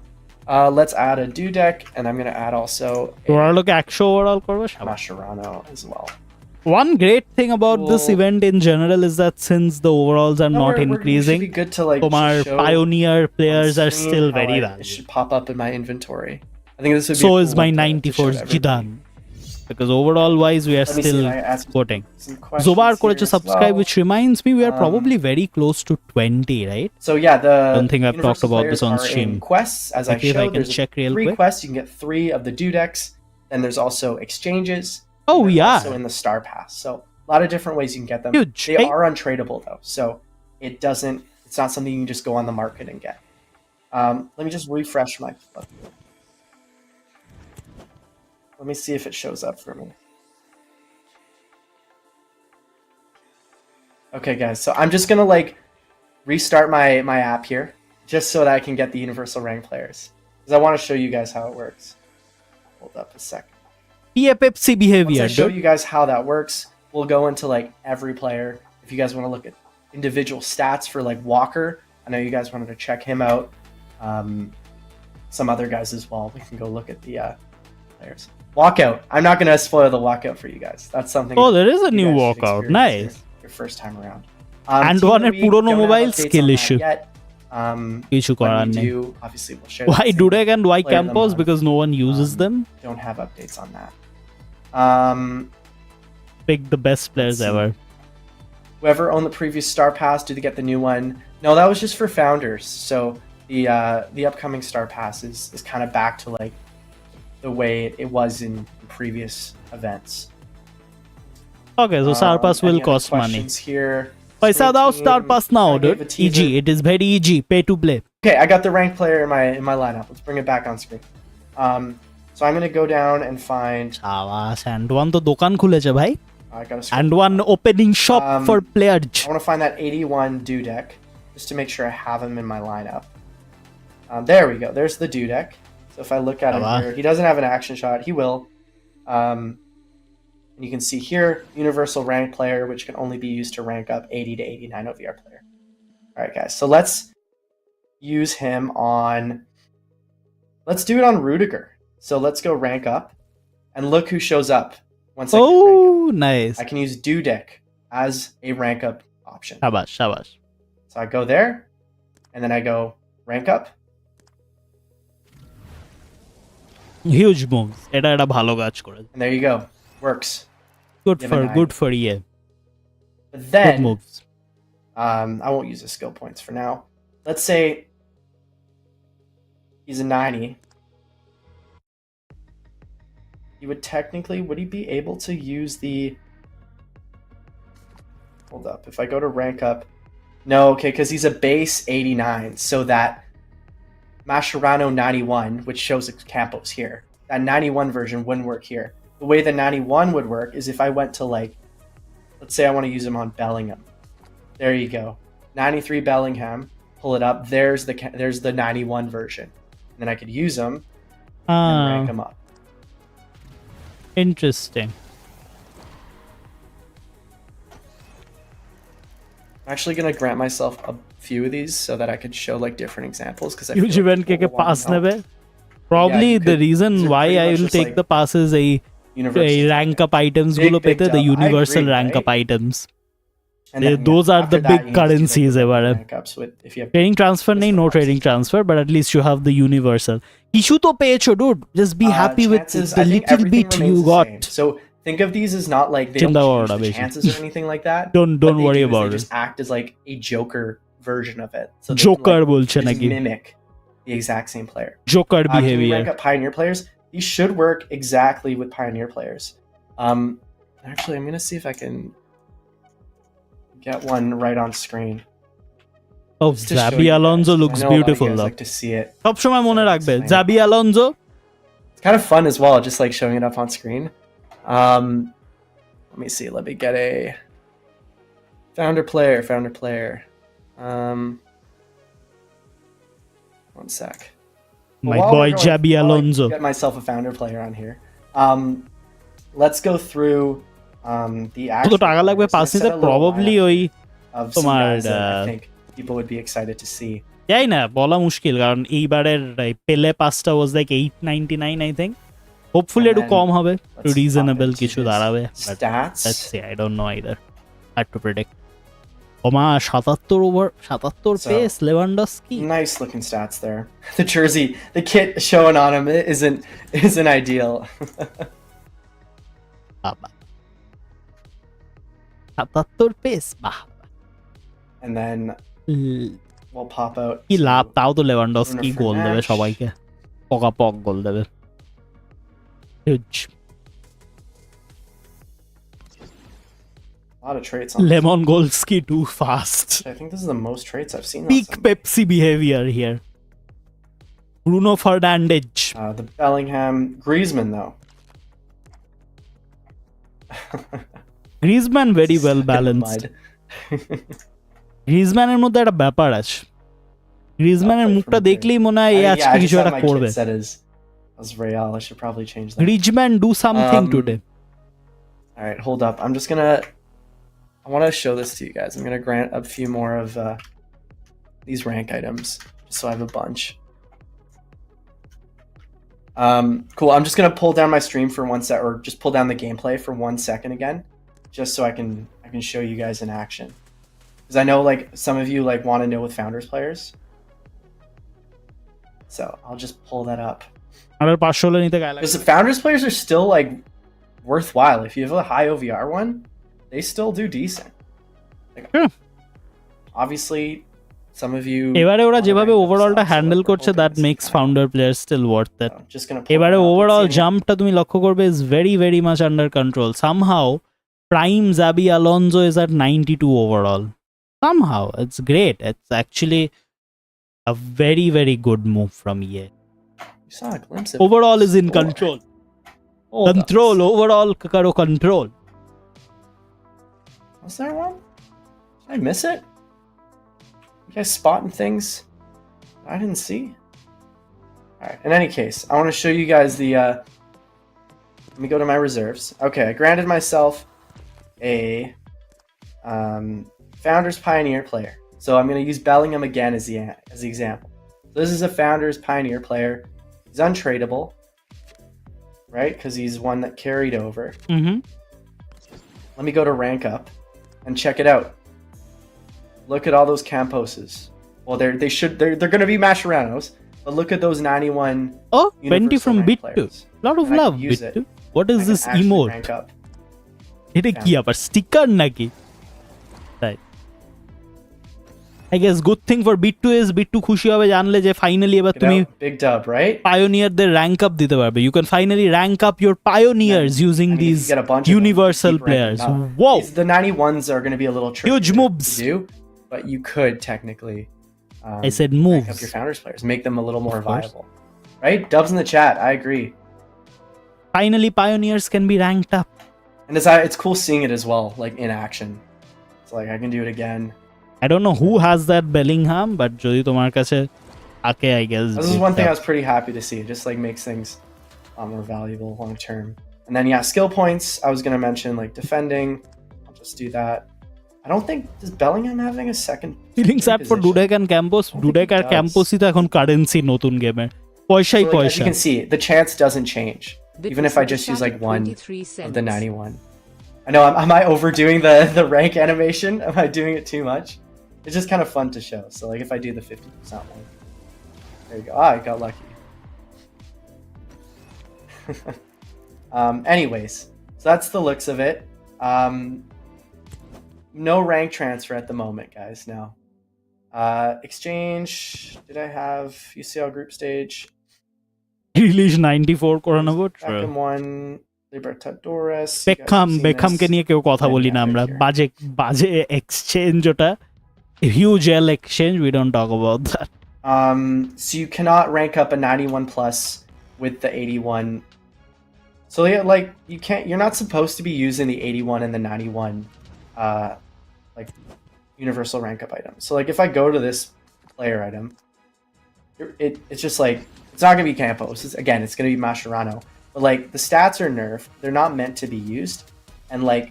Let's add a Dudek, and I'm gonna add also তোরা লোক 100 overall করবে শাবাশ। Mascherano as well. One great thing about this event in general is that since the overalls are not It increasing, should be good to like তোমার show pioneer on players are screen still how, very like, valuable. It should pop up in my inventory. I think this would be So a is cool my one to 94 show everybody. Jidan. Because overall wise we are Let me see still if I add voting. some questions Zobar here করেছে as subscribe, well. which reminds me we are probably very close to 20, right? So yeah, the Don't think I've talked universal about this players on are stream. in quests, as I Okay, if I showed. can There's check real 3 quick. quests. You can get 3 of the Dudeks. Then there's also exchanges. Oh, and they're yeah. Also in the Star Pass. So a lot of different ways you can get them. Huge. They Hey. are untradeable though, so it's not something you can just go on the market and get. Let me just refresh my. Let me see if it shows up for me. Okay, guys. So I'm just gonna like restart my app here, just so that I can get the universal rank players, because I want to show you guys how it works. Hold up a second. PA Pepsi Once behavior. I show you guys how that works, we'll go into like every player. If you guys want to look at individual stats for like Walker, I know you guys wanted to check him out. Some other guys as well. We can go look at the players. Walkout. I'm not going to spoil the walkout for you guys. That's something. Oh, there is a you new guys should walkout. experience Nice. Your first time around. And Team of one the at week, পুরনো don't have mobile updates skill on that issue. yet. কিছু When করার we নেই। do, obviously we'll share. Why that Dudek and why player of the Campos? month. Because no one uses them. Don't have updates on that. Pick the best players Let's see. ever. Whoever owned the previous Star Pass, did they get the new one? No, that was just for founders. So the upcoming Star Pass is kind of back to like the way it was in previous events. Okay, so Star Pass Any will other cost money. questions here? Paisa Swing dao team, Star Pass now, I gave dude. a teaser. Easy. It is very easy. Pay to play. Okay, I got the ranked player in my lineup. Let's bring it back on screen. So I'm gonna go down and find. সাবাস and one তো দোকান খুলেছে ভাই I got a. and one opening shop for players. I want to find that 81 Dudek just to make sure I have him in my lineup. There we go. There's the Dudek. So if I look at him here, he doesn't have an action shot. He will. And you can see here, universal rank player, which can only be used to rank up 80 to 89 OVR player. All right, guys. So let's use him on. Let's do it on Rudiger. So let's go rank up, and look who shows up once I get rank up. Oh, nice. I can use Dudek as a rank up option. সাবাস সাবাস So I go there, and then I go rank up. Huge moves এটা একটা ভালো কাজ করে And there you go. Works. good Give for a nine. good for you But good then, moves I won't use the skill points for now. Let's say he's a 90. He would technically, would he be able to use the... Hold up. If I go to rank up... No, okay, because he's a base 89. So that Mascherano 91, which shows Campos here, that 91 version wouldn't work here. The way the 91 would work is if I went to like, let's say I want to use him on Bellingham. There you go. 93 Bellingham, pull it up. There's the 91 version. And then I could use him and rank him up. interesting I'm actually going to grant myself a few of these so that I could show like different examples because I huge feel event like K people will pass wanna know. নেবে probably you the could- reason these are why pretty I much will just take like the passes এই Universal. rank up items Big, গুলো big পেতে the jump. I universal agree, rank up right? items And then, those are after the that, big you need to do, like, currencies the এবারে rank ups with, if you have trading transfer নেই no trading transfer but at least you have the universal কিছু তো পেয়েছো dude just be happy with chances, the I think little everything bit remains you the got same. So think of these as not like they Chinda don't করো change না the বেশি। chances or anything like that. don't What they worry do is about they it just act as like a Joker version of it. So they Joker can, like, বলছে just নাকি mimic the exact same player. Joker Can we behavior rank up Pioneer players? These should work exactly with Pioneer players. Actually, I'm gonna see if I can get one right on screen. Oh, Just to show Xabi you guys, Alonso 'cause I looks know a lot of you beautiful guys though. like to see it. সবসময় মনে So রাখবে explain it. Xabi Alonso. It's kind of fun as well, just like showing it up on screen. Let me see. Let me get a founder player. One sec. My While boy we're going- Xabi while I Alonso. Get myself a founder player on here. Let's go through the কত actual টাকা লাগবে players. I pass set নিতে? a little probably lineup ওই of some তোমার, guys that I think people would be excited to see. যাই না বলা মুশকিল কারণ এইবারের পেলে পাসটা was like 899 I think hopefully And একটু then কম হবে একটু let's রিজনেবল hop into কিছু his দাঁড়াবে stats. Let's see I don't know either hard to predict ওমা 77 over 77 So- pace Lewandowski Nice looking stats there. The jersey, the kit showing on him isn't ideal. বাবা 77 pace বাহ And then we'll pop out. কি to- লাভ তাও তো Lewandowski Bruno গোল দেবে Fernandes. সবাইকে পক goal দেবে huge A lot of traits on this. লেমন গোলস্কি too fast I think this is the most traits I've seen. On peak some. Pepsi behavior here. Bruno Fernandes. The Bellingham, Griezmann though. Griezmann very well Never balanced. mind. গ্রিজম্যানের মধ্যে একটা ব্যাপার আছে গ্রিজম্যানের I'll play মুখটা from দেখলেই মনে হয় I এই mean, আজকে I কিছু just একটা had my করবে kit set as Real. I should probably change that. Griezmann do something today All right, hold up. I'm just gonna. I want to show this to you guys. I'm gonna grant a few more of these rank items, just so I have a bunch. Cool. I'm just gonna pull down my stream for one sec, or just pull down the gameplay for 1 second again, just so I can show you guys in action. Because I know like some of you like want to know with founders players, so I'll just pull that up. আর 500 হলে নিতে গায় লাগে Because the founders players are still like worthwhile. If you have a high OVR one, they still do decent. Like, Sure. Obviously, some of you. এবারে ওরা wanna যেভাবে rank ওভারঅলটা themselves, so, handle like, করছে we're that hoping to makes see founder player still worth that that. So, just gonna pull এবারে it up. Let's overall see it. জাম্পটা তুমি লক্ষ্য করবে is very very much under control somehow prime Xabi Alonso is at 92 overall somehow it's great it's actually a very very good move from EA You saw a glimpse of overall is in score. control Hold up. control overall karo control Was there one? Did I miss it? You guys spotting things I didn't see? Alright, in any case, I want to show you guys the let me go to my reserves. Okay, I granted myself a Founders Pioneer player. So I'm going to use Bellingham again as the example. So this is a Founders Pioneer player. He's untradeable, right? Because he's one that carried over. Let me go to rank up and check it out. Look at all those Camposes. Well, they're going to be Mascherano's, but look at those 91 oh 20 universal from rank bit players. lot of And I love can use bit it. what is I this can actually emote rank up. এটা কি আবার sticker নাকি তাই I guess good thing for bit2 is bit2 খুশি হবে জানলে যে finally এবার Get তুমি out. Big dub, right? পায়োনিয়ারদের র্যাঙ্ক আপ দিতে পারবে you can finally rank up your pioneers using I mean, if these you get a bunch of them, universal keep ranking players up. wow The 91s are going to be a little tricky Huge to moves. do, but you could technically I said rank up moves your Founders players, make them a little more Of course. viable. Right? Dubs in the chat. I agree. finally pioneers can be ranked up And it's cool seeing it as well, like in action. It's like I can do it again. I don't know who has that Bellingham but যদি তোমার কাছে থাকে I guess This is one thing I was pretty happy to see. It just like makes things a lot more valuable long term. And then yeah, skill points. I was gonna mention like defending. I'll just do that. I don't think does Bellingham having a second feeling sad for position? Dudek and Campos think Dudek he R does. Campos-ই তো এখন currency নতুন গেমে পয়সাই So, like, as পয়সা you can see, the chance doesn't change, even if I just use like one 23 cents. of the 91. I know. Am I overdoing the rank animation? Am I doing it too much? It's just kind of fun to show. So like if I do the 50% one, there you go. Ah, I got lucky. Anyways, so that's the looks of it. No rank transfer at the moment, guys. No. Exchange. Did I have UCL group stage? Release 94 করানো Beckham one. Libertadores. বেকহামকে নিয়ে কেউ কথা বলি না আমরা, বাজে বাজে exchange ওটা, huge L exchange, we don't talk about that. So you cannot rank up a 91 plus with the 81. So yeah, like you're not supposed to be using the 81 and the 91 like universal rank up items. So like if I go to this player item, it's just like it's not gonna be Campos. It's gonna be Mascherano. But like the stats are nerfed. They're not meant to be used. And like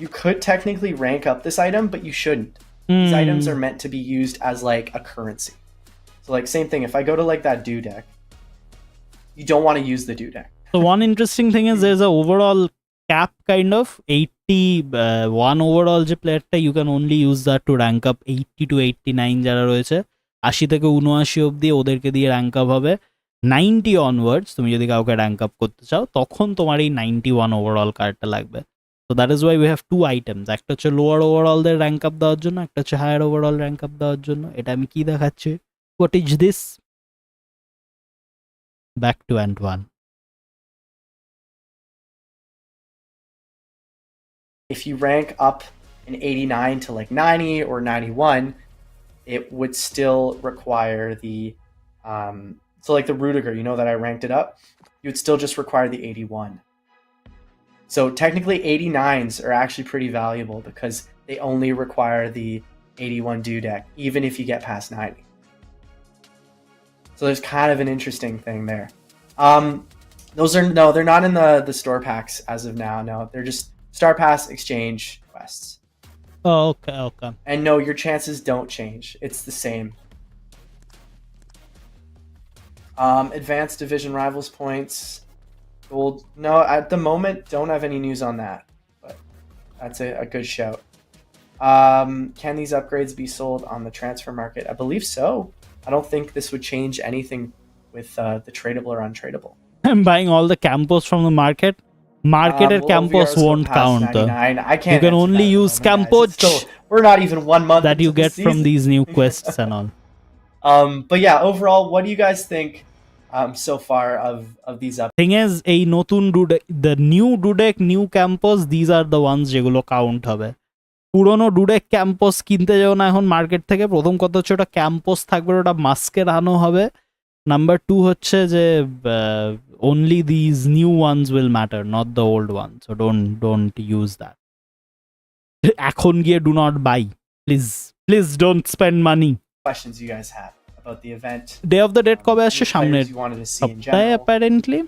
you could technically rank up this item, but you shouldn't. These items are meant to be used as like a currency. So like same thing, if I go to like that do deck, you don't want to use the do deck. So one interesting thing is there's a overall cap kind of 81 overall যে প্লেয়ারটা, you can only use that to rank up 80 to 89 যারা রয়েছে, 80 থেকে 79 অবধি ওদেরকে দিয়ে rank up হবে। 90 onwards তুমি যদি কাউকে র্যাঙ্ক আপ করতে চাও তখন তোমার এই 91 ওভারঅল কার্ডটা লাগবে। So that is why we have two items, একটা হচ্ছে লোয়ার ওভারঅলদের র্যাঙ্ক আপ দেওয়ার জন্য, একটা হচ্ছে হায়ার ওভারঅল র্যাঙ্ক আপ দেওয়ার জন্য। এটা আমি কি দেখাচ্ছি, what is this? Back to Antoine. If you rank up an 89 to like 90 or 91, it would still require the so like the Rudiger, you know that I ranked it up, you would still just require the 81. So technically 89s are actually pretty valuable because they only require the 81 do deck even if you get past 90. So there's kind of an interesting thing there. They're not in the store packs as of now. No, they're just Star Pass exchange quests. Oh, okay. And no, your chances don't change. It's the same. Advanced Division Rivals points. Gold. No, at the moment, don't have any news on that. But that's a good shout. Can these upgrades be sold on the transfer market? I believe so. I don't think this would change anything with the tradable or untradeable. I'm buying all the Campos from the market. Marketed Campos won't count. I can't. You can only use Campos we're not even 1 month that you get from these new quests and all. But yeah, overall, what do you guys think so far of these updates? Thing is, এই নতুন the new Dudek, new Campos, these are the ones যেগুলো count হবে। পুরনো ডুডেক camps কিনতে যাও না এখন market থেকে। প্রথম কথা হচ্ছে ওটা ক্যাম্পস থাকবে, ওটা মাস্কের আনো হবে। নাম্বার 2 হচ্ছে যে only these new ones will matter, not the old ones. So don't use that. এখন গিয়ে do not buy. Please don't spend money. Questions you guys have about the event? Day of the Dead কবে আসছে? সামনের সপ্তাহে apparently.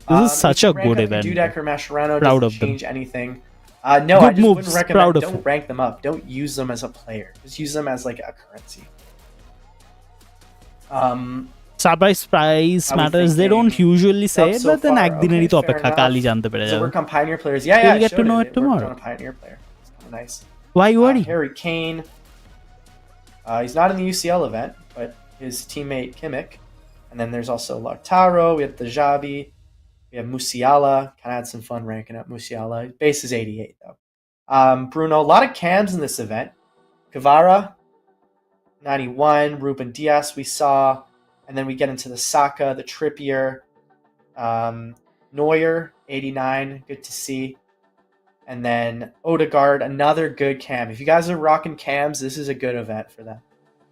This is such a good event. Dudek or Mascherano Proud doesn't of them. change anything. No, Good I just moves. wouldn't recommend. Proud of Don't them. rank them up. Don't use them as a player. Just use them as like a currency. Surprise price matters. They don't usually say it, but then একদিনেরই তো অপেক্ষা, কালই জানতে পেরে So যাবে। work on Pioneer players. Yeah, We'll get showed to know it Worked tomorrow. on a Pioneer player. It's kind of nice. Why worry? Harry Kane. He's not in the UCL event, but his teammate Kimmich. And then there's also Lautaro. We have Dajabi. We have Musiala. Kind of had some fun ranking up Musiala. His base is 88 though. Bruno. A lot of cams in this event. Kvara, 91. Ruben Diaz we saw. And then we get into the Saka, the Trippier, Neuer, 89, good to see. And then Odegaard, another good cam. If you guys are rocking cams, this is a good event for them.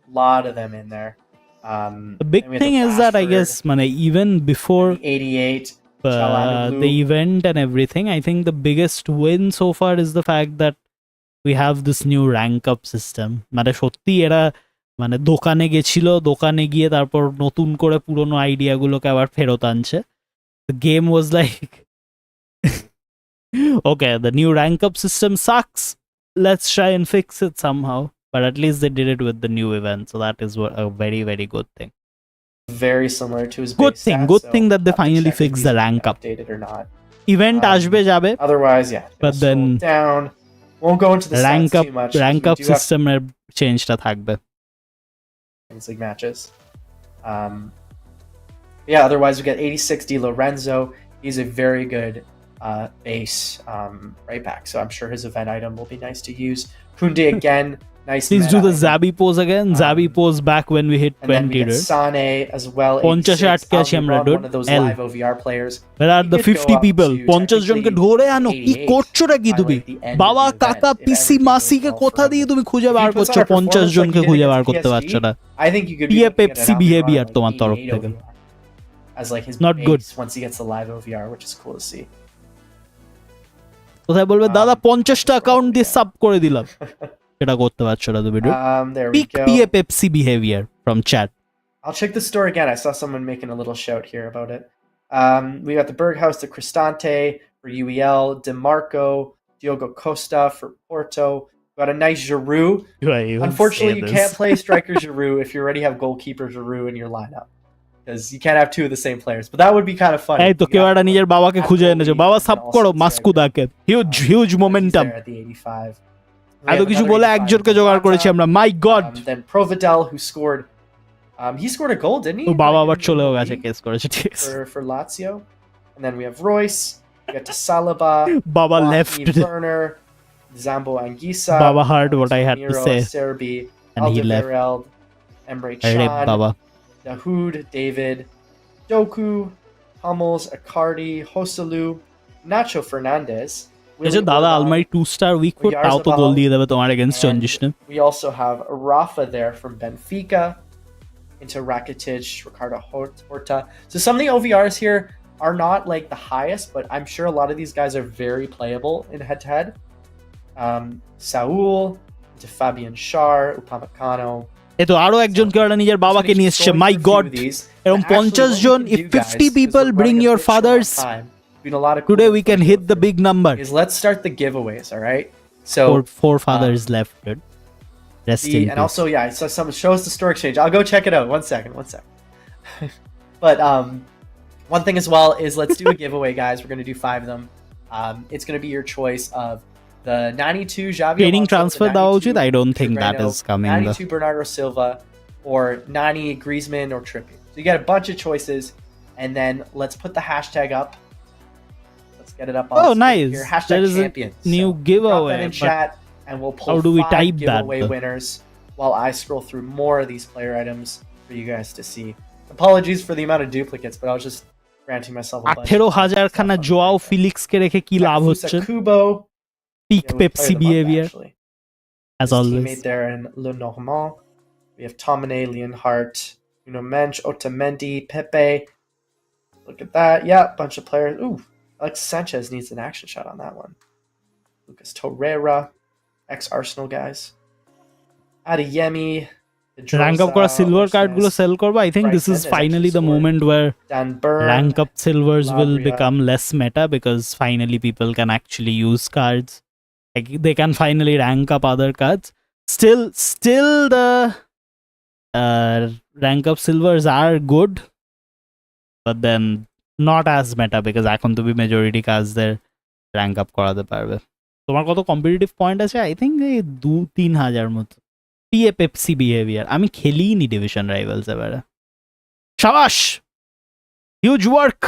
A lot of them in there. The big thing is that I guess even before 88, the event and everything, I think the biggest win so far is the fact that we have this new rank up system. মানে সত্যি এরা মানে দোকানে গেছিল, দোকানে গিয়ে তারপর নতুন করে পুরনো আইডিয়াগুলোকে আবার ফেরত আনছে। The game was like okay, the new rank up system sucks, let's try and fix it somehow, but at least they did it with the new event, so that is a very very good thing. Very similar to his Good base thing, stats, good so thing that they have to finally check if fixed these the are rank up. updated or not. Event আসবে যাবে, Otherwise, yeah. but it'll then slow down. Won't go into the rank stats up too much. 'Cause rank we up do have সিস্টেমের চেঞ্জটা থাকবে। Champions League matches. Yeah, otherwise we get 86 Di Lorenzo. He's a very good base right back, so I'm sure his event item will be nice to use. Kunde again, Nice. Please meta, do the I think. Zabi pose again. Zabi pose back when we hit And then we 20 get dude. Sane as well. 50 86. আটকে আছি আমরা, Almiron, dude. one of those L. live OVR players. Where are He the could go 50 up people? to 50 জনকে ধরে আনো, কি 88 করছোটা কি by, তুমি? like, the end বাবা of the event, কাকা if পিসি everything goes মাসিকে well কোথা for দিয়ে him. তুমি খুঁজে If he বার puts করছো? on a 50 performance like জনকে he did খুঁজে বার against করতে PSG, পারছো না। I think you could be PA looking at Pepsi an Almiron behavior like তোমার তরফ 88 থেকে। OVR as like his Not base good. once he gets the live OVR, which is cool to see. কোথায় বলবে দাদা 50টা account দিয়ে yeah. Sub করে দিলাম, সেটা করতে পারছো না তুমি। There we Peak go. PA Pepsi behavior from chat. I'll check the store again. I saw someone making a little shout here about it. We got the Berghaus, the Cristante for UEL, DeMarco, Diogo Costa for Porto. We got a nice Giroud. Unfortunately, you can't play striker Giroud if you already have goalkeeper Giroud in your lineup, because you can't have two of the same players. But that would be kind of funny. এই তো You কেউ have একটা নিজের বাবাকে have খুঁজে goalie এনেছে, বাবা and sub then করো also মাস্কুদাকে। Huge striker. Huge He's momentum. there at the 85. We এত have কিছু another বলে 85 একজনকে in জোগাড় করেছি Morata. আমরা, মাই god. Then Providel, who scored. He scored a goal, didn't he? ও বাবা আবার Like, in চলেও the গেছে, league কেস করেছে, ঠিক আছে। for Lazio. And then we have Royce. We got to Saliba. Baba Joachim left. Werner, Zambo Anguissa. Baba heard what I had to Ramiro, say. Serbi, And he left. Alderweireld, Emre Rip Can, বাবা। Dahoud, David, Doku, Hummels, Icardi, Hosalu, Nacho Fernandez. এসে দাদা আলমারি 2 star week four, তাও তো গোল দিয়ে দেবে তোমার against চঞ্জিশনে। We also have Rafa there from Benfica, into Rakitic, Ricardo Horta. So some of the OVRs here are not like the highest, but I'm sure a lot of these guys are very playable in head-to-head. Saul, into Fabian Schär, Upamecano. এ তো আরো একজন কেউ একটা নিজের বাবাকে নিয়ে এসছে, মাই god. এরকম 50 জন, if 50 people bring your fathers, today we can hit the big number. Let's start the giveaways, all right? So Four fathers left, dude. Rest in and peace. also, yeah, so some shows the store exchange. I'll go check it out. One second. But one thing as well is let's do a giveaway, guys. We're gonna do 5 of them. It's gonna be your choice of the 92 Xavi Training Alonso, transfer the দেওয়া 92 উচিত, I don't think that Trevino, is coming. 92 Bernardo Silva, or 90 Griezmann or Trippier. So you get a bunch of choices, and then let's put the hashtag up. Let's get it up on Oh, screen nice. here. Hashtag There is a champions. new Drop giveaway, that in but chat, and we'll pull how do we 5 type that, giveaway though? winners while I scroll through more of these player items for you guys to see. Apologies for the amount of duplicates, but I was just granting myself a bunch. 18,000 খানা Joao ফিলিক্সকে রেখে কি লাভ হচ্ছে? Kubo, Peak yeah, we Pepsi played him up, behavior, actually. as His always. teammate there in Le Normand. We have Tomine, Leonhardt, Mensch, Otamendi, Pepe. Look at that. Yeah, bunch of players. Ooh, Alexis Sanchez needs an action shot on that one. Lucas Torreira, ex-Arsenal guys. Adeyemi, rank up করা silver card গুলো sell করবো। I think this is Brighton has finally actually the scored. moment where Dan Burn, rank up silvers will Labria. become less meta, because finally people can actually use cards. Like they can finally rank up other cards. Still the rank up silvers are good, but then not as meta, because এখন তুমি majority কাজদের rank up করাতে পারবে। তোমার কত competitive point আছে? I think এই 2-3 হাজার মতো। PA Pepsi behavior, আমি খেলিনি ডিভিশন রাইভালস এবারে। শাবাশ, হিউজ ওয়ার্ক।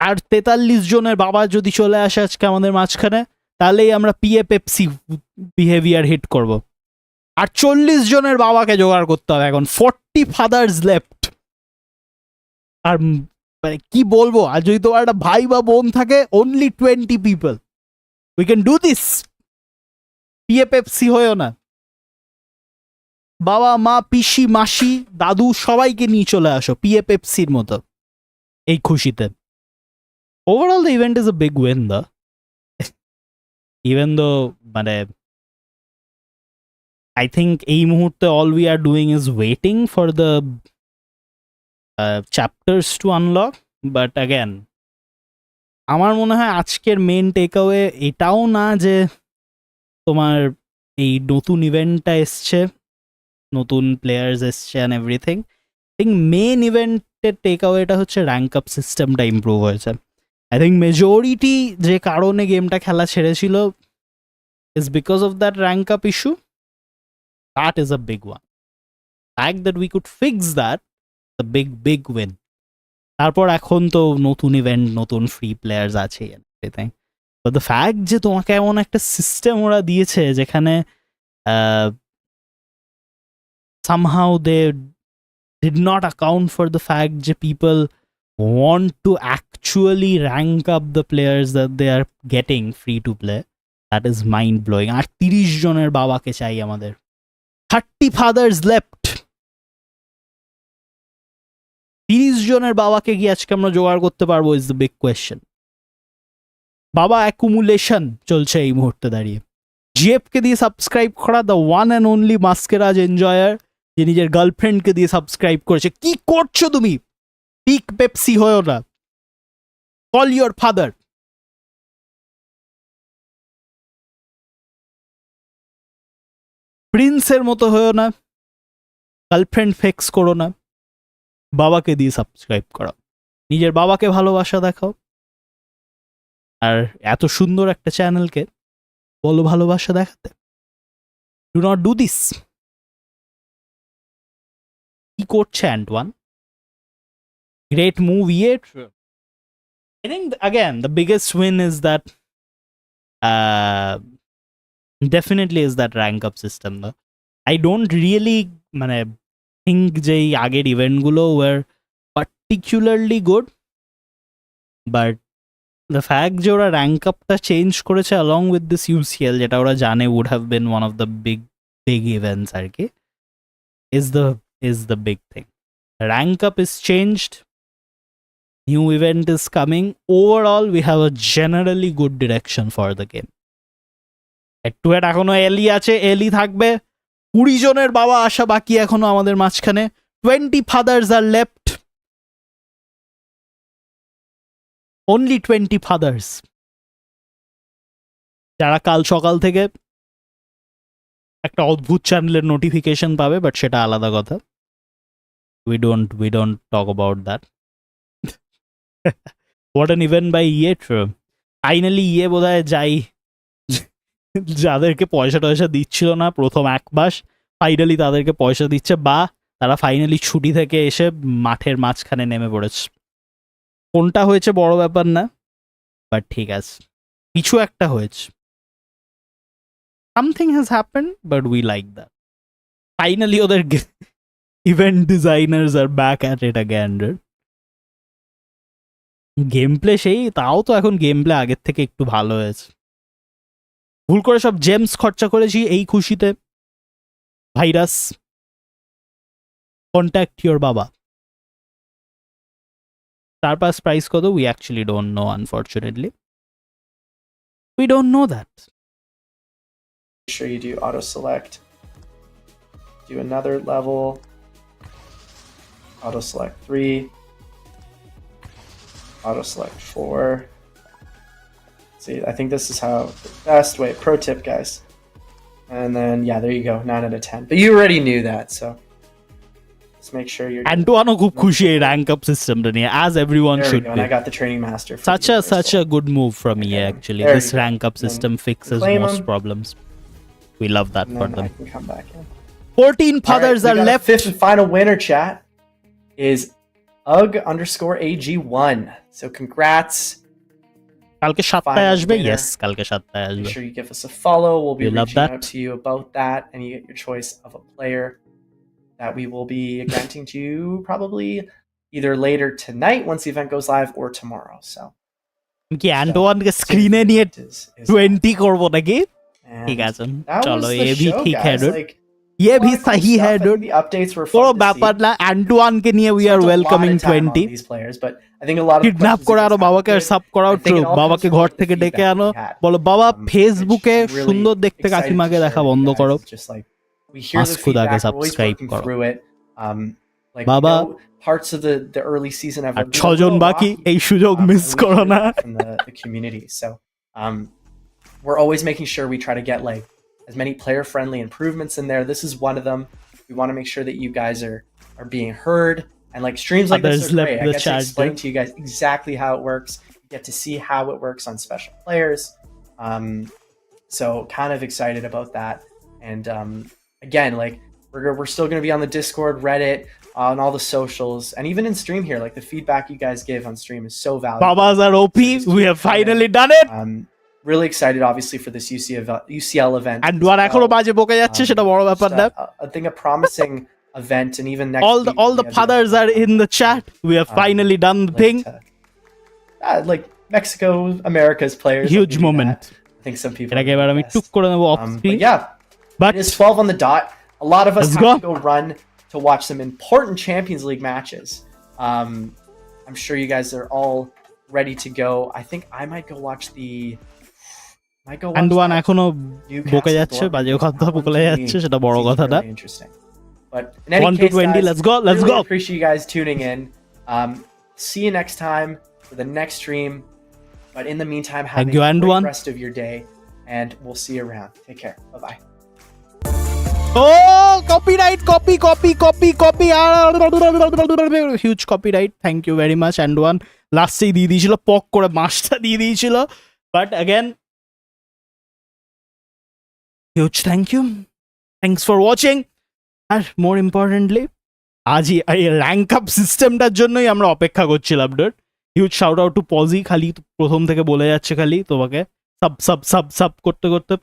আর 43 জনের বাবা যদি চলে আসে আজকে আমাদের মাঝখানে, তাহলেই আমরা PA Pepsi বিহেভিয়ার হিট করব। আর 40 জনের বাবাকে জোগাড় করতে হবে এখন। 40 ফাদার্স লেফট। আর মানে কি বলবো, আর যদি তোমার একটা ভাই বা বোন থাকে, only 20 people. We can do this. PA Pepsi হয়েও না, বাবা মা পিসি মাসি দাদু সবাইকে নিয়ে চলে আসো PA Pepsiর মতো এই খুশিতে। Overall the event is a big win though. Even though মানে I think এই মুহূর্তে all we are doing is waiting for the chapters to unlock, but again আমার মনে হয় আজকের মেন টেকঅ্যাওয়ে এটাও না যে তোমার এই নতুন ইভেন্টটা এসছে, নতুন প্লেয়ার্স এসছে and everything. I think main ইভেন্টের টেকঅ্যাওয়েটা হচ্ছে র্যাঙ্ক আপ সিস্টেমটা ইমপ্রুভ হয়েছে। আই থিঙ্ক মেজরিটি যে কারণে গেমটা খেলা ছেড়েছিল is because of that rank up issue. That is a big one. Fact that we could fix that, the big win. তারপর এখন তো নতুন ইভেন্ট, নতুন ফ্রি প্লেয়ার্স আছে এভরিথিং। বাট দ্য ফ্যাক্ট যে তোমাকে এমন একটা সিস্টেম ওরা দিয়েছে যেখানে somehow they did not account for the fact that people want to actually rank up the players that they are getting free to play. That is mind blowing. আর 30 জনের বাবাকে চাই আমাদের, 30 fathers left. 30 জনের বাবাকে কি আজকে আমরা জোগাড় করতে পারবো ইজ দ্য বিগ কোয়েশ্চেন। বাবা অ্যাকুমুলেশন চলছে এই মুহূর্তে দাঁড়িয়ে। জিএফকে দিয়ে সাবস্ক্রাইব করা, দ্য ওয়ান অ্যান্ড অনলি মাস্কেরাজ এনজয়ার, যে নিজের গার্লফ্রেন্ডকে দিয়ে সাবস্ক্রাইব করেছে। কি করছো তুমি? পিক পেপসি হয়েও না, কল ইউর ফাদার। প্রিন্সের মতো হয়েও না, গার্লফ্রেন্ড ফেক্স করো না, বাবাকে দিয়ে সাবস্ক্রাইব করো, নিজের বাবাকে ভালোবাসা দেখাও। আর এত সুন্দর একটা চ্যানেলকে বলো ভালোবাসা দেখাতে। Do not do this. কি করছে Antoine? Great move yet. I think again the biggest win is that definitely is that rank up system though. I don't really মানে think যে এই আগের ইভেন্টগুলো were particularly good, but the fact যে ওরা rank আপটা চেঞ্জ করেছে along with this UCL, যেটা ওরা জানে would have been one of the big events আর কি, is the big thing. Rank up is changed, new event is coming. Overall we have a generally good direction for the game. একটু এখনো এলি আছে, এলি থাকবে। 20 জনের বাবা আসা বাকি এখনো আমাদের মাঝখানে। 20 fathers are left. Only 20 fathers, যারা কাল সকাল থেকে একটা অদ্ভুত চ্যানেলের নোটিফিকেশন পাবে, বাট সেটা আলাদা কথা। We don't talk about that. What an event by EA. Finally EA বোধহয় যাই যাদেরকে পয়সা টয়সা দিচ্ছিল না প্রথম এক মাস, ফাইনালি তাদেরকে পয়সা দিচ্ছে, বা তারা ফাইনালি ছুটি থেকে এসে মাঠের মাঝখানে নেমে পড়েছে। কোনটা হয়েছে বড় ব্যাপার না, বাট ঠিক আছে, কিছু একটা হয়েছে। Something has happened, but we like that. Finally ওদের event designers are back at it again. Game play সেই, তাও তো এখন গেম প্লে আগের থেকে একটু ভালো হয়েছে। ভুল করে সব জেমস খরচা করেছি এই খুশিতে। ভাইরাস, কন্ট্যাক্ট ইউর বাবা। তার পাস প্রাইস কত? We actually don't know, unfortunately. We don't know that. Make sure you do auto select. Do another level. Auto select 3. Auto select 4. See, I think this is how the best way. Pro tip, guys. And then yeah, there you go, 9 out of 10. But you already knew that, so just make sure you're. অ্যান্টওয়ানও খুব খুশি এই rank up সিস্টেমটা নিয়ে, as everyone There we should go, be. and I got the training master. For Such a good move from EA actually. There This you go. rank up system fixes claim most 'em. problems. We love that And for then them. I can come back in. 14 fathers All right, are we got left. a fifth and final winner, chat, is UG_AG1. So congrats. কালকে 7টায় Final আসবে। winner. Yes, কালকে 7টায় Make আসবে। sure you give us a follow. We'll be We love reaching that. out to you about that, and you get your choice of a player that we will be granting to you probably either later tonight once the event goes live or tomorrow. So কি অ্যান্টওয়ানকে স্ক্রিনে নিয়ে is 20 করব নাকি? and ঠিক আছে, that চলো, was the A V show, ঠিক guys. হ্যাঁ dude. Like, ये a lot भी of cool सही stuff. है I think dude. the updates were কোনো fun to ব্যাপার see. না, অ্যান্টওয়ানকে নিয়ে we Spent are a lot welcoming of time on 20. these players, but I think a lot of kidnap questions করে you আরো guys বাবাকে have sub করাও, I think true, it all বাবাকে comes ঘর from the থেকে ডেকে feedback আনো, we had. বলো বাবা Which ফেসবুকে I'm really সুন্দর দেখতে excited to কাকিমাকে share দেখা with you বন্ধ guys. করো, It's just like we hear the মাস্কুদাকে feedback, we're always subscribe working করো। through it. Like বাবা, we know parts of the early season have আর been a 6 জন little বাকি, rocky, এই সুযোগ and মিস we করো hear না। that from the community. So we're always making sure we try to get like as many player friendly improvements in there. This is one of them. We want to make sure that you guys are being heard, and like streams like this Others are left great. I the get to chat, explain dude. to you guys exactly how it works. You get to see how it works on special players. So kind of excited about that. And again, like we're still going to be on the Discord, Reddit, on all the socials, and even in stream here. Like the feedback you guys give on stream is so valuable. Babas are OP. So just We keep have coming. finally done it. really excited, obviously, for this UCL event. And as one এখনো well. বাজে বকে যাচ্ছে সেটা বড় ব্যাপার Just না I think a promising event, and even next week, all we the have fathers are in the chat. We have finally done the thing. Like Mexico, America's players. Huge maybe moment. that. I think some people. এটাকে এবার আমি টুক করে নেব of But screen yeah, But it is 12 on the dot. A lot of us Let's have go. to go run to watch some important Champions League matches. I'm sure you guys are all ready to go. I think I might go watch the. Might go watch and one that এখনো Newcastle বকে যাচ্ছে Dortmund বাজে game. কথা That বলে one's gonna যাচ্ছে be- সেটা বড় gonna be কথা না really interesting. But in any 1 to case, 20 guys, let's go really appreciate you guys tuning in. See you next time for the next stream. But in the meantime, have you, a and great one. rest of your day, and we'll see you around. Take care. Bye bye. Oh, copyright, copy. Huge copyright. Thank you very much. And one last দিয়ে দিয়েছিল পক করে মাসটা দিয়ে দিয়েছিল but again huge thank you. Thanks for watching. R more importantly আজই এই rank up সিস্টেমটার জন্যই আমরা অপেক্ষা করছিলাম dot huge shout out to পজি খালি প্রথম থেকে বলে যাচ্ছে খালি তোমাকে সাব করতে করতে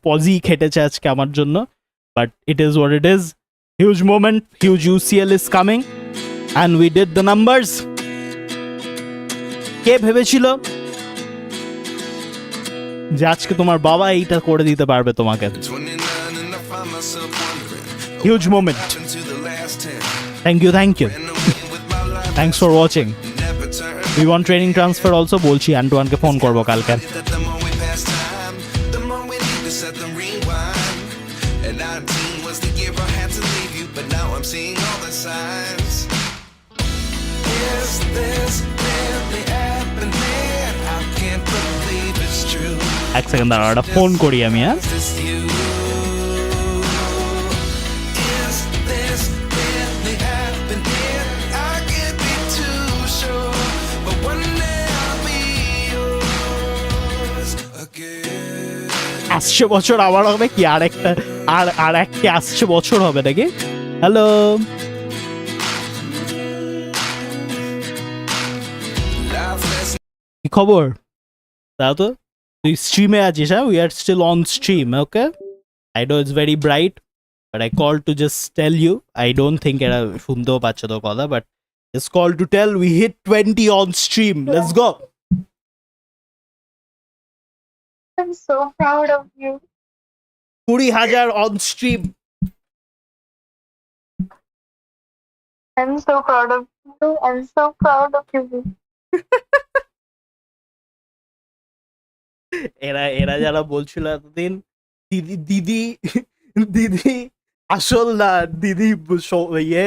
পজি খেটেছে আজকে আমার জন্য but it is what it is. Huge moment, huge UCL is coming and we did the numbers. কে ভেবেছিল যে আজকে তোমার বাবা এইটা করে দিতে পারবে তোমাকে huge moment. Thank you thanks for watching. We want training transfer also বলছি আন্টুয়ানকে ফোন করবো কালকে seeing all the signs. Is this really happening? I can't believe it's true. এক সেকেন্ড দাঁড়াও একটা ফোন করি আমি হ্যাঁ Is this you? Is this really happening? I can't be too sure, but one day I'll be yours again. আসছে বছর আবার হবে কি আরেকটা আর একটা আসছে বছর হবে নাকি হ্যালো কি খবর তাও তো তুই স্ট্রিমে আছিস হ্যাঁ we are still on stream okay I know it's very bright but I call to just tell you I don't think এরা শুনতেও পাচ্ছে তোর কথা but it's call to tell we hit 20 on stream let's go I'm so proud of you. 20,000 on stream. I'm so proud of you. I'm so proud of you. এরা যারা বলছিল এতদিন দিদি আসল না দিদি ইয়ে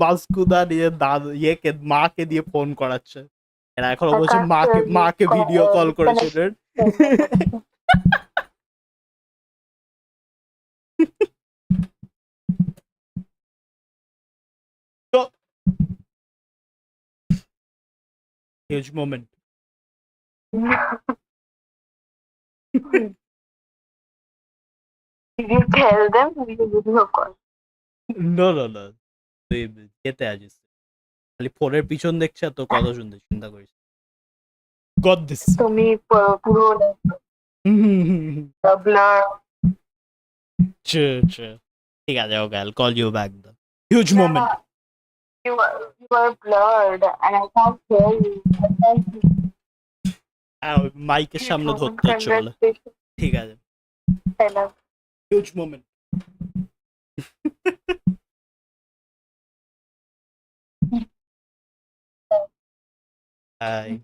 মাস্কুদা নিয়ে ইয়েকে মাকে দিয়ে ফোন করাচ্ছে এরা এখনো বলছে মাকে ভিডিও কল করেছে huge moment. Did you tell them we will video call? No. তুই যেতে আছিস খালি ফোনের পিছন দেখছে আর তোর কথা শুনতে চিন্তা করিস গট দিস তুমি পুরো blur. ঠিক আছে ওকে I'll call you back the huge moment. You are blurred and I can't hear you. মাইকের সামনে ধরতে হচ্ছে বলে ঠিক আছে huge moment. Hi.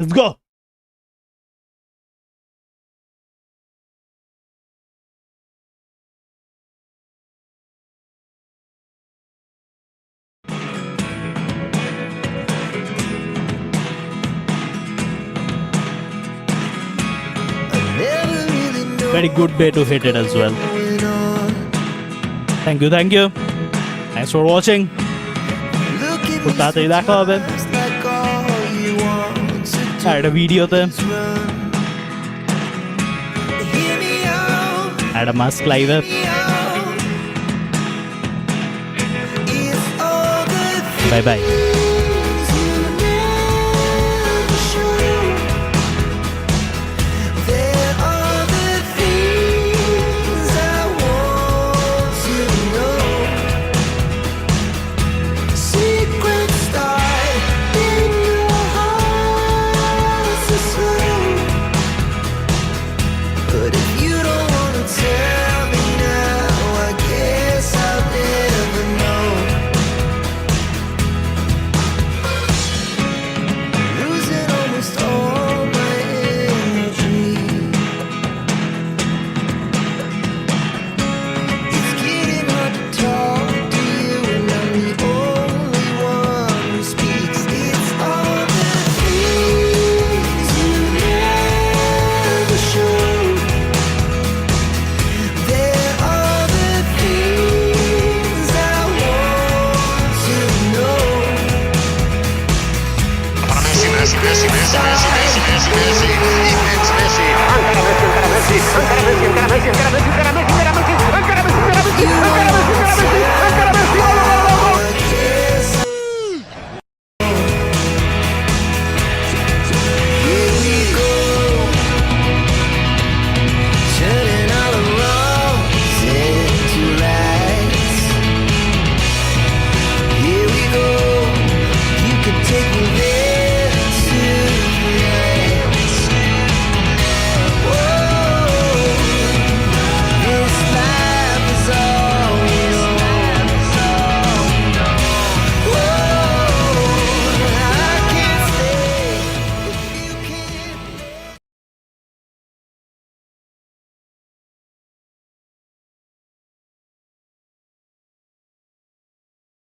Let's go. Very good day to hit it as well. Thank you. Thanks for watching. খুব তাড়াতাড়ি দেখা হবে আর একটা ভিডিওতে একটা মাস্ক লাইভে bye bye. There are the things I want to know. Secrets start in your heart so slow. But if you don't wanna tell me now, I guess I'll never know. Losing almost all my energy. It's getting hard to talk to you, and I'm the only one who speaks. It's all the things you never show. There are the things I want to know. Messi, Messi, Messi, Messi, Messi, Messi, Messi, Messi, Messi, Messi, encara Messi, encara Messi, encara Messi, encara Messi, encara Messi, encara Messi,